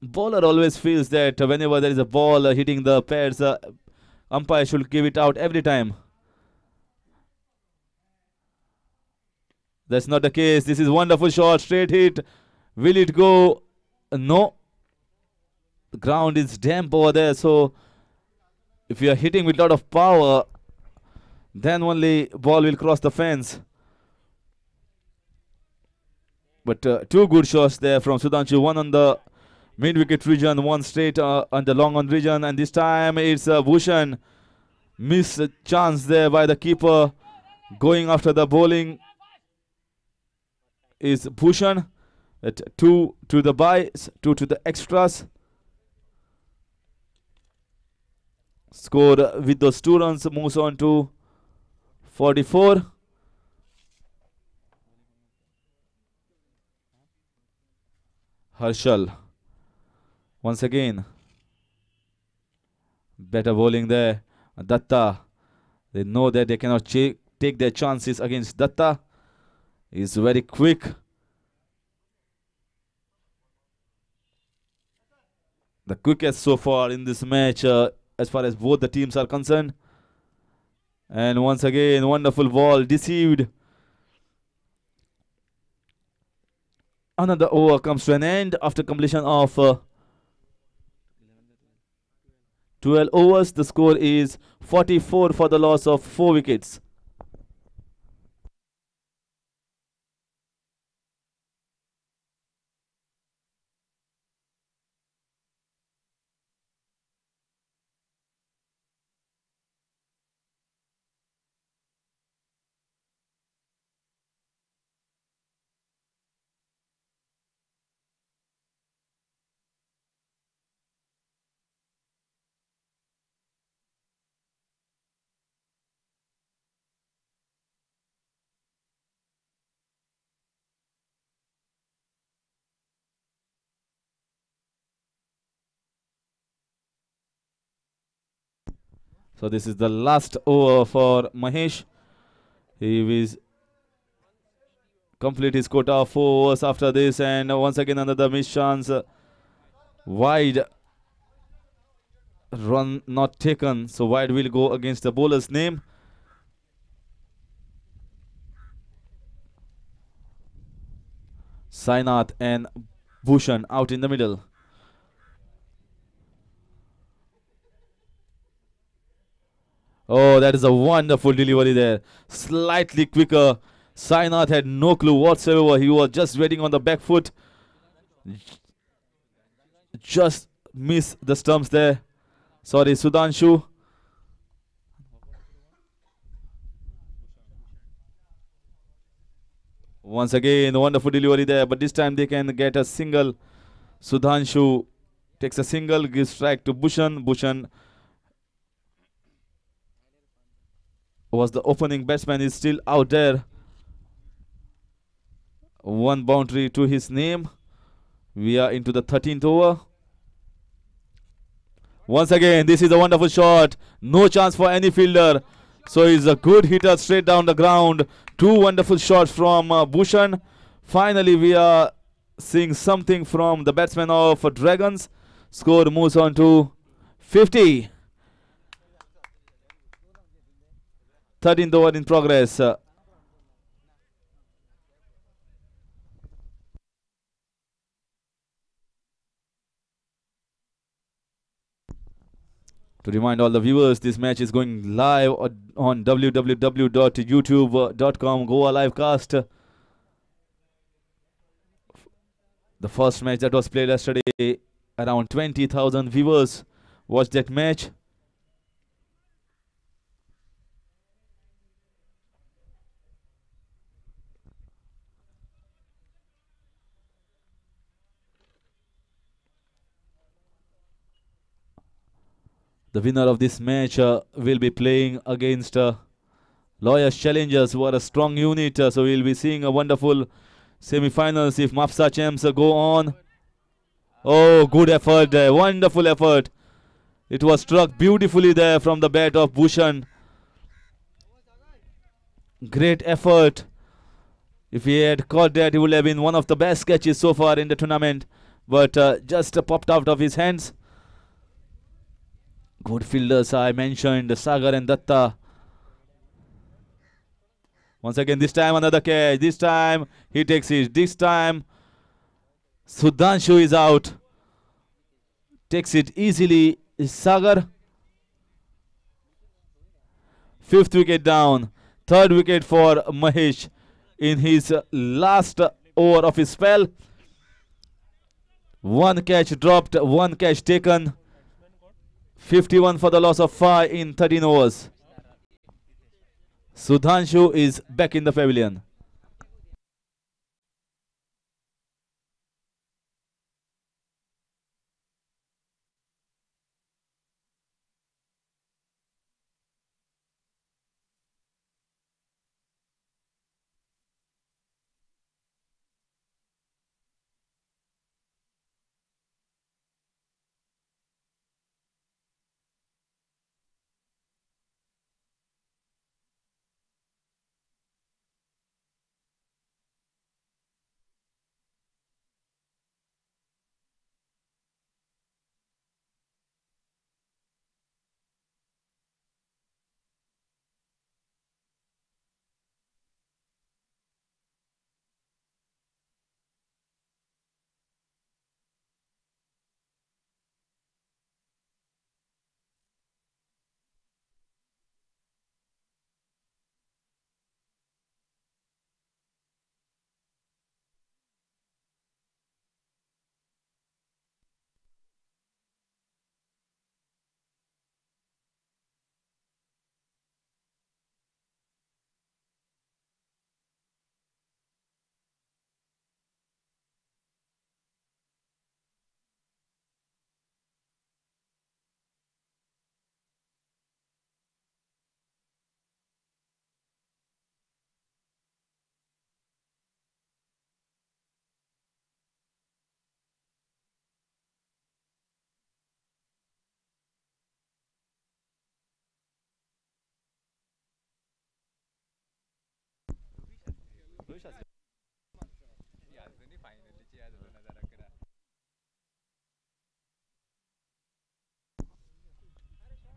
Bowler always feels that whenever there is a ball hitting the pads, umpire should give it out every time. That's not the case. This is wonderful shot, straight hit. Will it go? No. The ground is damp over there, so if you are hitting with a lot of power, then only ball will cross the fence. But 2 good shots there from Sudhanshu. One on the mid-wicket region, one straight on the long-on region. And this time it's Bhushan. Missed a chance there by the keeper. Going after the bowling is Bhushan. At 2 to the byes, 2 to the extras. Score with those 2 runs moves on to 44. Harshal. Once again. Better bowling there. Datta. They know that they cannot take their chances against Datta. He's very quick. The quickest so far in this match as far as both the teams are concerned. And once again, wonderful ball, deceived. Another over comes to an end after completion of 12 overs. The score is 44 for the loss of 4 wickets. So this is the last over for Mahesh. He will complete his quota of 4 overs after this, and once again another missed chance. Wide run not taken, so wide will go against the bowler's name. Sainath and Bhushan out in the middle. Oh, that is a wonderful delivery there. Slightly quicker Sainath had no clue whatsoever. He was just waiting on the back foot. Just missed the stumps there. Sorry, Sudhanshu. Once again, wonderful delivery there, but this time they can get a single. Sudhanshu takes a single, gives strike to Bhushan. Bhushan was the opening batsman, is still out there. One boundary to his name. We are into the 13th over. Once again, this is a wonderful shot. No chance for any fielder. So he's a good hitter straight down the ground. Two wonderful shots from Bhushan. Finally, we are seeing something from the batsman of Dragons. Score moves on to 50. 13th over in progress. To remind all the viewers, this match is going live on www.youtube.com Goa Livecast. The first match that was played yesterday, around 20,000 viewers watched that match. The winner of this match will be playing against Lawyers Challengers, who are a strong unit. So we'll be seeing a wonderful semi-finals if Mopsa Champs go on. Oh, good effort there. Wonderful effort. It was struck beautifully there from the bat of Bhushan. Great effort. If he had caught that, it would have been one of the best catches so far in the tournament. But just popped out of his hands. Good fielders, I mentioned, Sagar and Datta. Once again, this time another catch. This time he takes it. This time Sudhanshu is out. Takes it easily. Sagar. 5th wicket down. 3rd wicket for Mahesh in his last over of his spell. 1 catch dropped, 1 catch taken. 51 for the loss of 5 in 13 overs. Sudhanshu is back in the pavilion.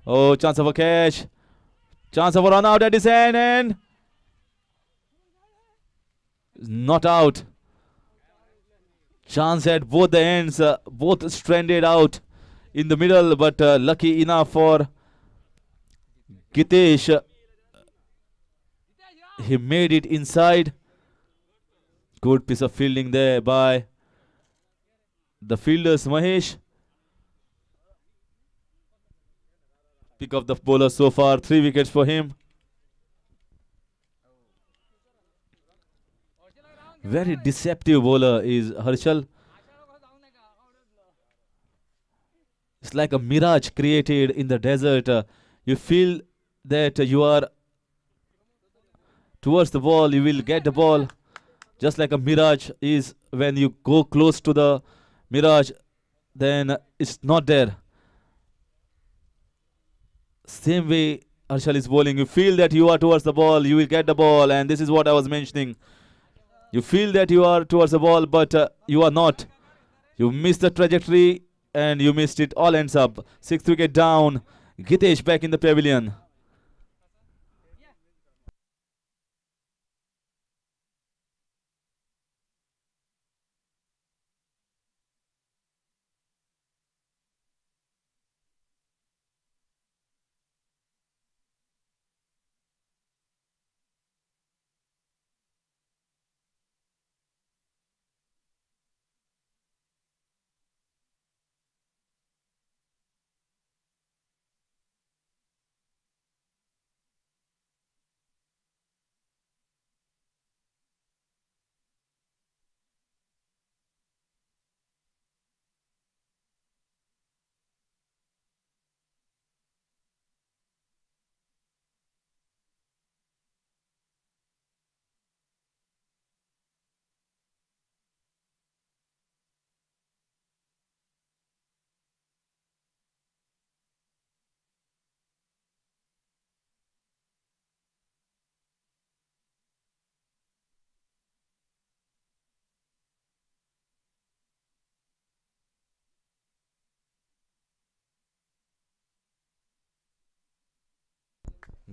Oh, chance of a catch. Chance of a run out at his end and not out. Chance at both the ends, both stranded out in the middle, but lucky enough for Gitesh. he made it inside. Good piece of fielding there by the fielders, Mahesh. Pick up the bowler so far, 3 wickets for him. Very deceptive bowler is Harshal. It's like a mirage created in the desert. You feel that you are towards the ball, you will get the ball. Just like a mirage is when you go close to the mirage, then it's not there. Same way Harshal is bowling, you feel that you are towards the ball, you will get the ball, and this is what I was mentioning. You feel that you are towards the ball, but you are not. You missed the trajectory and you missed it. All ends up. 6th wicket down. Gitesh back in the pavilion.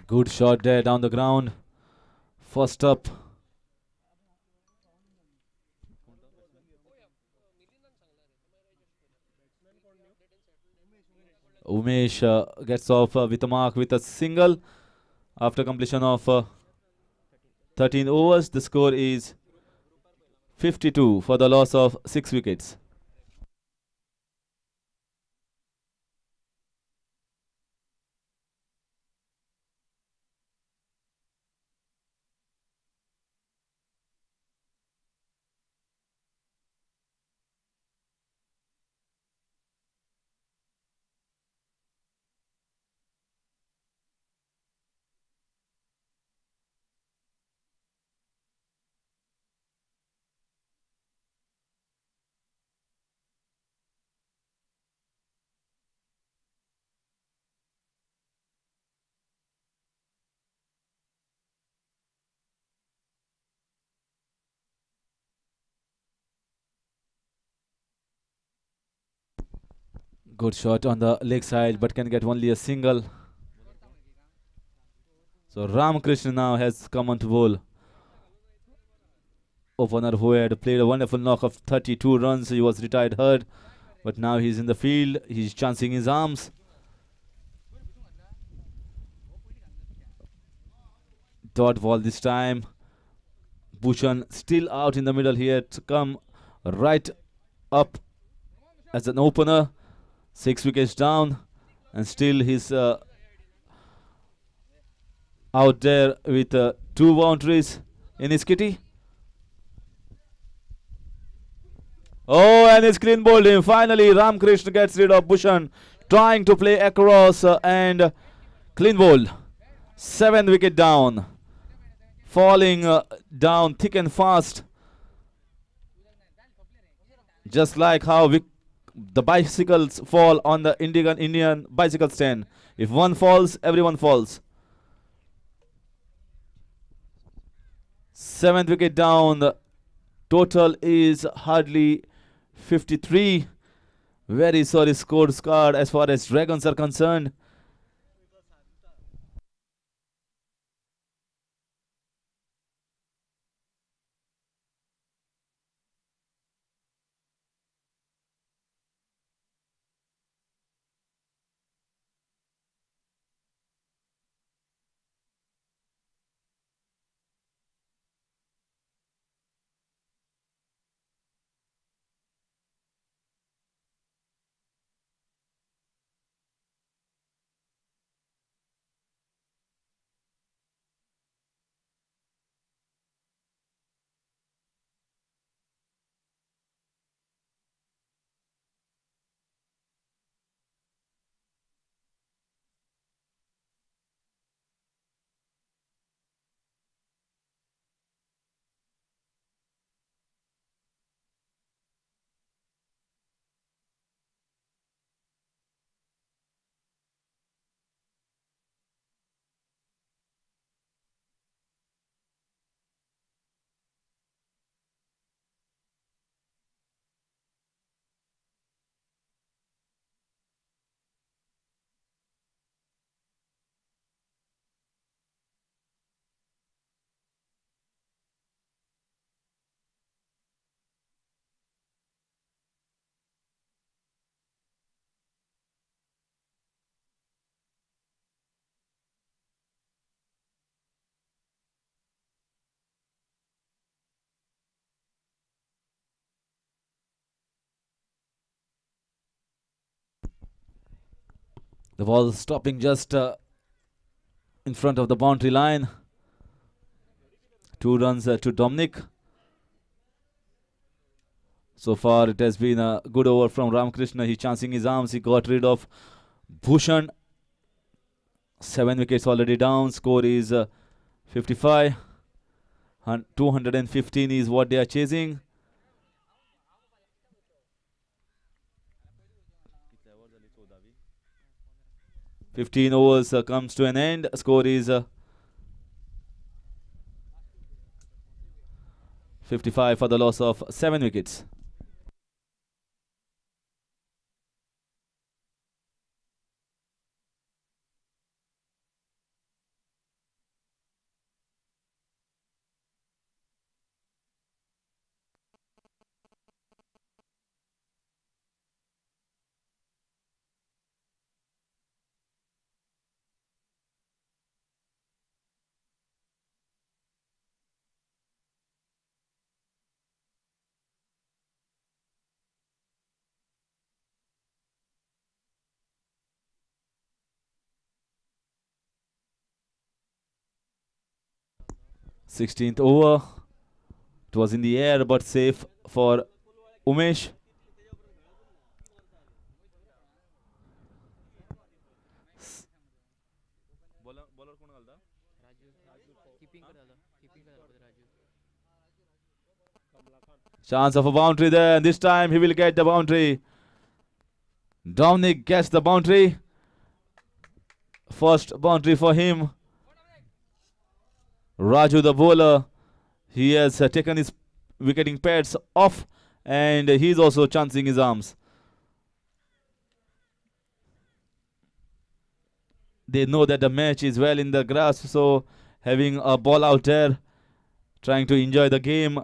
Good shot there down the ground. First up. Umesh gets off with a mark with a single after completion of 13 overs. The score is 52 for the loss of 6 wickets. Good shot on the leg side, but can get only a single. So Ramakrishna now has come on to bowl. Opener who had played a wonderful knock of 32 runs. He was retired hurt, but now he's in the field. He's chancing his arms. Dot ball this time. Bhushan still out in the middle here to come right up as an opener. 6 wickets down, and still he's out there with 2 boundaries in his kitty. Oh, and it's clean bowled him. Finally, Ramakrishna gets rid of Bhushan, trying to play across and clean bowled. 7th wicket down. Falling down thick and fast. Just like how the bicycles fall on the Indian bicycle stand. If one falls, everyone falls. 7th wicket down. The total is hardly 53. Very sorry scorecard as far as Dragons are concerned. The ball stopping just in front of the boundary line. 2 runs to Dominic. So far, it has been a good over from Ramakrishna. He's chancing his arms. He got rid of Bhushan. 7 wickets already down. Score is 55. 215 is what they are chasing. "15 overs comes to an end. Score is 55 for the loss of 7 wickets. "16th over. It was in the air but safe for Umesh. Chance of a boundary there, and this time he will get the boundary. Dominic gets the boundary. First boundary for him. Raju, the bowler, he has taken his wicketing pads off, and he's also chancing his arms. They know that the match is well in the grasp, so having a ball out there, trying to enjoy the game.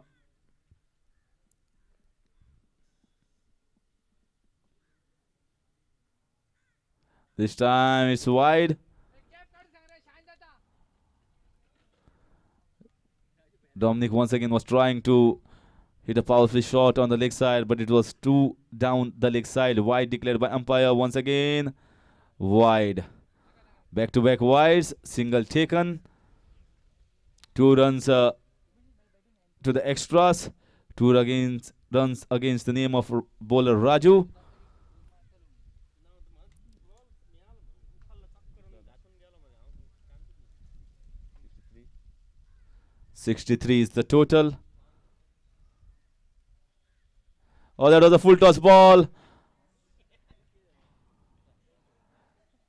This time it's wide. Dominic once again was trying to hit a powerful shot on the leg side, but it was too down the leg side. Wide declared by umpire once again. Wide. Back-to-back wides. Single taken. 2 runs to the extras. 2 runs against the name of bowler Raju. "63 is the total. Oh, that was a full toss ball.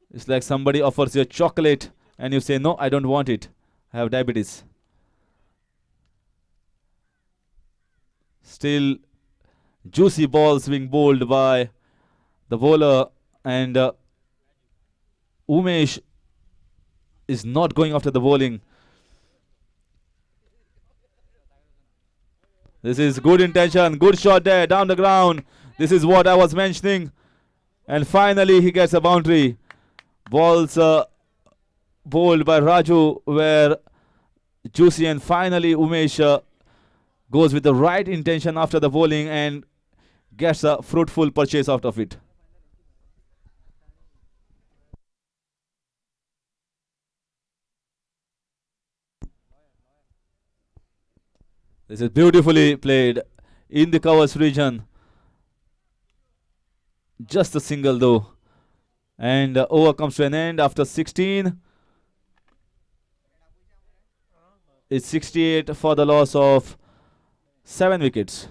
It's like somebody offers you a chocolate and you say, "No, I don't want it. I have diabetes." Still juicy balls being bowled by the bowler, and Umesh is not going after the bowling. This is good intention, good shot there, down the ground. This is what I was mentioning. And finally he gets a boundary. Balls bowled by Raju were juicy, and finally Umesh goes with the right intention after the bowling and gets a fruitful purchase out of it. This is beautifully played in the covers region. Just a single though. And over comes to an end after 16. It's 68 for the loss of 7 wickets.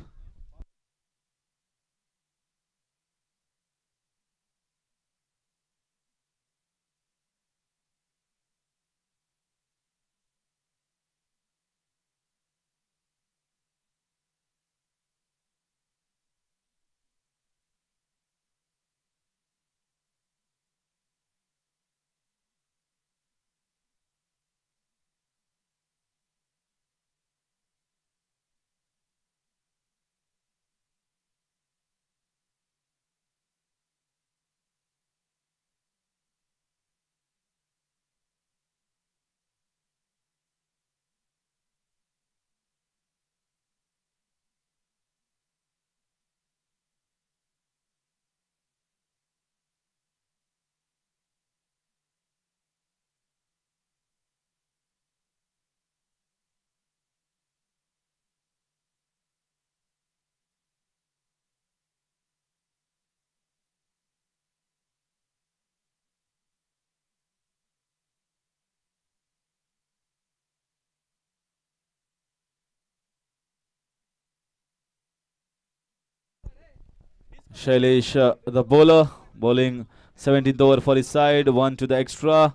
Shailesh, the bowler, bowling 17th over for his side, 1 to the extra.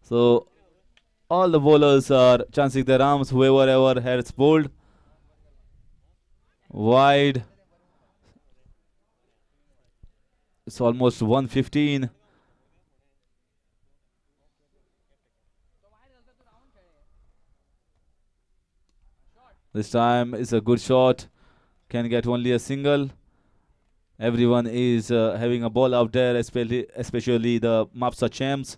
So all the bowlers are chancing their arms, whoever ever has bowled. Wide. It's almost 115. This time is a good shot. Can get only a single. Everyone is having a ball out there, especially the Mopsa Champs.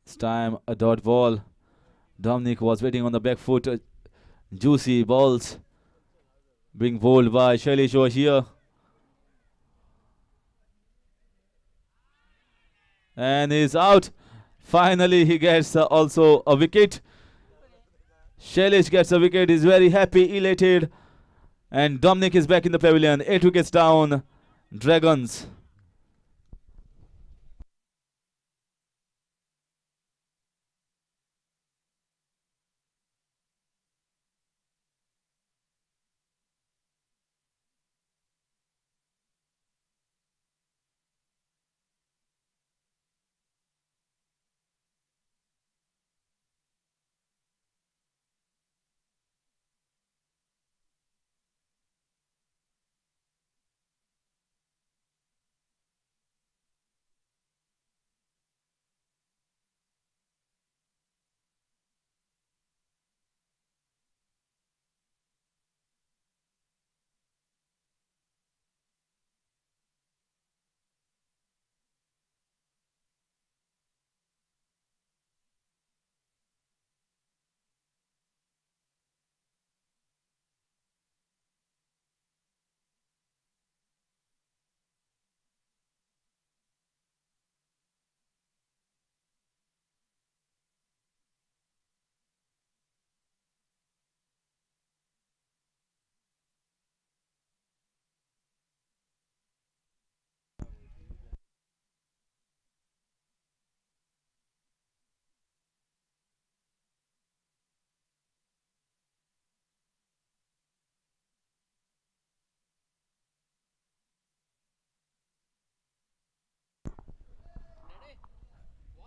This time a dot ball. Dominic was waiting on the back foot. Juicy balls being bowled by Shailesh over here. And he's out. Finally, he gets also a wicket. Shailesh gets a wicket. He's very happy, elated. And Dominic is back in the pavilion. 8 wickets down. Dragons.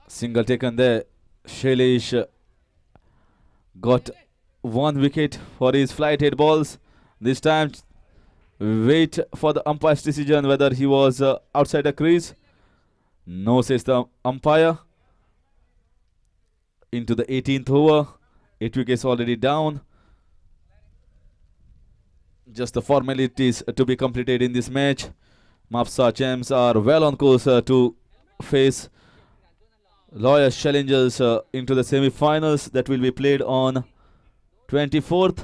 Single taken there. Shailesh got 1 wicket for his flight 8 balls. This time, wait for the umpire's decision whether he was outside the crease. No, says the umpire. Into the 18th over. 8 wickets already down. Just the formalities to be completed in this match. Mopsa Champs are well on course to face Lawyers Challengers into the semi-finals that will be played on 24th.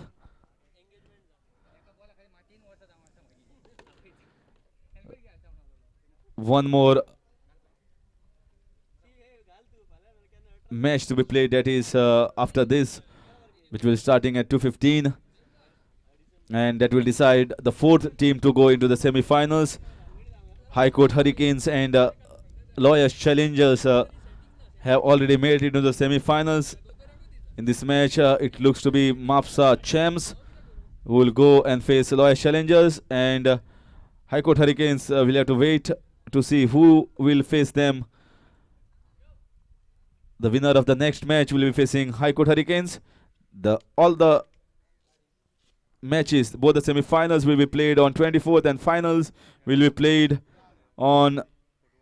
One more match to be played, that is after this, which will be starting at 2:15, and that will decide the 4th team to go into the semi-finals. High Court Hurricanes and Lawyers Challengers have already made it into the semi-finals. In this match, it looks to be Mopsa Champs who will go and face Lawyers Challengers, and High Court Hurricanes will have to wait to see who will face them. The winner of the next match will be facing High Court Hurricanes. All the matches, both the semi-finals will be played on 24th and finals will be played on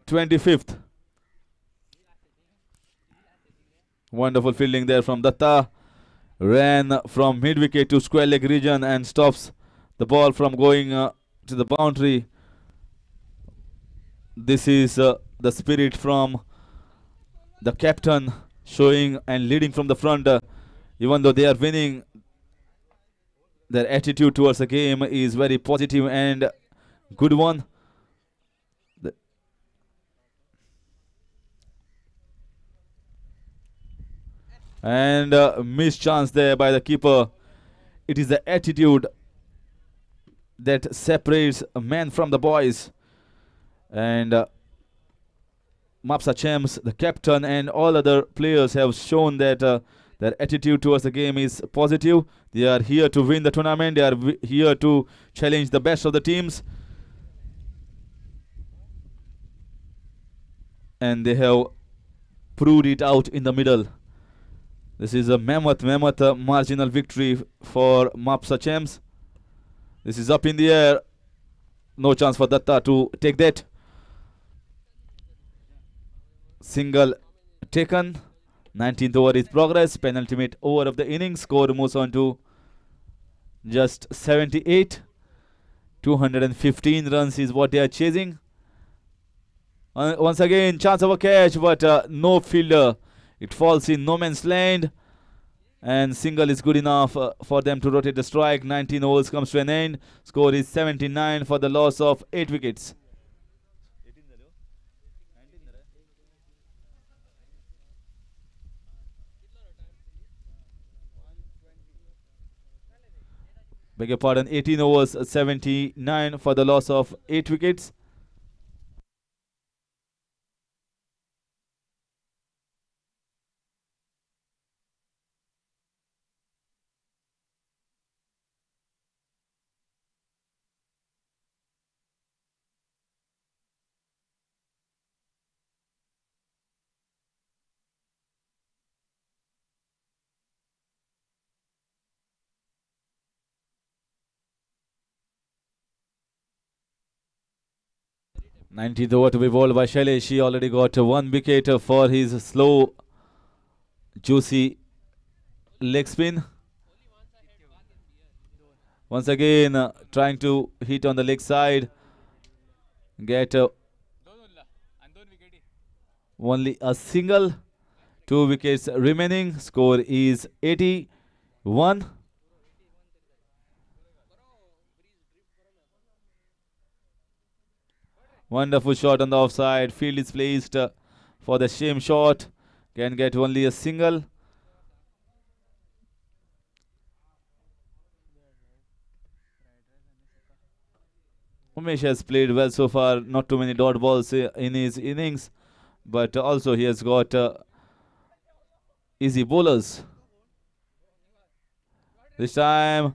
25th. Wonderful fielding there from Datta. Ran from mid-wicket to square leg region and stops the ball from going to the boundary. This is the spirit from the captain, showing and leading from the front. Even though they are winning, their attitude towards the game is very positive and good one. And missed chance there by the keeper. It is the attitude that separates a man from the boys. And Mopsa Champs, the captain, and all other players have shown that their attitude towards the game is positive. They are here to win the tournament. They are here to challenge the best of the teams. And they have proved it out in the middle. This is a mammoth marginal victory for Mopsa Champs. This is up in the air. No chance for Datta to take that. Single taken. 19th over is progress. Penultimate over of the innings. Score moves on to just 78. 215 runs is what they are chasing. Once again, chance of a catch, but no fielder. It falls in no man's land. And single is good enough for them to rotate the strike. 19 overs comes to an end. Score is 79 for the loss of 8 wickets. Beg your pardon, 18 overs, 79 for the loss of 8 wickets. Nineteenth over to be bowled by Shailesh. He already got 1 wicket for his slow, juicy leg spin. Once again, trying to hit on the leg side. Get only a single. 2 wickets remaining. Score is 81. Wonderful shot on the offside. Field is placed for the shame shot. Can get only a single. Umesh has played well so far. Not too many dot balls in his innings. But also he has got easy bowlers. This time,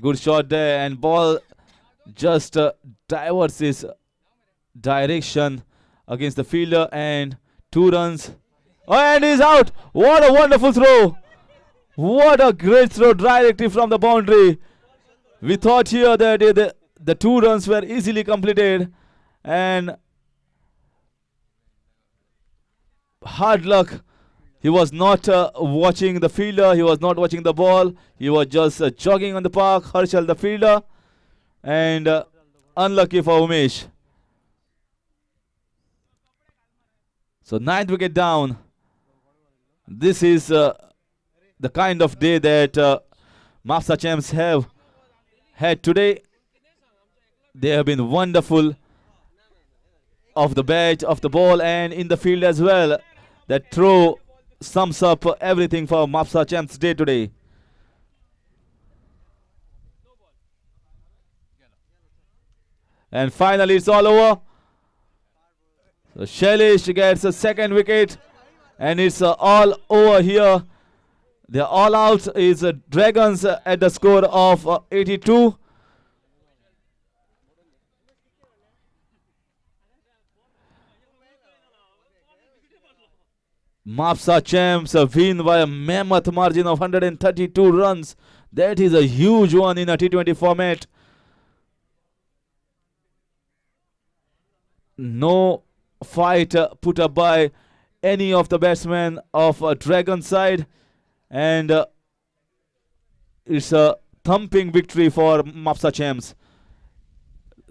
good shot there. And ball just diverts his direction against the fielder, and 2 runs. Oh, and he's out. What a wonderful throw. What a great throw directly from the boundary. We thought here that the 2 runs were easily completed, and hard luck. He was not watching the fielder. He was not watching the ball. He was just jogging on the park. Harshal the fielder, and unlucky for Umesh. So 9th wicket down. This is the kind of day that Mopsa Champs have had today. They have been wonderful off the bat, off the ball, and in the field as well. That throw sums up everything for Mopsa Champs day today. And finally it's all over. So Shailesh gets a 2nd wicket, and it's all over here. The all out is Dragons at the score of 82. Mopsa Champs win by a mammoth margin of 132 runs. That is a huge one in a T20 format. No fight put up by any of the batsmen of Dragon side, and it's a thumping victory for Mopsa Champs.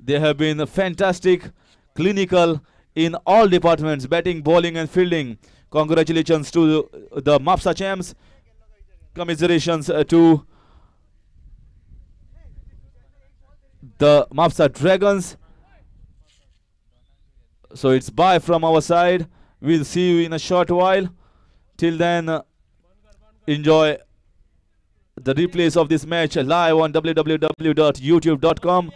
They have been fantastic, clinical in all departments, batting, bowling and fielding. Congratulations to the Mopsa Champs. Commiserations to the Mopsa Dragons. So it's bye from our side. We'll see you in a short while. Till then, enjoy the replays of this match live on www.youtube.com/.